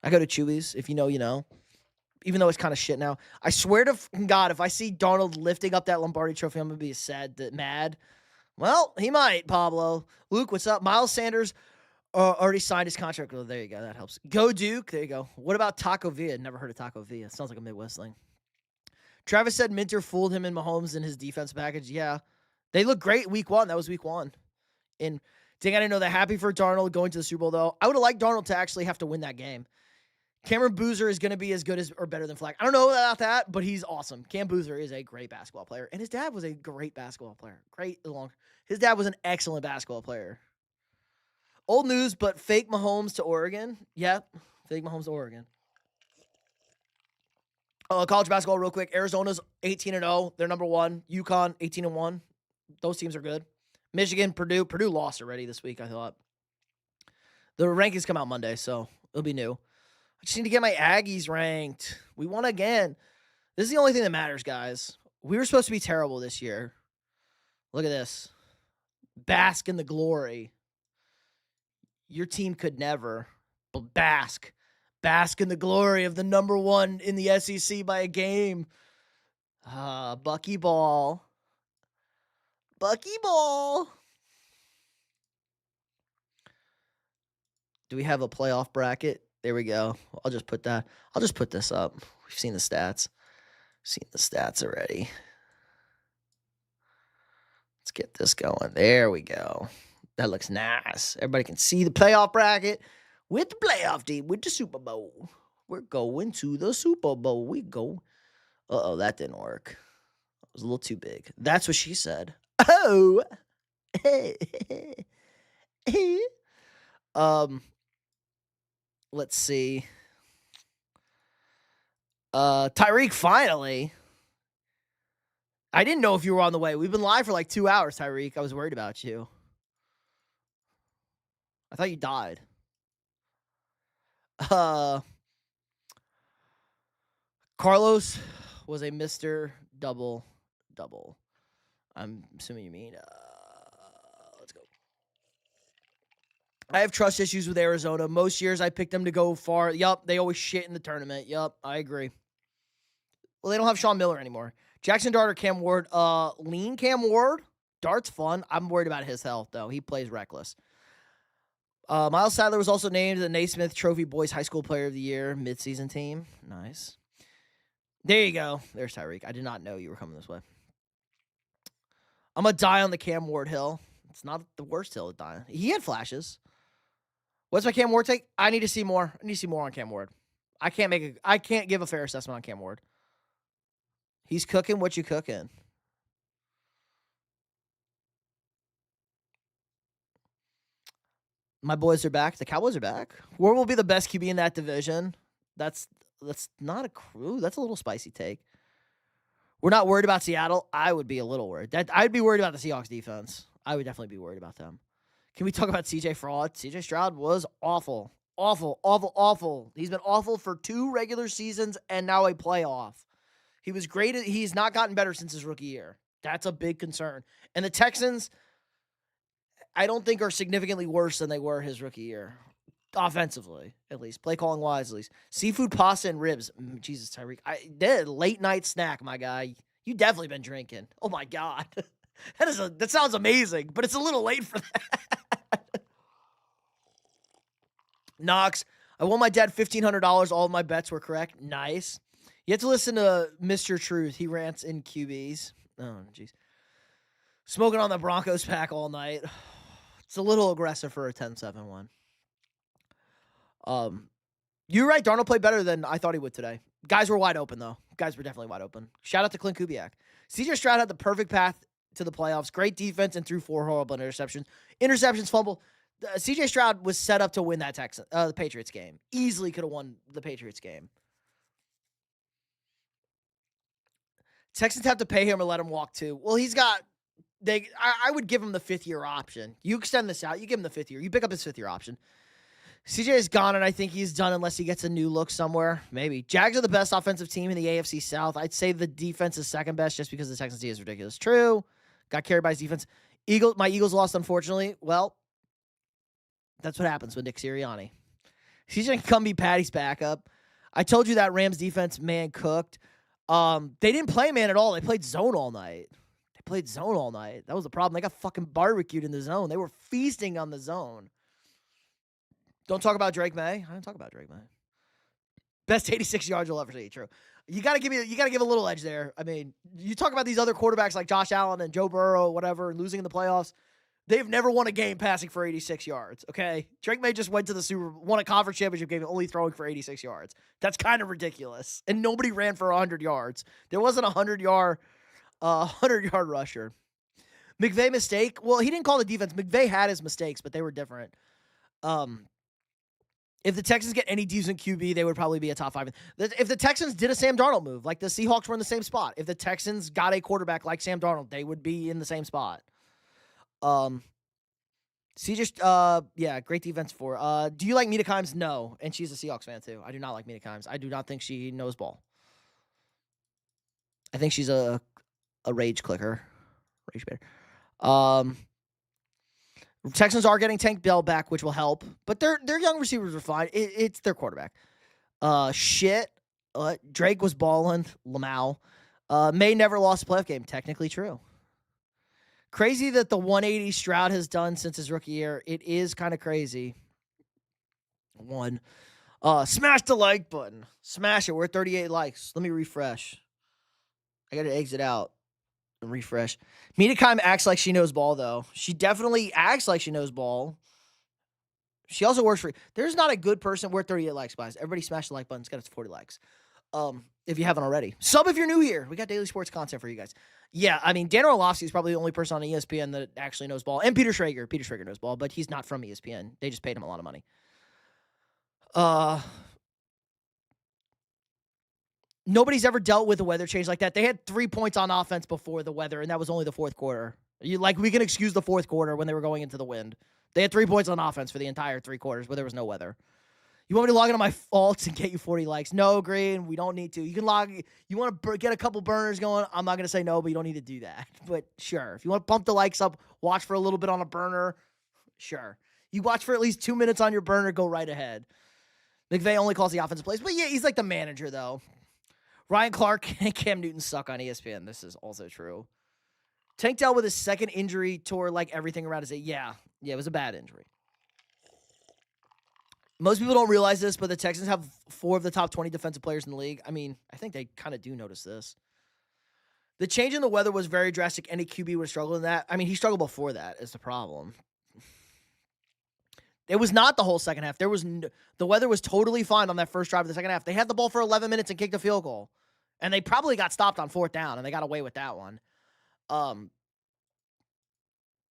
[SPEAKER 1] I go to Chewy's. If you know, you know. Even though it's kind of shit now. I swear to God, if I see Darnold lifting up that Lombardi trophy, I'm going to be mad. Well, he might, Pablo. Luke, what's up? Miles Sanders already signed his contract. Well, there you go. That helps. Go Duke. There you go. What about Taco Villa? Never heard of Taco Villa. Sounds like a Midwest thing. Travis said Minter fooled him in Mahomes in his defense package. Yeah. They look great week 1. That was week 1. And dang, I didn't know that. Happy for Darnold going to the Super Bowl, though. I would have liked Darnold to actually have to win that game. Cameron Boozer is going to be as good as or better than Flack. I don't know about that, but he's awesome. Cam Boozer is a great basketball player, and his dad was a great basketball player. His dad was an excellent basketball player. Old news, but fake Mahomes to Oregon. Yep, fake Mahomes to Oregon. College basketball real quick. Arizona's 18-0. They're number 1. UConn 18-1. Those teams are good. Michigan, Purdue. Purdue lost already this week, I thought. The rankings come out Monday, so it'll be new. I just need to get my Aggies ranked. We won again. This is the only thing that matters, guys. We were supposed to be terrible this year. Look at this. Bask in the glory. Your team could never. But bask. Bask in the glory of the number one in the SEC by a game. Bucky Ball. Bucky Ball. Do we have a playoff bracket? There we go. I'll just put this up. We've seen the stats. Seen the stats already. Let's get this going. There we go. That looks nice. Everybody can see the playoff bracket with the playoff team, with the Super Bowl. We're going to the Super Bowl. We go. Uh-oh, that didn't work. It was a little too big. That's what she said. Oh. Let's see. Tyreek, finally. I didn't know if you were on the way. We've been live for like 2 hours, Tyreek. I was worried about you. I thought you died. Carlos was a Mr. Double. I'm assuming you mean, let's go. I have trust issues with Arizona. Most years I pick them to go far. Yup, they always shit in the tournament. Yup, I agree. Well, they don't have Sean Miller anymore. Jackson Dart or Cam Ward? Lean Cam Ward. Dart's fun. I'm worried about his health, though. He plays reckless. Miles Sadler was also named the Naismith Trophy Boys High School Player of the Year midseason team. Nice. There you go. There's Tyreek. I did not know you were coming this way. I'm going to die on the Cam Ward hill. It's not the worst hill to die on. He had flashes. What's my Cam Ward take? I need to see more. I need to see more on Cam Ward. I can't give a fair assessment on Cam Ward. He's cooking what you cooking. My boys are back. The Cowboys are back. Where will be the best QB in that division? That's not a crew. That's a little spicy take. We're not worried about Seattle. I would be a little worried. I'd be worried about the Seahawks defense. I would definitely be worried about them. Can we talk about CJ Fraud? CJ Stroud was awful. Awful. He's been awful for 2 regular seasons and now a playoff. He was great. He's not gotten better since his rookie year. That's a big concern. And the Texans, I don't think, are significantly worse than they were his rookie year. Offensively, at least. Play calling wise, at least. Seafood, pasta, and ribs. Jesus, Tyreek. I did. Late night snack, my guy. You definitely been drinking. Oh, my God. That sounds amazing, but it's a little late for that. Knox, I won my dad $1,500. All of my bets were correct. Nice. You have to listen to Mr. Truth. He rants in QBs. Oh, jeez. Smoking on the Broncos pack all night. It's a little aggressive for a 10-7 one. You're right. Darnold played better than I thought he would today. Guys were wide open, though. Guys were definitely wide open. Shout out to Clint Kubiak. CJ Stroud had the perfect path to the playoffs. Great defense and threw 4 horrible interceptions. Interceptions, fumble. CJ Stroud was set up to win that the Patriots game. Easily could have won the Patriots game. Texans have to pay him or let him walk too. Well, I would give him the 5th-year option. You extend this out. You give him the 5th year. You pick up his 5th-year option. CJ is gone, and I think he's done unless he gets a new look somewhere. Maybe. Jags are the best offensive team in the AFC South. I'd say the defense is second best just because the Texans' D is ridiculous. True. Got carried by his defense. My Eagles lost, unfortunately. Well, that's what happens with Nick Sirianni. CJ can come be Patty's backup. I told you that Rams defense, man, cooked. They didn't play man at all. They played zone all night. That was the problem. They got fucking barbecued in the zone. They were feasting on the zone. Don't talk about Drake May. I don't talk about Drake May. Best 86 yards you'll ever see. True. You gotta give a little edge there. I mean, you talk about these other quarterbacks like Josh Allen and Joe Burrow, whatever, and losing in the playoffs. They've never won a game passing for 86 yards. Okay, Drake May just went to the won a conference championship game, only throwing for 86 yards. That's kind of ridiculous. And nobody ran for 100 yards. There wasn't a 100-yard rusher. McVay mistake. Well, he didn't call the defense. McVay had his mistakes, but they were different. If the Texans get any decent QB, they would probably be a top 5. If the Texans did a Sam Darnold move, like the Seahawks were in the same spot. If the Texans got a quarterback like Sam Darnold, they would be in the same spot. Yeah, great defense for. Do you like Mita Kimes? No, and she's a Seahawks fan too. I do not like Mita Kimes. I do not think she knows ball. I think she's a rage clicker, rage baiter. Texans are getting Tank Bell back, which will help, but their young receivers are fine. It's their quarterback. Drake was balling. Lamau. May never lost a playoff game. Technically true. Crazy that the 180 Stroud has done since his rookie year. It is kind of crazy. Smash the like button. Smash it. We're at 38 likes. Let me refresh. I got to exit out and refresh. Mina Kime acts like she knows ball, though. She definitely acts like she knows ball. She also works for... There's not a good person. We're at 38 likes, guys. Everybody smash the like button. It's got us 40 likes. If you haven't already. Sub if you're new here. We got daily sports content for you guys. Yeah, I mean, Dan Orlovsky is probably the only person on ESPN that actually knows ball. And Peter Schrager. Peter Schrager knows ball, but he's not from ESPN. They just paid him a lot of money. Nobody's ever dealt with a weather change like that. They had 3 points on offense before the weather, and that was only the fourth quarter. We can excuse the fourth quarter when they were going into the wind. They had 3 points on offense for the entire 3 quarters where there was no weather. You want me to log into my faults and get you 40 likes? No, Green, we don't need to. You can log. You want to get a couple burners going? I'm not going to say no, but you don't need to do that. But sure, if you want to pump the likes up, watch for a little bit on a burner, sure. You watch for at least 2 minutes on your burner, go right ahead. McVay only calls the offensive plays. But yeah, he's like the manager, though. Ryan Clark and Cam Newton suck on ESPN. This is also true. Tank Dell with his second injury tore like everything around his head. Yeah, it was a bad injury. Most people don't realize this, but the Texans have 4 of the top 20 defensive players in the league. I mean, I think they kind of do notice this. The change in the weather was very drastic. Any QB would struggle in that. I mean, he struggled before that is the problem. It was not the whole second half. The weather was totally fine on that first drive of the second half. They had the ball for 11 minutes and kicked a field goal. And they probably got stopped on 4th down, and they got away with that one.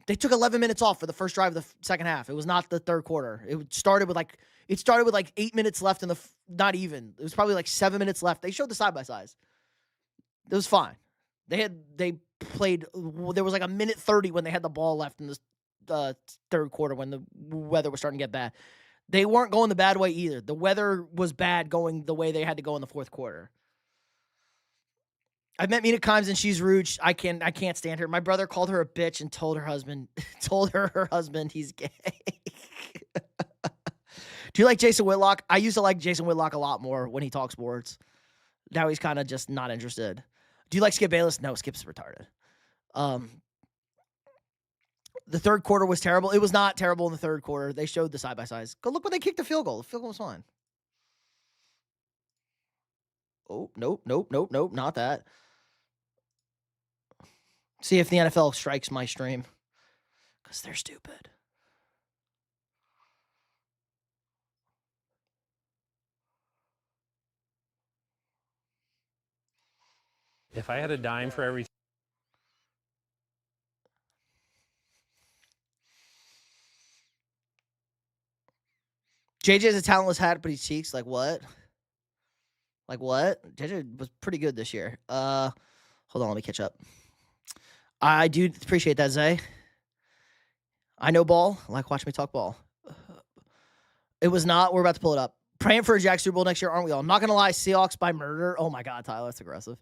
[SPEAKER 1] They took 11 minutes off for the first drive of the second half. It was not the third quarter. It started with like 8 minutes left in the not even. It was probably like 7 minutes left. They showed the side by sides. It was fine. They played. There was like a minute 30 when they had the ball left in the third quarter when the weather was starting to get bad. They weren't going the bad way either. The weather was bad going the way they had to go in the fourth quarter. I've met Mina Kimes and she's rude. I can't stand her. My brother called her a bitch and told her husband he's gay. Do you like Jason Whitlock? I used to like Jason Whitlock a lot more when he talks sports. Now he's kind of just not interested. Do you like Skip Bayless? No, Skip's retarded. The third quarter was terrible. It was not terrible in the third quarter. They showed the side-by-sides. Go look when they kicked the field goal. The field goal was fine. Oh, nope, not that. See if the NFL strikes my stream. Because they're stupid.
[SPEAKER 2] If I had a dime for every...
[SPEAKER 1] JJ's a talentless hat, but he cheeks. Like what? JJ was pretty good this year. Hold on, let me catch up. I do appreciate that, Zay. I know ball. Like, watch me talk ball. It was not. We're about to pull it up. Praying for a Jack Super Bowl next year, aren't we all? I'm not going to lie. Seahawks by murder. Oh, my God, Tyler. That's aggressive.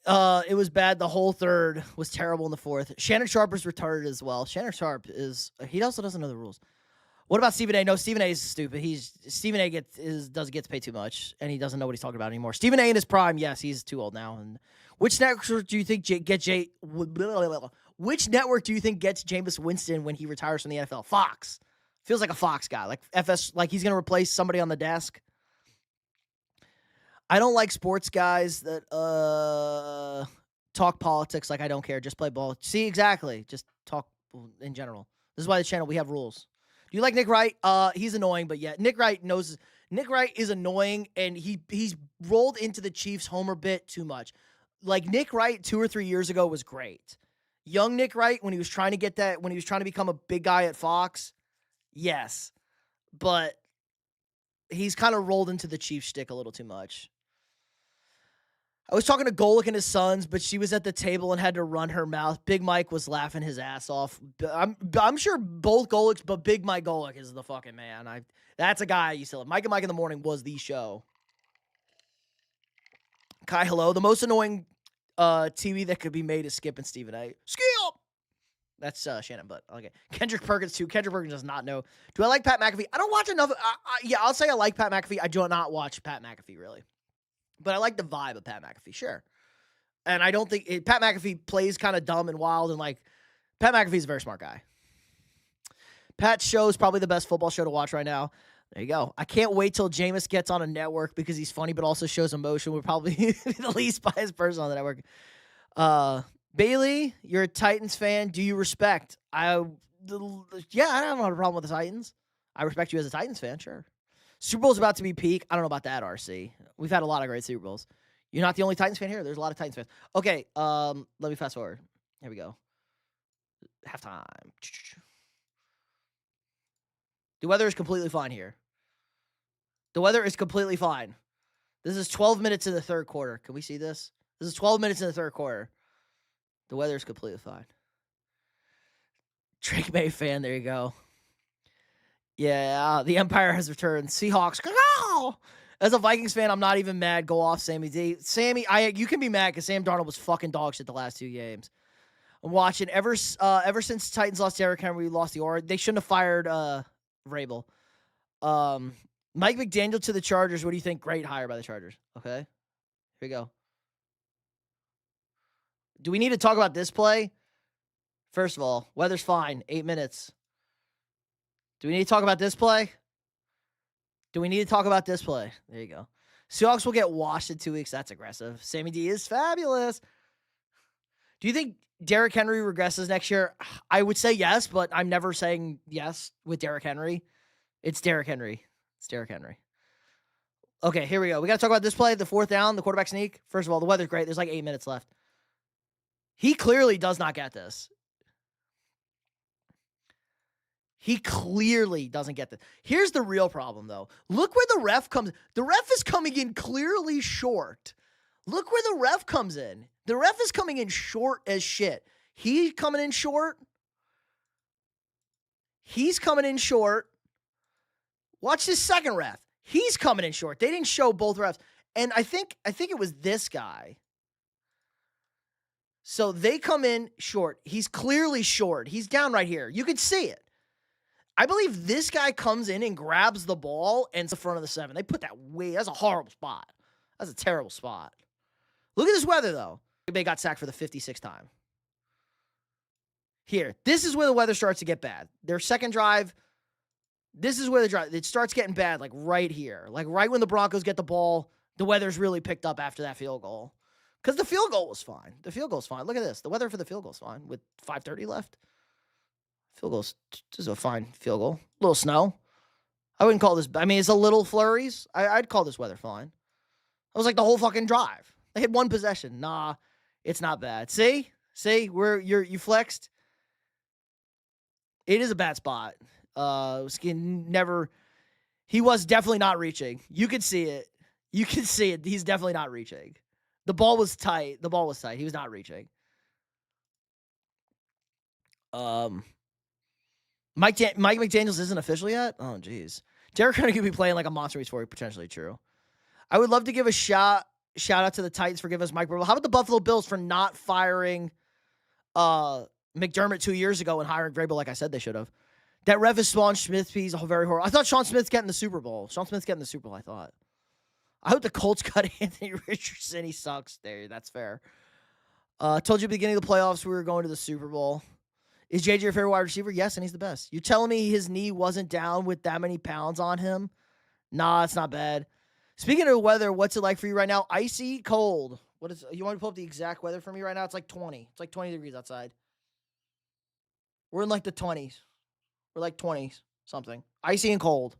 [SPEAKER 1] It was bad. The whole third was terrible in the fourth. Shannon Sharp is retarded as well. Shannon Sharp is... He also doesn't know the rules. What about Stephen A? No, Stephen A is stupid. Stephen A doesn't get to pay too much, and he doesn't know what he's talking about anymore. Stephen A in his prime, yes, he's too old now. And which network do you think Which network do you think gets Jameis Winston when he retires from the NFL? Fox. Feels like a Fox guy, like FS, like he's gonna replace somebody on the desk. I don't like sports guys that talk politics like I don't care. Just play ball. See, exactly. Just talk in general. This is why the channel, we have rules. Do you like Nick Wright? He's annoying, but yeah, Nick Wright is annoying, and he's rolled into the Chiefs homer bit too much. Like Nick Wright 2 or 3 years ago was great. Young Nick Wright, when he was trying to become a big guy at Fox, yes. But he's kind of rolled into the Chiefs shtick a little too much. I was talking to Golick and his sons, but she was at the table and had to run her mouth. Big Mike was laughing his ass off. I'm sure both Golicks, but Big Mike Golick is the fucking man. That's a guy I used to love. Mike and Mike in the Morning was the show. Kai, hello. The most annoying TV that could be made is Skip and Stephen A. Skip! That's Shannon, but okay. Kendrick Perkins, too. Kendrick Perkins does not know. Do I like Pat McAfee? I don't watch enough. Yeah, I'll say I like Pat McAfee. I do not watch Pat McAfee, really. But I like the vibe of Pat McAfee, sure. And I don't think Pat McAfee plays kind of dumb and wild, and like Pat McAfee's a very smart guy. Pat's show is probably the best football show to watch right now. There you go. I can't wait till Jameis gets on a network because he's funny, but also shows emotion. We're probably the least biased person on the network. Bailey, you're a Titans fan. Do you respect? Yeah, I don't have a problem with the Titans. I respect you as a Titans fan, sure. Super Bowl's about to be peak. I don't know about that, RC. We've had a lot of great Super Bowls. You're not the only Titans fan here. There's a lot of Titans fans. Okay, let me fast forward. Here we go. Halftime. The weather is completely fine here. The weather is completely fine. This is 12 minutes in the third quarter. Can we see this? This is 12 minutes in the third quarter. The weather is completely fine. Drake May fan, there you go. Yeah, the Empire has returned. Seahawks. As a Vikings fan, I'm not even mad. Go off, Sammy D. Sammy, you can be mad because Sam Darnold was fucking dog shit the last 2 games. I'm watching ever since Titans lost Derrick Henry, we lost the aura. They shouldn't have fired Vrabel. Mike McDaniel to the Chargers. What do you think? Great hire by the Chargers. Okay, here we go. Do we need to talk about this play? First of all, weather's fine. 8 minutes. Do we need to talk about this play? Do we need to talk about this play? There you go. Seahawks will get washed in 2 weeks. That's aggressive. Sammy D is fabulous. Do you think Derrick Henry regresses next year? I would say yes, but I'm never saying yes with Derrick Henry. It's Derrick Henry. It's Derrick Henry. Okay, here we go. We got to talk about this play, the fourth down, the quarterback sneak. First of all, the weather's great. There's like 8 minutes left. He clearly does not get this. He clearly doesn't get this. Here's the real problem, though. Look where the ref comes. The ref is coming in clearly short. Look where the ref comes in. The ref is coming in short as shit. He's coming in short. He's coming in short. Watch this second ref. He's coming in short. They didn't show both refs. And I think it was this guy. So they come in short. He's clearly short. He's down right here. You can see it. I believe this guy comes in and grabs the ball and it's the front of the 7. They put that way. That's a horrible spot. That's a terrible spot. Look at this weather, though. They got sacked for the 56th time. Here. This is where the weather starts to get bad. Their second drive, this is where the drive, it starts getting bad, like right here. Like right when the Broncos get the ball, the weather's really picked up after that field goal. Because the field goal was fine. The field goal's fine. Look at this. The weather for the field goal's fine with 5:30 left. Field goal's just a fine field goal. A little snow. I wouldn't call this, I mean, it's a little flurries. I'd call this weather fine. That was like the whole fucking drive. They had one possession. Nah, it's not bad. See? You flexed. It is a bad spot. He was definitely not reaching. You could see it. He's definitely not reaching. The ball was tight. He was not reaching. Mike McDaniels isn't official yet? Oh, jeez. Derrick Henry could be playing like a monster before he potentially true. I would love to give a shout out to the Titans for giving us Mike Vrabel. How about the Buffalo Bills for not firing McDermott 2 years ago and hiring Vrabel like I said they should have? That ref is Sean Smith. He's very horrible. I thought Sean Smith's getting the Super Bowl. I thought. I hope the Colts cut Anthony Richardson. He sucks. There, that's fair. Told you at the beginning of the playoffs we were going to the Super Bowl. Is JJ your favorite wide receiver? Yes, and he's the best. You're telling me his knee wasn't down with that many pounds on him? Nah, it's not bad. Speaking of weather, what's it like for you right now? Icy, cold. You want to pull up the exact weather for me right now? It's like 20. It's like 20 degrees outside. We're in like the 20s. We're like 20s something. Icy and cold.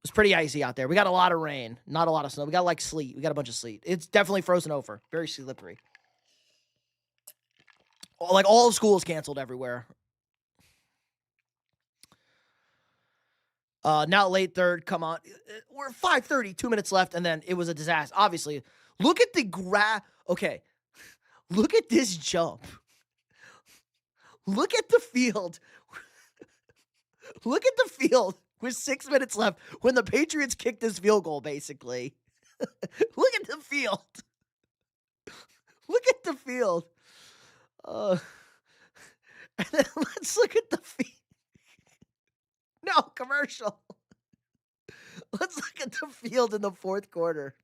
[SPEAKER 1] It's pretty icy out there. We got a lot of rain, not a lot of snow. We got like sleet. We got a bunch of sleet. It's definitely frozen over. Very slippery. Like all of school is canceled everywhere. Now late third, come on. We're 5:30, 2 minutes left, and then it was a disaster. Obviously, look at the Okay, look at this jump. Look at the field. Look at the field with 6 minutes left when the Patriots kicked this field goal, basically. Look at the field. Look at the field. And then let's look at the field. No, commercial. Let's look at the field in the fourth quarter.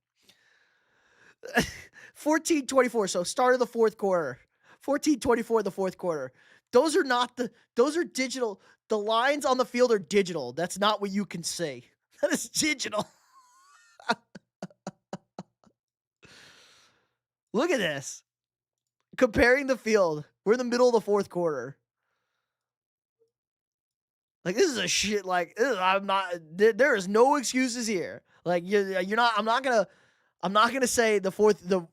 [SPEAKER 1] 14-24, so start of the fourth quarter. 14-24 in the fourth quarter. Those are digital. The lines on the field are digital. That's not what you can see. That is digital. Look at this. Comparing the field. We're in the middle of the fourth quarter. Like, this is a shit, like, there is no excuses here. Like, you're not, I'm not gonna say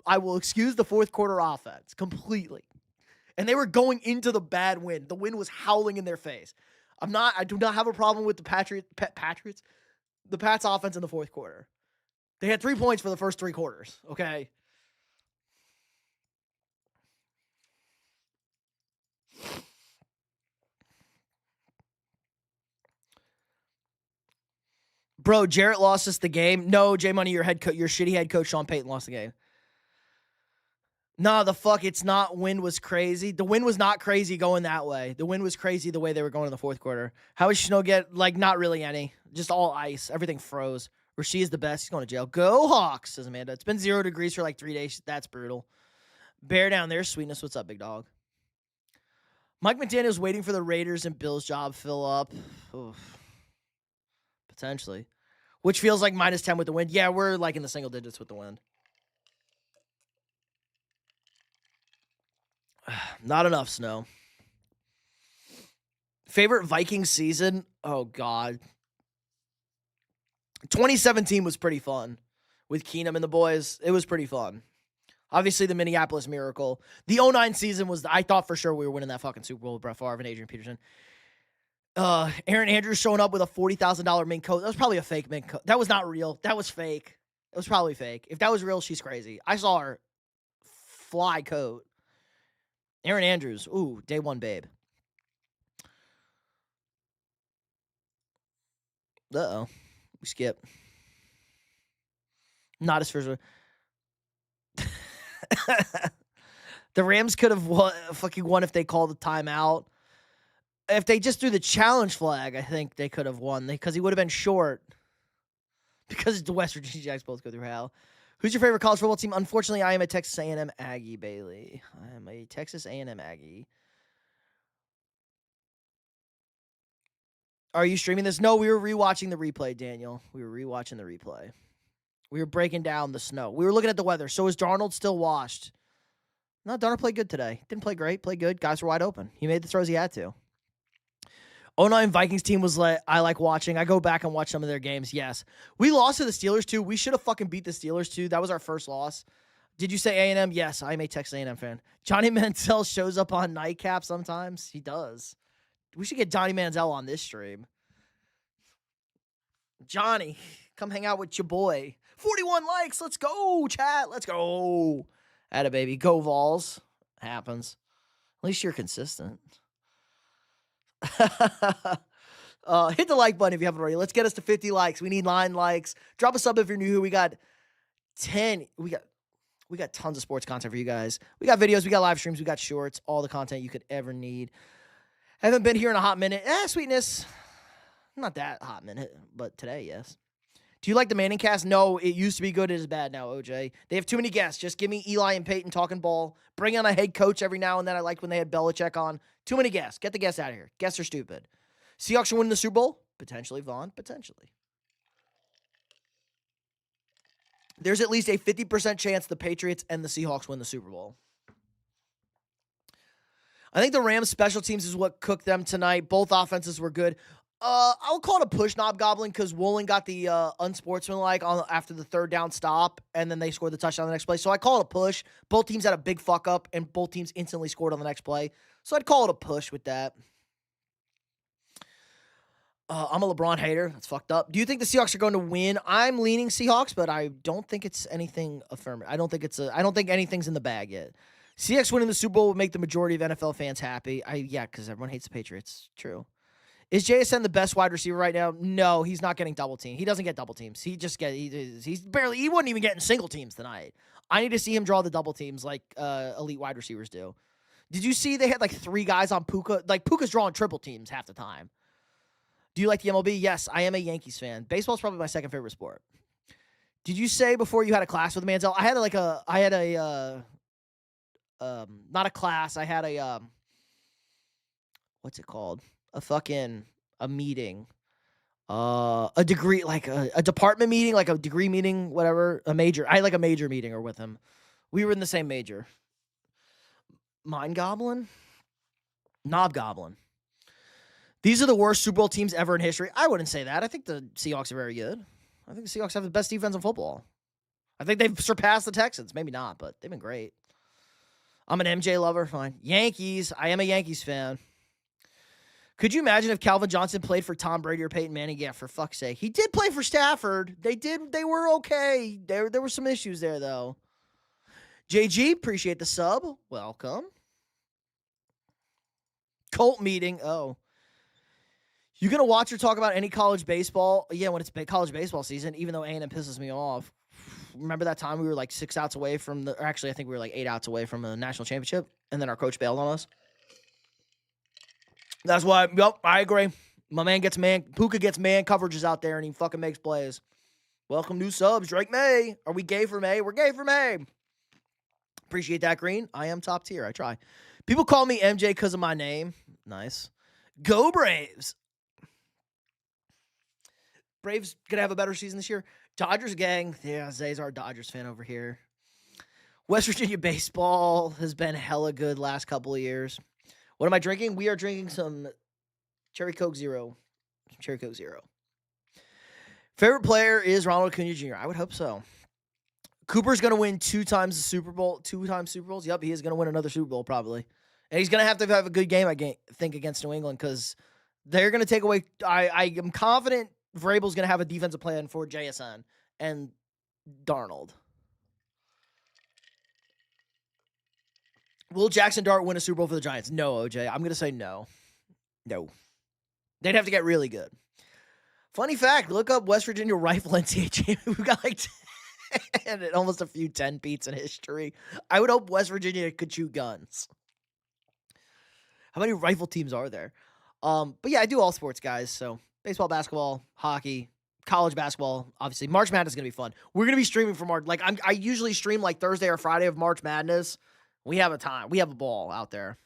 [SPEAKER 1] I will excuse the fourth quarter offense completely. And they were going into the bad wind. The wind was howling in their face. I do not have a problem with the Patriots, the Pats offense in the fourth quarter. They had 3 points for the first 3 quarters, okay? Bro, Jarrett lost us the game. No, J Money, your shitty head coach Sean Payton lost the game. Nah, it's not. Wind was crazy. The wind was not crazy going that way. The wind was crazy the way they were going in the fourth quarter. How did Snow get, like, not really any. Just all ice. Everything froze. Rasheed is the best. He's going to jail. Go Hawks, says Amanda. It's been 0 degrees for like 3 days. That's brutal. Bear down there. Sweetness, what's up, big dog? Mike McDaniel's waiting for the Raiders and Bills job fill up. Oof. Potentially. Which feels like -10 with the wind. Yeah, we're like in the single digits with the wind. Not enough snow. Favorite Vikings season? Oh, God. 2017 was pretty fun with Keenum and the boys. It was pretty fun. Obviously, the Minneapolis Miracle. The 09 season was, I thought for sure we were winning that fucking Super Bowl with Brett Favre and Adrian Peterson. Aaron Andrews showing up with a $40,000 mink coat. That was probably a fake mink coat. That was not real. That was fake. It was probably fake. If that was real, she's crazy. I saw her fly coat. Aaron Andrews. Ooh, day one babe. Uh-oh. We skip. Not his first one. The Rams could have won if they called the timeout. If they just threw the challenge flag, I think they could have won because he would have been short. Because the West Virginia Jags both go through hell. Who's your favorite college football team? Unfortunately, I am a Texas A&M Aggie, Bailey. I am a Texas A&M Aggie. Are you streaming this? No, we were rewatching the replay, Daniel. We were rewatching the replay. We were breaking down the snow. We were looking at the weather. So is Darnold still washed? No, Darnold played good today. Didn't play great. Played good. Guys were wide open. He made the throws he had to. 09 Vikings team was I like watching. I go back and watch some of their games. Yes. We lost to the Steelers, too. We should have fucking beat the Steelers, too. That was our first loss. Did you say A&M? Yes, I'm a Texas A&M fan. Johnny Manziel shows up on Nightcap sometimes. He does. We should get Johnny Manziel on this stream. Johnny, come hang out with your boy. 41 likes. Let's go, chat. Let's go. Atta baby. Go Vols. Happens. At least you're consistent. Hit the like button if you haven't already. Let's get us to 50 likes. We need 9 likes. Drop a sub if you're new. We got 10. We got tons of sports content for you guys. We got videos. We got live streams. We got shorts. All the content you could ever need. Haven't been here in a hot minute. Sweetness. Not that hot minute, but today, yes. Do you like the Manning cast? No, it used to be good. It is bad now, OJ. They have too many guests. Just give me Eli and Peyton talking ball. Bring on a head coach every now and then. I liked when they had Belichick on. Too many guests. Get the guests out of here. Guests are stupid. Seahawks should win the Super Bowl? Potentially, Vaughn. Potentially. There's at least a 50% chance the Patriots and the Seahawks win the Super Bowl. I think the Rams special teams is what cooked them tonight. Both offenses were good. I'll call it a push knob goblin because Woolen got the unsportsmanlike after the third down stop, and then they scored the touchdown the next play. So I call it a push. Both teams had a big fuck up, and both teams instantly scored on the next play. So I'd call it a push with that. I'm a LeBron hater. That's fucked up. Do you think the Seahawks are going to win? I'm leaning Seahawks, but I don't think it's anything affirmative. I don't think anything's in the bag yet. Seahawks winning the Super Bowl would make the majority of NFL fans happy. Yeah, because everyone hates the Patriots. True. Is JSN the best wide receiver right now? No, he's not getting double teamed. He doesn't get double teams. He wasn't even getting single teams tonight. I need to see him draw the double teams like elite wide receivers do. Did you see they had like 3 guys on Puka? Like Puka's drawing triple teams half the time. Do you like the MLB? Yes, I am a Yankees fan. Baseball's probably my second favorite sport. Did you say before you had a class with Manziel? Not a class. I had a, what's it called? A meeting. A degree, like a department meeting, like a degree meeting, whatever, a major. I had like a major meeting or with him. We were in the same major. Mind Goblin? Knob Goblin. These are the worst Super Bowl teams ever in history. I wouldn't say that. I think the Seahawks are very good. I think the Seahawks have the best defense in football. I think they've surpassed the Texans. Maybe not, but they've been great. I'm an MJ lover. Fine. Yankees. I am a Yankees fan. Could you imagine if Calvin Johnson played for Tom Brady or Peyton Manning? Yeah, for fuck's sake. He did play for Stafford. They were okay. There were some issues there, though. JG, appreciate the sub. Welcome. Cult meeting. Oh. You going to watch or talk about any college baseball? Yeah, when it's college baseball season, even though A&M pisses me off. Remember that time we were like 6 outs away from I think we were like 8 outs away from a national championship, and then our coach bailed on us? That's why, I agree. My man Puka gets man coverages out there, and he fucking makes plays. Welcome new subs, Drake May. Are we gay for May? We're gay for May. Appreciate that, Green. I am top tier. I try. People call me MJ because of my name. Nice. Go Braves. Braves going to have a better season this year. Dodgers gang. Yeah, Zay's our Dodgers fan over here. West Virginia baseball has been hella good last couple of years. What am I drinking? We are drinking some Cherry Coke Zero. Cherry Coke Zero. Favorite player is Ronald Acuna Jr. I would hope so. Cooper's going to win 2 times the Super Bowl. 2 times Super Bowls? Yep, he is going to win another Super Bowl probably. And he's going to have a good game, I think, against New England because they're going to take away. I am confident Vrabel's going to have a defensive plan for JSN and Darnold. Will Jackson Dart win a Super Bowl for the Giants? No, OJ. I'm going to say no. No. They'd have to get really good. Funny fact, look up West Virginia rifle NCAA champion. We've got like and almost a few 10 beats in history. I would hope West Virginia could shoot guns. How many rifle teams are there? But yeah, I do all sports, guys. So baseball, basketball, hockey, college basketball. Obviously, March Madness is going to be fun. We're going to be streaming for March. Like I usually stream like Thursday or Friday of March Madness. We have a time. We have a ball out there.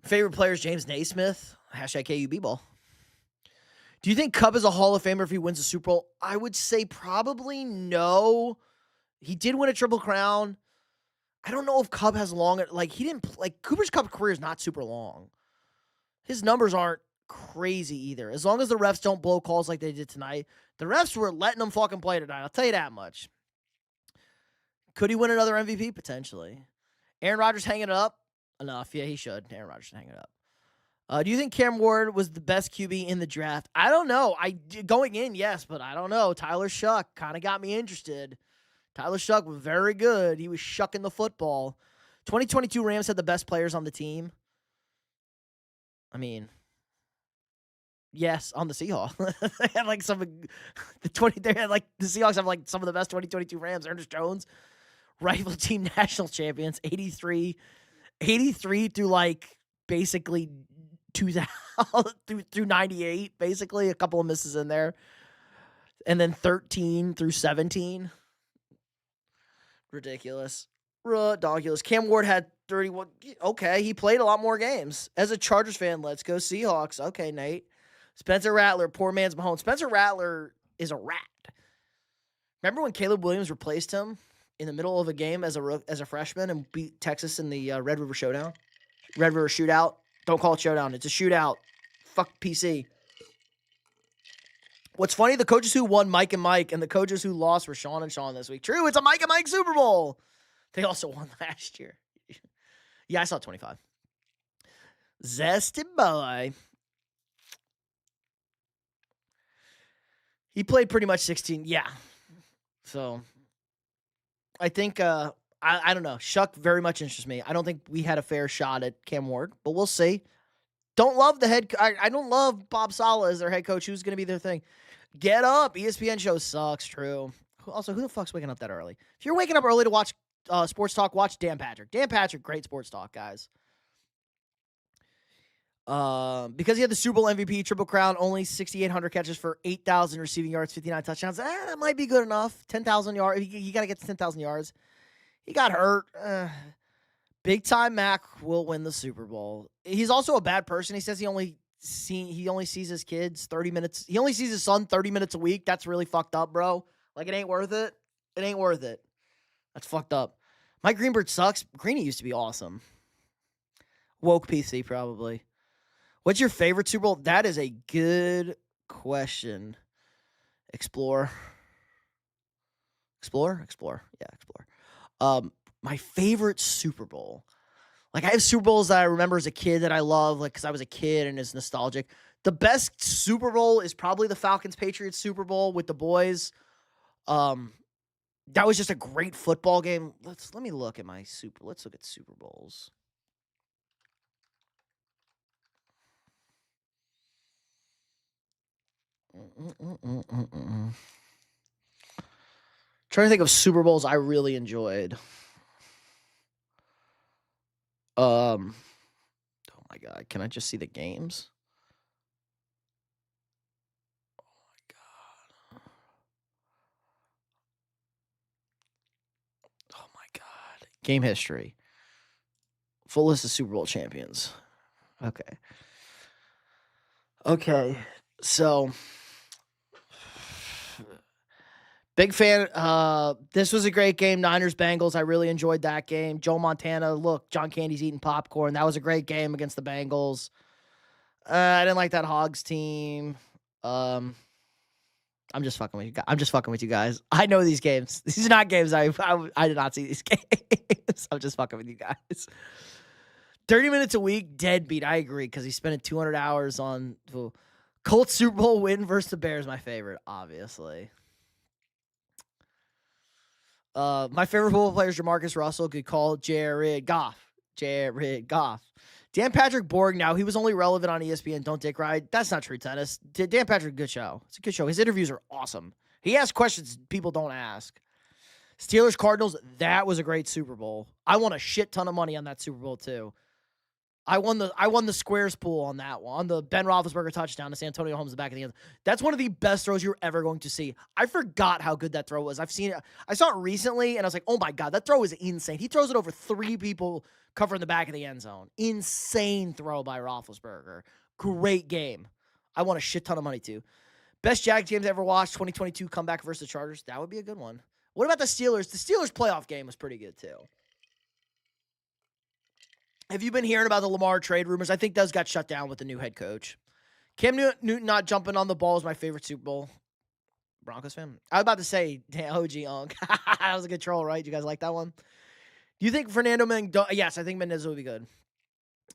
[SPEAKER 1] Favorite players, James Naismith. Hashtag KUB ball. Do you think Cub is a Hall of Famer if he wins a Super Bowl? I would say probably no. He did win a Triple Crown. I don't know if Cub has long. Like, he didn't. Like, Cooper's Cub career is not super long. His numbers aren't crazy either. As long as the refs don't blow calls like they did tonight. The refs were letting them fucking play tonight. I'll tell you that much. Could he win another MVP? Potentially. Aaron Rodgers hanging it up? Enough. Yeah, he should. Aaron Rodgers hanging it up. Do you think Cam Ward was the best QB in the draft? I don't know. Going in, yes, but I don't know. Tyler Shuck kind of got me interested. Tyler Shuck was very good. He was shucking the football. 2022 Rams had the best players on the team. I mean, yes, on the Seahawks. They had like the Seahawks have like some of the best 2022 Rams. Ernest Jones, rival team national champions, 83 through like basically 2000 through 98, basically a couple of misses in there, and then 13 through 17. Ridiculous. Cam Ward had 31. Okay, he played a lot more games. As a Chargers fan, let's go Seahawks. Okay, Nate. Spencer Rattler, poor man's Mahomes. Spencer Rattler is a rat. Remember when Caleb Williams replaced him in the middle of a game as a freshman and beat Texas in the Red River Showdown? Red River Shootout. Don't call it showdown. It's a shootout. Fuck PC. What's funny, the coaches who won Mike and Mike and the coaches who lost were Sean and Sean this week. True, it's a Mike and Mike Super Bowl. They also won last year. Yeah, I saw 25. Zesty boy. He played pretty much 16. Yeah. So I think I don't know. Shuck very much interests me. I don't think we had a fair shot at Cam Ward, but we'll see. Don't love the head. I don't love Bob Saleh as their head coach. Who's going to be their thing? Get up. ESPN show sucks. True. Also, who the fuck's waking up that early? If you're waking up early to watch sports talk, watch Dan Patrick. Dan Patrick, great sports talk, guys. Because he had the Super Bowl MVP, Triple Crown, only 6,800 catches for 8,000 receiving yards, 59 touchdowns. That might be good enough. 10,000 yards. You got to get to 10,000 yards. He got hurt. Big time Mac will win the Super Bowl. He's also a bad person. He says he only sees his kids 30 minutes. He only sees his son 30 minutes a week. That's really fucked up, bro. Like, it ain't worth it. It ain't worth it. That's fucked up. Mike Greenberg sucks. Greeny used to be awesome. Woke PC, probably. What's your favorite Super Bowl? That is a good question. Explore. Yeah, explore. My favorite Super Bowl. Like, I have Super Bowls that I remember as a kid that I love, like, because I was a kid and it's nostalgic. The best Super Bowl is probably the Falcons-Patriots Super Bowl with the boys. That was just a great football game. Let me look at let's look at Super Bowls. Trying to think of Super Bowls I really enjoyed. Oh my God, can I just see the games? Oh my God. Game history. Full list of Super Bowl champions. Okay. So, big fan. This was a great game. Niners-Bengals. I really enjoyed that game. Joe Montana. Look, John Candy's eating popcorn. That was a great game against the Bengals. I didn't like that Hogs team. I'm just fucking with you guys. I know these games. These are not games I did not see these games. I'm just fucking with you guys. 30 minutes a week, deadbeat. I agree, because he's spending 200 hours on Colts Super Bowl win versus the Bears. My favorite, obviously. My favorite football player is Jamarcus Russell. Good call. Jared Goff. Dan Patrick Borg. Now, he was only relevant on ESPN. Don't dick ride. That's not true tennis. Dan Patrick, good show. It's a good show. His interviews are awesome. He asks questions people don't ask. Steelers Cardinals. That was a great Super Bowl. I won a shit ton of money on that Super Bowl too. I won the squares pool on that one, on the Ben Roethlisberger touchdown to Santonio Holmes in the back of the end. That's one of the best throws you're ever going to see. I forgot how good that throw was. I've seen it. I saw it recently, and I was like, oh my God, that throw is insane. He throws it over 3 people covering the back of the end zone. Insane throw by Roethlisberger. Great game. I won a shit ton of money too. Best Jags games I ever watched, 2022 comeback versus the Chargers. That would be a good one. What about the Steelers? The Steelers playoff game was pretty good too. Have you been hearing about the Lamar trade rumors? I think those got shut down with the new head coach. Cam Newton not jumping on the ball is my favorite Super Bowl. Broncos fan? I was about to say, OG Unk. That was a good troll, right? You guys like that one? Do you think Fernando Mendoza? Yes, I think Mendoza would be good.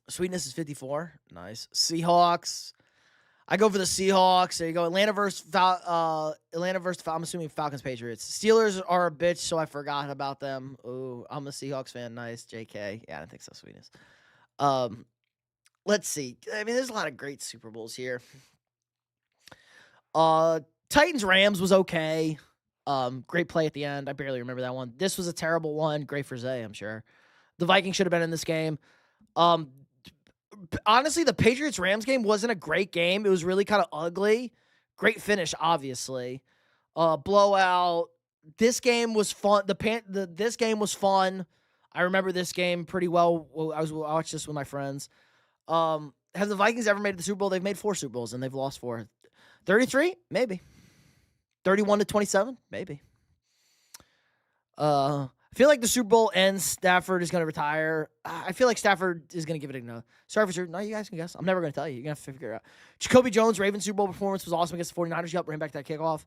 [SPEAKER 1] Sweetness is 54. Nice. Seahawks. I go for the Seahawks. There you go. Atlanta versus I'm assuming Falcons Patriots. Steelers are a bitch, so I forgot about them. Ooh, I'm a Seahawks fan. Nice. JK. Yeah, I don't think so. Sweetness. Let's see. I mean, there's a lot of great Super Bowls here. Titans Rams was okay. Great play at the end. I barely remember that one. This was a terrible one. Great for Zay, I'm sure. The Vikings should have been in this game. Honestly, the Patriots-Rams game wasn't a great game. It was really kind of ugly. Great finish, obviously. Blowout. This game was fun. This game was fun. I remember this game pretty well. I watched this with my friends. Have the Vikings ever made the Super Bowl? They've made 4 Super Bowls, and they've lost 4. 33? Maybe. 31-27? Maybe. I feel like the Super Bowl ends. Stafford is going to retire. I feel like Stafford is going to give it a no. Sorry for sure. No, you guys can guess. I'm never going to tell you. You're going to have to figure it out. Jacoby Jones, Ravens Super Bowl performance was awesome against the 49ers. Yep, ran back that kickoff.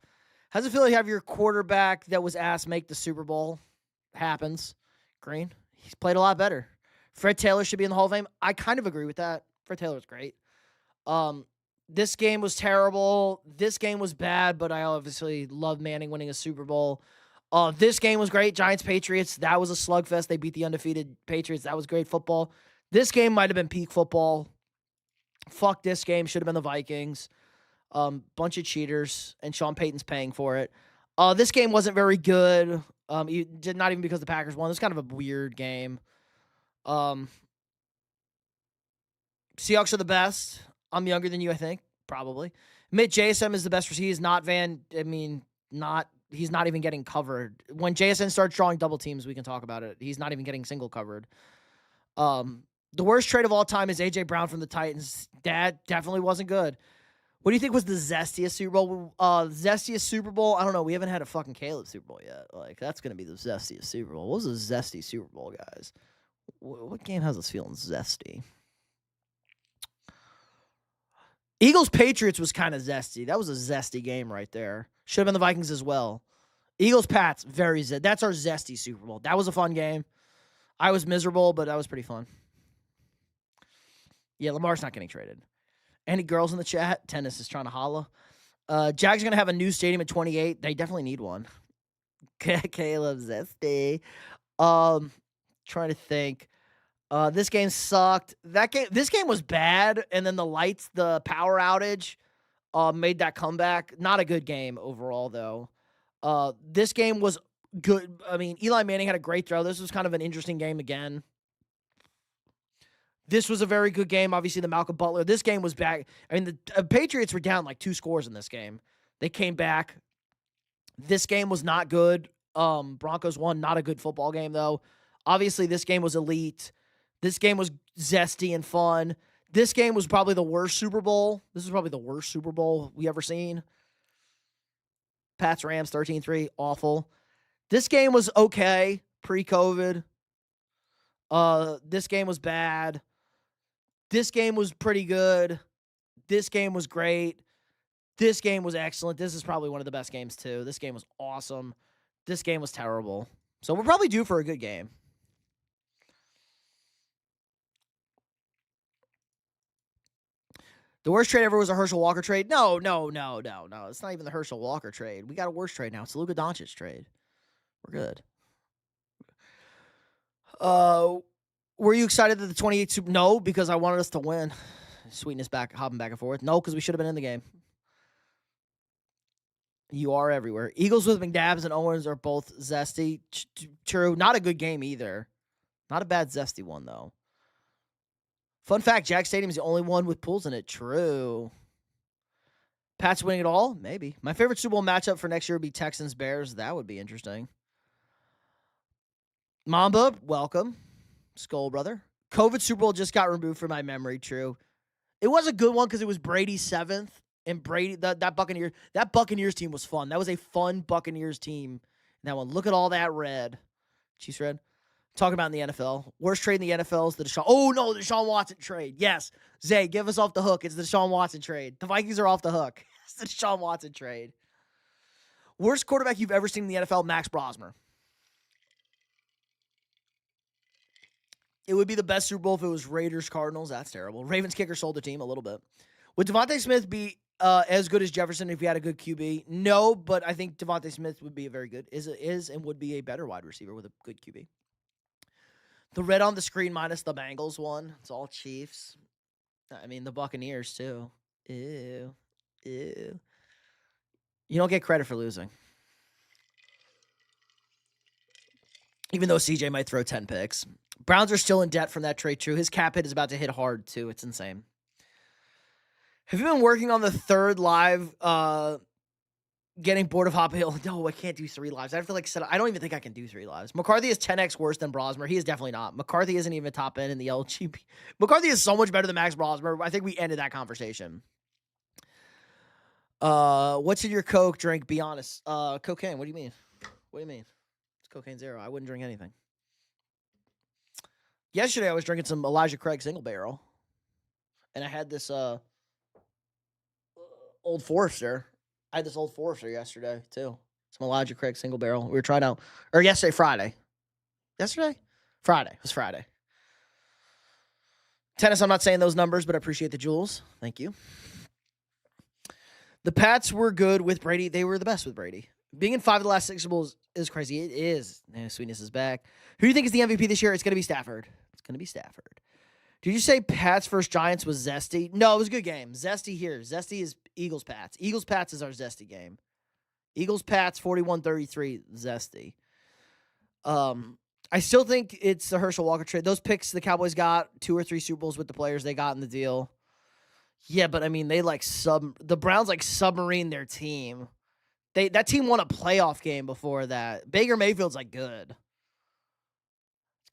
[SPEAKER 1] How's it feel like you have your quarterback that was asked make the Super Bowl? Happens. Green. He's played a lot better. Fred Taylor should be in the Hall of Fame. I kind of agree with that. Fred Taylor was great. This game was terrible. This game was bad, but I obviously love Manning winning a Super Bowl. This game was great. Giants-Patriots. That was a slugfest. They beat the undefeated Patriots. That was great football. This game might have been peak football. Fuck this game. Should have been the Vikings. Bunch of cheaters, and Sean Payton's paying for it. This game wasn't very good. Not even because the Packers won. It was kind of a weird game. Seahawks are the best. I'm younger than you, I think. Probably. Admit JSN is the best receiver. He's not he's not even getting covered. When JSN starts drawing double teams, we can talk about it. He's not even getting single covered. The worst trade of all time is A.J. Brown from the Titans. That definitely wasn't good. What do you think was the zestiest Super Bowl? Zestiest Super Bowl? I don't know. We haven't had a fucking Caleb Super Bowl yet. Like, that's going to be the zestiest Super Bowl. What was a zesty Super Bowl, guys? What game has us feeling zesty? Eagles-Patriots was kind of zesty. That was a zesty game right there. Should have been the Vikings as well. Eagles-Pats, very zesty. That's our zesty Super Bowl. That was a fun game. I was miserable, but that was pretty fun. Yeah, Lamar's not getting traded. Any girls in the chat? Tennis is trying to holla. Jags are going to have a new stadium at 28. They definitely need one. Caleb zesty. Trying to think. This game sucked. This game was bad, and then the power outage, made that comeback. Not a good game overall, though. This game was good. I mean, Eli Manning had a great throw. This was kind of an interesting game again. This was a very good game. Obviously, the Malcolm Butler. This game was back. I mean, the Patriots were down like 2 scores in this game. They came back. This game was not good. Broncos won. Not a good football game, though. Obviously, this game was elite. This game was zesty and fun. This game was probably the worst Super Bowl. This is probably the worst Super Bowl we ever seen. Pats Rams 13-3. Awful. This game was okay pre-COVID. This game was bad. This game was pretty good. This game was great. This game was excellent. This is probably one of the best games, too. This game was awesome. This game was terrible. So we're probably due for a good game. The worst trade ever was a Herschel Walker trade. No. It's not even the Herschel Walker trade. We got a worse trade now. It's the Luka Doncic trade. We're good. Were you excited that the 28 Super? No, because I wanted us to win. Sweetness hopping back and forth. No, because we should have been in the game. You are everywhere. Eagles with McNabbs and Owens are both zesty. True. Not a good game either. Not a bad zesty one, though. Fun fact, Jack Stadium is the only one with pools in it. True. Pats winning it all? Maybe. My favorite Super Bowl matchup for next year would be Texans-Bears. That would be interesting. Mamba, welcome. Skull brother. COVID Super Bowl just got removed from my memory. True. It was a good one because it was Brady's 7th. And Brady, that Buccaneers team was fun. That was a fun Buccaneers team. That one. Look at all that red. Chiefs red. Talking about in the NFL. Worst trade in the NFL is the Deshaun. Oh, no, the Deshaun Watson trade. Yes. Zay, give us off the hook. It's the Deshaun Watson trade. The Vikings are off the hook. It's the Deshaun Watson trade. Worst quarterback you've ever seen in the NFL, Max Brosmer. It would be the best Super Bowl if it was Raiders-Cardinals. That's terrible. Ravens kicker sold the team a little bit. Would Devontae Smith be as good as Jefferson if he had a good QB? No, but I think Devontae Smith would be a very good, is and would be a better wide receiver with a good QB. The red on the screen minus the Bengals one. It's all Chiefs. I mean, the Buccaneers, too. Ew. You don't get credit for losing. Even though CJ might throw 10 picks. Browns are still in debt from that trade, true. His cap hit is about to hit hard, too. It's insane. Have you been working on the 3rd live, getting bored of Hop Hill? No, I can't do 3 lives. I have to, I don't even think I can do 3 lives. McCarthy is 10x worse than Brosmer. He is definitely not. McCarthy isn't even top end in the LGB. McCarthy is so much better than Max Brosmer. I think we ended that conversation. What's in your Coke drink? Be honest. Cocaine. What do you mean? What do you mean? It's cocaine zero. I wouldn't drink anything. Yesterday, I was drinking some Elijah Craig Single Barrel. And I had this, Old Forester. I had this Old Forester yesterday, too. Some Elijah Craig Single Barrel. We were trying out, or yesterday, Friday. Yesterday? Friday. It was Friday. Tennis, I'm not saying those numbers, but I appreciate the jewels. Thank you. The Pats were good with Brady. They were the best with Brady. Being in 5 of the last 6 Super Bowls is crazy. It is. Sweetness is back. Who do you think is the MVP this year? It's going to be Stafford. It's going to be Stafford. Did you say Pats versus Giants was zesty? No, it was a good game. Zesty here. Zesty is Eagles-Pats. Eagles-Pats is our zesty game. Eagles-Pats 41-33 zesty. I still think it's the Herschel Walker trade. Those picks the Cowboys got 2 or 3 Super Bowls with the players they got in the deal. Yeah, but I mean, they the Browns submarine their team. That team won a playoff game before that. Baker Mayfield's good.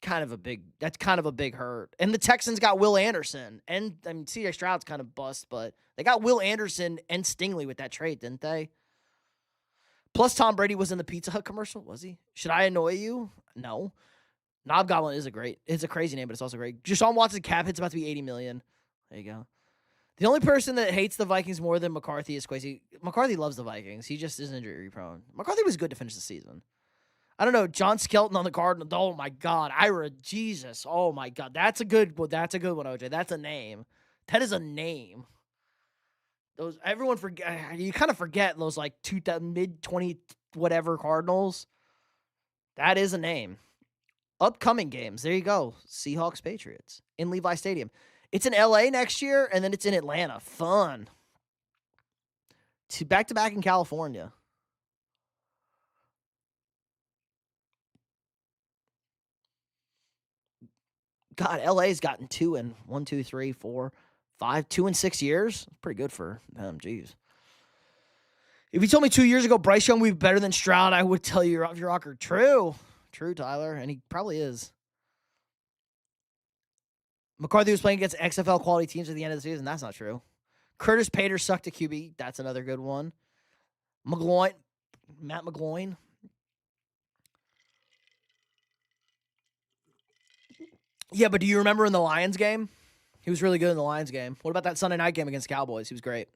[SPEAKER 1] That's kind of a big hurt. And the Texans got Will Anderson. And I mean, CJ Stroud's kind of bust, but they got Will Anderson and Stingley with that trade, didn't they? Plus, Tom Brady was in the Pizza Hut commercial, was he? Should I annoy you? No. Knob Goblin it's a crazy name, but it's also great. Deshaun Watson cap hit's about to be $80 million. There you go. The only person that hates the Vikings more than McCarthy is Quasi. McCarthy loves the Vikings. He just is injury prone. McCarthy was good to finish the season. I don't know. John Skelton on the Cardinals. Oh my God. Ira, Jesus. Oh my God. That's a good one, OJ. That's a name. That is a name. Everyone forget. You kind of forget those mid-20 whatever Cardinals. That is a name. Upcoming games. There you go. Seahawks, Patriots in Levi Stadium. It's in LA next year, and then it's in Atlanta. Fun. Back-to-back in California. God, LA's gotten 2 in 1, 2, 3, 4, 5, 2 in 6 years. Pretty good for them. Jeez. If you told me 2 years ago Bryce Young would be better than Stroud, I would tell you you're off your rocker. True, Tyler, and he probably is. McCarthy was playing against XFL quality teams at the end of the season. That's not true. Curtis Pater sucked a QB. That's another good one. Matt McGloin. Yeah, but do you remember in the Lions game? He was really good in the Lions game. What about that Sunday night game against Cowboys? He was great.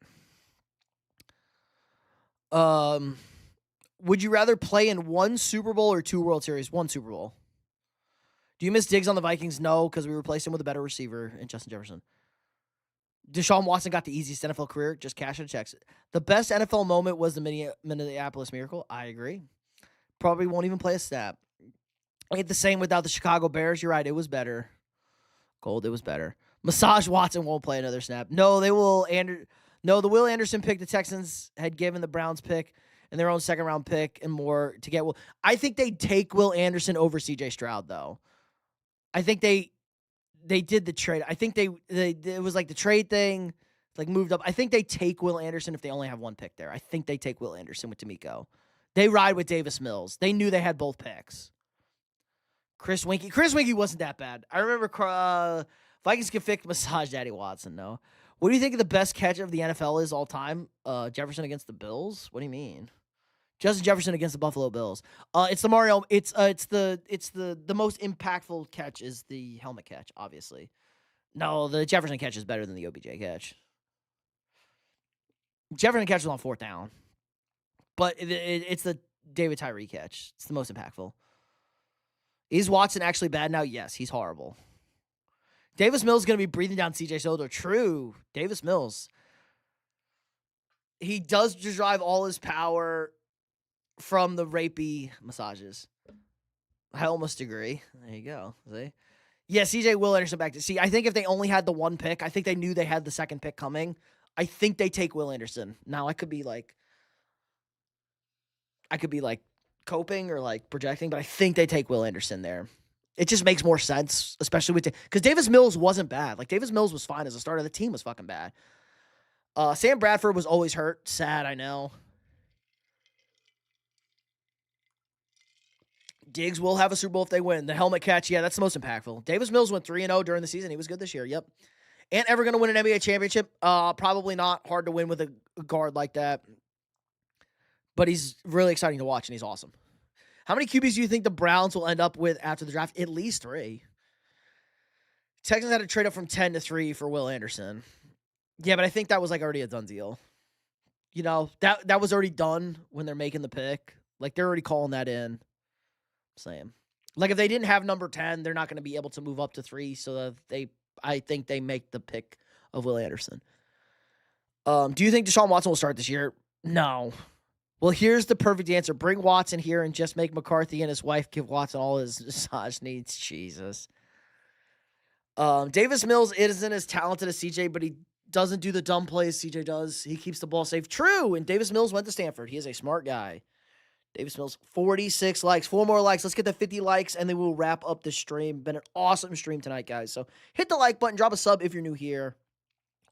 [SPEAKER 1] Would you rather play in 1 Super Bowl or 2 World Series? 1 Super Bowl. Do you miss Diggs on the Vikings? No, because we replaced him with a better receiver in Justin Jefferson. Deshaun Watson got the easiest NFL career. Just cash and checks. The best NFL moment was the Minneapolis Miracle. I agree. Probably won't even play a snap. Ain't the same without the Chicago Bears. You're right. It was better. Gold, it was better. Massage Watson won't play another snap. No, they will. No, the Will Anderson pick the Texans had given the Browns pick and their own second-round pick and more to get Will. I think they take Will Anderson over CJ Stroud, though. I think they did the trade. I think it was the trade thing, moved up. I think they take Will Anderson if they only have 1 pick there. I think they take Will Anderson with D'Amico. They ride with Davis Mills. They knew they had both picks. Chris Winkie wasn't that bad. I remember Vikings can fix Massage Daddy Watson, no. What do you think of the best catch of the NFL is all time? Jefferson against the Bills? What do you mean? Justin Jefferson against the Buffalo Bills. It's the Mario. It's the most impactful catch is the helmet catch, obviously. No, the Jefferson catch is better than the OBJ catch. Jefferson catch was on 4th down, but it's the David Tyree catch. It's the most impactful. Is Watson actually bad now? Yes, he's horrible. Davis Mills is going to be breathing down CJ shoulder. True, Davis Mills. He does derive all his power from the rapey massages. I almost agree. There you go. See? Yeah, CJ Will Anderson back to see. I think if they only had the 1 pick, I think they knew they had the 2nd pick coming. I think they take Will Anderson. Now I could be coping or projecting, but I think they take Will Anderson there. It just makes more sense, especially because Davis Mills wasn't bad. Davis Mills was fine as a starter. The team was fucking bad. Sam Bradford was always hurt. Sad, I know. Diggs will have a Super Bowl if they win. The helmet catch, yeah, that's the most impactful. Davis Mills went 3-0 during the season. He was good this year, yep. And ever going to win an NBA championship? Probably not. Hard to win with a guard like that. But he's really exciting to watch, and he's awesome. How many QBs do you think the Browns will end up with after the draft? At least 3. Texans had to trade up from 10 to 3 for Will Anderson. Yeah, but I think that was already a done deal. You know, that was already done when they're making the pick. They're already calling that in. Saying. If they didn't have number 10, they're not going to be able to move up to 3, so that I think they make the pick of Will Anderson. Do you think Deshaun Watson will start this year? No. Well, here's the perfect answer. Bring Watson here and just make McCarthy and his wife give Watson all his massage needs. Jesus. Davis Mills isn't as talented as CJ, but he doesn't do the dumb plays CJ does. He keeps the ball safe. True. And Davis Mills went to Stanford. He is a smart guy. Davis Mills, 46 likes. 4 more likes. Let's get to 50 likes, and then we'll wrap up the stream. Been an awesome stream tonight, guys. So hit the like button. Drop a sub if you're new here.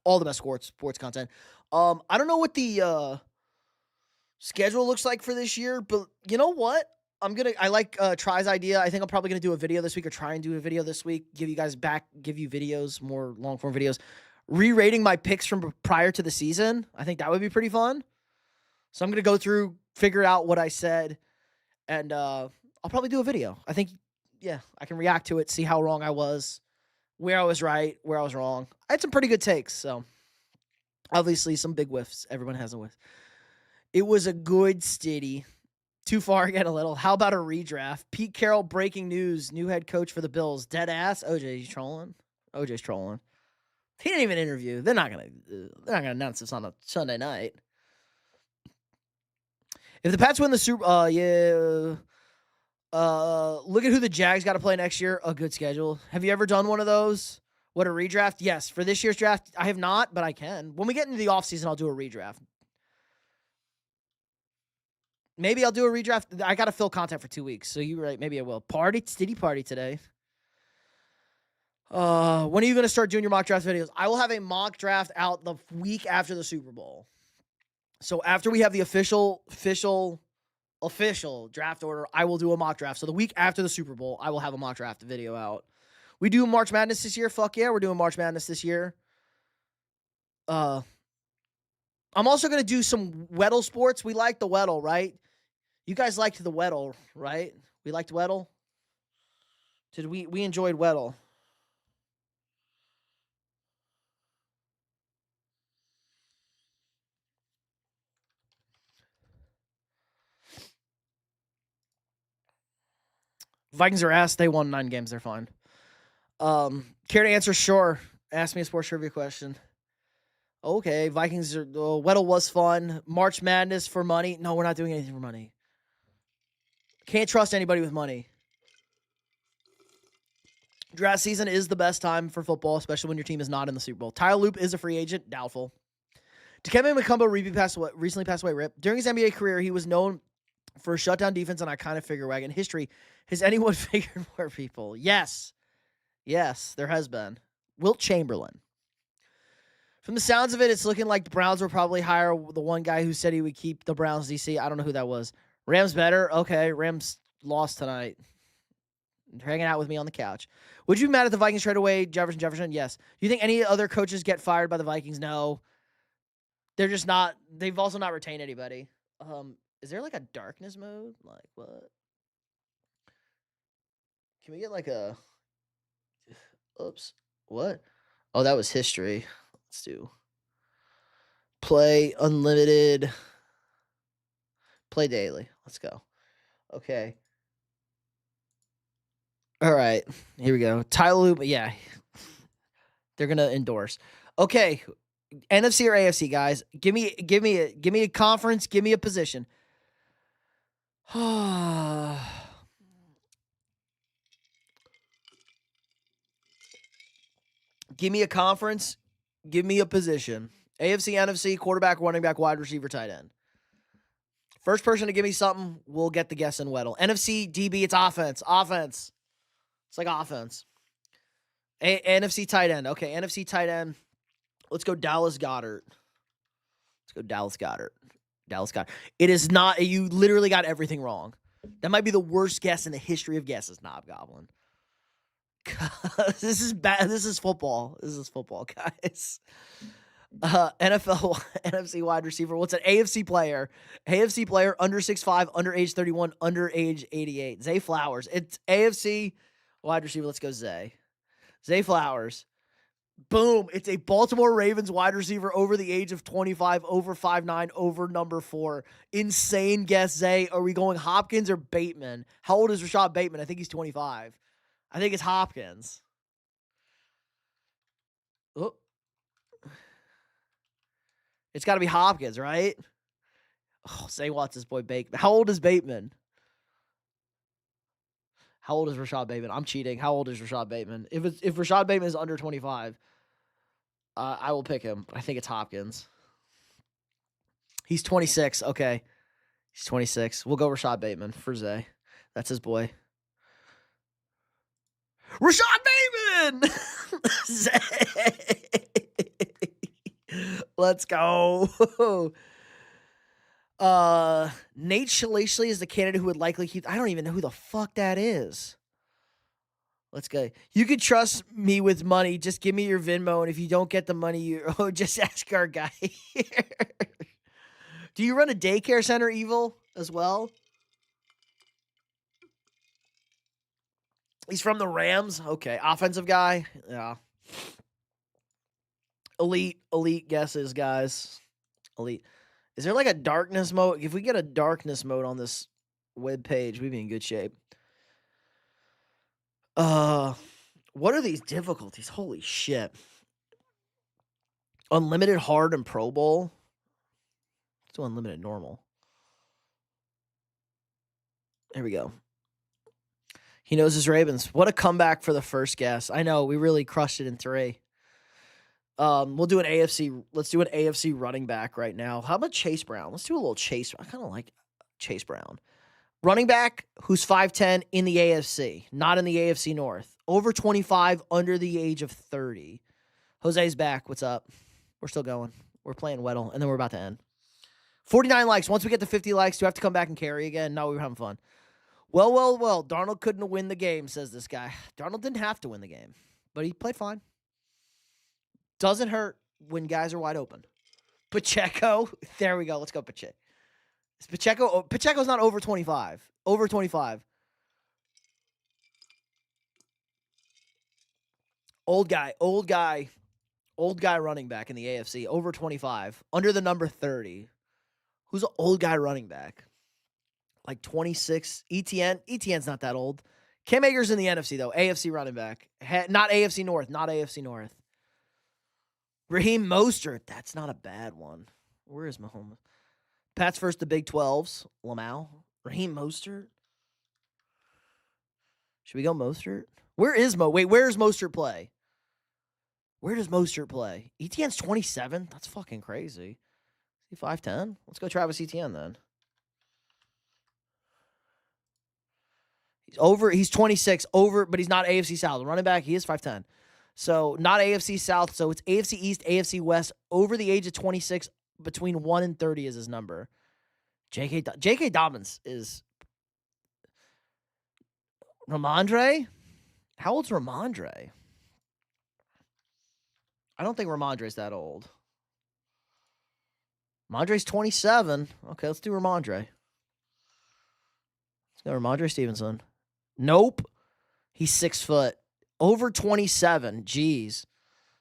[SPEAKER 1] All the best sports content. I don't know what the schedule looks like for this year, but you know what? I like Try's idea. I think I'm probably gonna do a video this week or try and do a video this week. Give you videos, more long form videos. Re-rating my picks from prior to the season. I think that would be pretty fun. So I'm gonna go through, figure out what I said, and I'll probably do a video. I think, yeah, I can react to it, see how wrong I was, where I was right, where I was wrong. I had some pretty good takes, so obviously some big whiffs. Everyone has a whiff. It was a good steady. Too far again a little. How about a redraft? Pete Carroll breaking news. New head coach for the Bills. Dead ass. OJ's trolling. OJ's trolling. He didn't even interview. They're not gonna announce this on a Sunday night. If the Pats win the Super, look at who the Jags got to play next year. A good schedule. Have you ever done one of those? What, a redraft? Yes. For this year's draft, I have not, but I can. When we get into the offseason, I'll do a redraft. Maybe I'll do a redraft. I got to fill content for 2 weeks, so you're right. Maybe I will. Steady party today. When are you going to start doing your mock draft videos? I will have a mock draft out the week after the Super Bowl. So after we have the official draft order, I will do a mock draft. So the week after the Super Bowl, I will have a mock draft video out. We do March Madness this year. Fuck yeah, we're doing March Madness this year. I'm also going to do some Weddle sports. We like the Weddle, right? You guys liked the Weddle, right? We liked Weddle? We enjoyed Weddle. Vikings are ass. They won 9 games. They're fine. Care to answer? Sure. Ask me a sports trivia question. Okay. Vikings are. Weddle was fun. March Madness for money. No, we're not doing anything for money. Can't trust anybody with money. Draft season is the best time for football, especially when your team is not in the Super Bowl. Tyler Loop is a free agent. Doubtful. Dikembe Mutombo recently passed away. Rip. During his NBA career, he was known for a shutdown defense and iconic figure wagon. History. Has anyone figured more people? Yes. Yes, there has been. Wilt Chamberlain. From the sounds of it, it's looking like the Browns will probably hire the one guy who said he would keep the Browns DC. I don't know who that was. Rams better? Okay, Rams lost tonight. They're hanging out with me on the couch. Would you be mad at the Vikings trade away Jefferson? Yes. Do you think any other coaches get fired by the Vikings? No. They're just not. They've also not retained anybody. Is there like a darkness mode? Like what? Can we get like a... Oops. What? Oh, that was history. Let's do play unlimited. Play daily. Let's go. Okay. All right. Here we go. Tyler Loop. Yeah. They're going to endorse. Okay. NFC or AFC, guys. Give me a conference. Give me a position. Give me a conference. Give me a position. AFC, NFC, quarterback, running back, wide receiver, tight end. First person to give me something, we'll get the guess in Weddle. NFC, DB, it's offense. Offense. It's like offense. NFC tight end. Okay, NFC tight end. Let's go Dallas Goedert. Dallas Goedert. It is not. You literally got everything wrong. That might be the worst guess in the history of guesses, Knobgoblin. This is bad. This is football. Guys. NFL, NFC wide receiver. What's an AFC player? AFC player under 6'5", under age 31, under age 88. Zay Flowers. It's AFC wide receiver. Let's go Zay Flowers. Boom. It's a Baltimore Ravens wide receiver over the age of 25, over 5'9", over number 4. Insane guess, Zay. Are we going Hopkins or Bateman? How old is Rashad Bateman? I think he's 25. I think it's Hopkins. Oh. It's got to be Hopkins, right? Oh, say what's his boy Bateman. How old is Bateman? How old is Rashad Bateman? I'm cheating. How old is Rashad Bateman? If Rashad Bateman is under 25, I will pick him. I think it's Hopkins. He's 26. Okay. He's 26. We'll go Rashad Bateman for Zay. That's his boy. Rashad Bateman! Zay! Let's go. Nate Shalasley is the candidate who would likely keep. I don't even know who the fuck that is. Let's go. You can trust me with money. Just give me your Venmo, and if you don't get the money, just ask our guy here. Do you run a daycare center, Evil, as well? He's from the Rams. Okay. Offensive guy. Yeah. Elite guesses, guys. Elite. Is there like a darkness mode? If we get a darkness mode on this web page, we'd be in good shape. What are these difficulties? Holy shit. Unlimited hard and Pro Bowl. Let's do unlimited normal. Here we go. He knows his Ravens. What a comeback for the first guess. I know, we really crushed it in 3. We'll do an AFC. Let's do an AFC running back right now. How about Chase Brown? Let's do a little Chase. I kind of like Chase Brown. Running back who's 5'10" in the AFC, not in the AFC North. Over 25, under the age of 30. Jose's back. What's up? We're still going. We're playing Weddle, and then we're about to end. 49 likes. Once we get to 50 likes, do I have to come back and carry again? No, we were having fun. Well. Darnold couldn't win the game, says this guy. Darnold didn't have to win the game, but he played fine. Doesn't hurt when guys are wide open. Pacheco. There we go. Let's go, Pacheco. Is Pacheco. Pacheco's not over 25. Over 25. Old guy running back in the AFC. Over 25. Under the number 30. Who's an old guy running back? Like 26. ETN. ETN's not that old. Cam Akers in the NFC, though. AFC running back. Not AFC North. Not AFC North. Raheem Mostert. That's not a bad one. Where is Mahomes? Pat's first the Big 12s. Lamau. Raheem Mostert. Should we go Mostert? Where is Wait, where does Mostert play? Where does Mostert play? ETN's 27? That's fucking crazy. Is he 5'10"? Let's go Travis Etienne then. He's 26, over, but he's not AFC South. Running back, he is 5'10". So not AFC South. So it's AFC East, AFC West, over the age of 26, between 1 and 30 is his number. J.K. Dobbins is Ramondre? How old's Ramondre? I don't think Ramondre's that old. Ramondre's 27. Okay, let's do Ramondre. Let's go Ramondre Stevenson. Nope. He's 6 foot. Over 27. Jeez.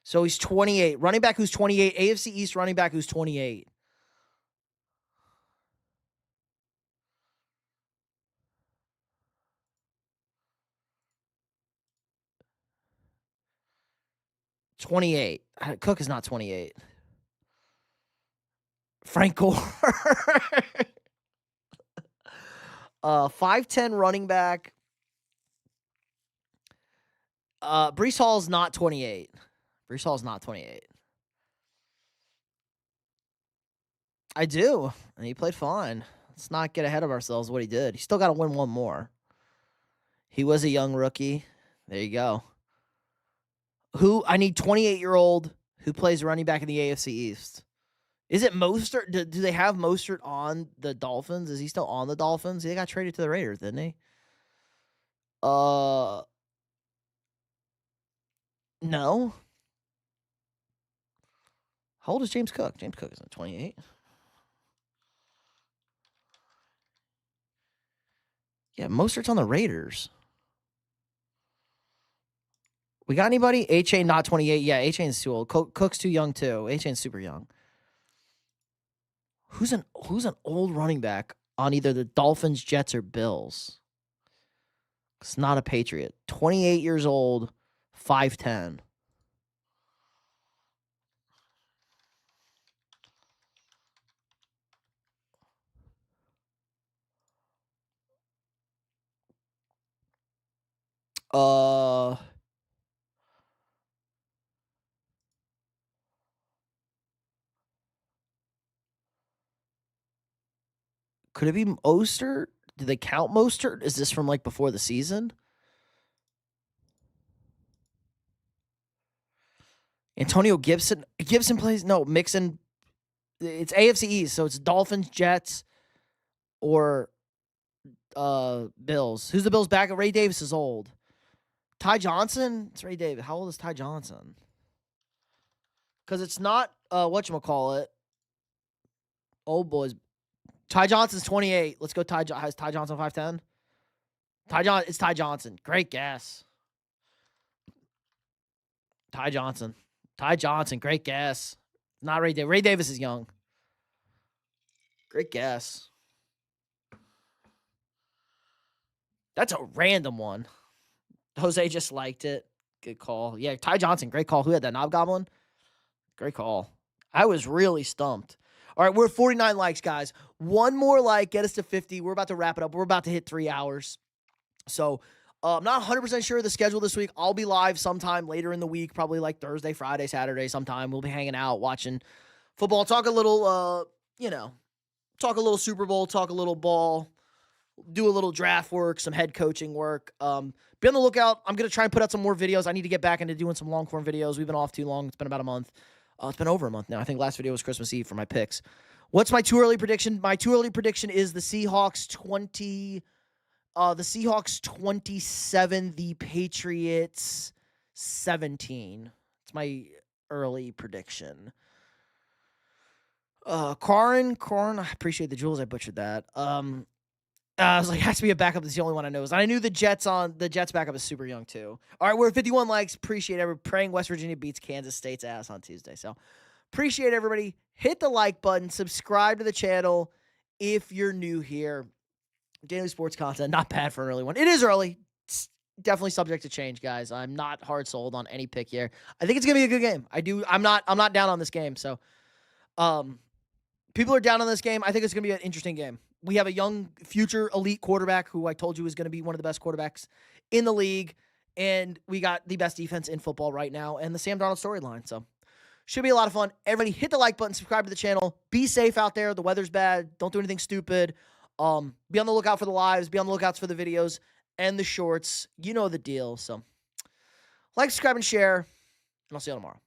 [SPEAKER 1] So he's 28. Running back who's 28. AFC East running back who's 28. Cook is not 28. Frank Gore. 5'10" running back. Breece Hall's not 28. Breece Hall's not 28. I do. And he played fine. Let's not get ahead of ourselves what he did. He still got to win one more. He was a young rookie. There you go. I need 28-year-old who plays running back in the AFC East. Is it Mostert? Do they have Mostert on the Dolphins? Is he still on the Dolphins? He got traded to the Raiders, didn't he? No. How old is James Cook? James Cook isn't 28. Yeah, Mostert's on the Raiders. We got anybody? A-Chain not 28. Yeah, A-Chain's too old. Cook's too young too. A-Chain's super young. Who's an old running back on either the Dolphins, Jets, or Bills? It's not a Patriot. 28 years old, 5'10". Uh, could it be Mostert? Do they count Mostert? Is this from like before the season? Antonio Gibson. Gibson plays Mixon. It's AFC East, so it's Dolphins, Jets, or Bills. Who's the Bills back? Ray Davis is old. Ty Johnson? It's Ray Davis. How old is Ty Johnson? Because it's not whatchamacallit. Old boys. Ty Johnson's 28. Let's go has Ty Johnson 5'10"? It's Ty Johnson. Great guess. Ty Johnson. Great guess. Not Ray Davis. Ray Davis is young. Great guess. That's a random one. Jose just liked it. Good call. Yeah, Ty Johnson. Great call. Who had that? Knobgoblin? Great call. I was really stumped. All right, we're at 49 likes, guys. One more like, get us to 50. We're about to wrap it up. We're about to hit 3 hours. So I'm not 100% sure of the schedule this week. I'll be live sometime later in the week, probably like Thursday, Friday, Saturday sometime. We'll be hanging out, watching football, talk a little, talk a little Super Bowl, talk a little ball, do a little draft work, some head coaching work. Be on the lookout. I'm going to try and put out some more videos. I need to get back into doing some long-form videos. We've been off too long. It's been about a month. It's been over a month now. I think last video was Christmas Eve for my picks. What's my too early prediction? My too early prediction is the Seahawks 27, the Patriots 17. It's my early prediction. Corin, I appreciate the jewels. I butchered that. I was like, has to be a backup. That's the only one I know. And I knew the Jets backup is super young too. All right, we're at 51 likes. Appreciate everybody. Praying West Virginia beats Kansas State's ass on Tuesday. So appreciate everybody. Hit the like button. Subscribe to the channel if you're new here. Daily sports content, not bad for an early one. It is early. It's definitely subject to change, guys. I'm not hard sold on any pick here. I think it's gonna be a good game. I'm not down on this game. So, people are down on this game. I think it's gonna be an interesting game. We have a young future elite quarterback who I told you is going to be one of the best quarterbacks in the league. And we got the best defense in football right now and the Sam Darnold storyline. So should be a lot of fun. Everybody hit the like button, subscribe to the channel. Be safe out there. The weather's bad. Don't do anything stupid. Be on the lookout for the lives. Be on the lookouts for the videos and the shorts. You know the deal. So like, subscribe, and share. And I'll see you all tomorrow.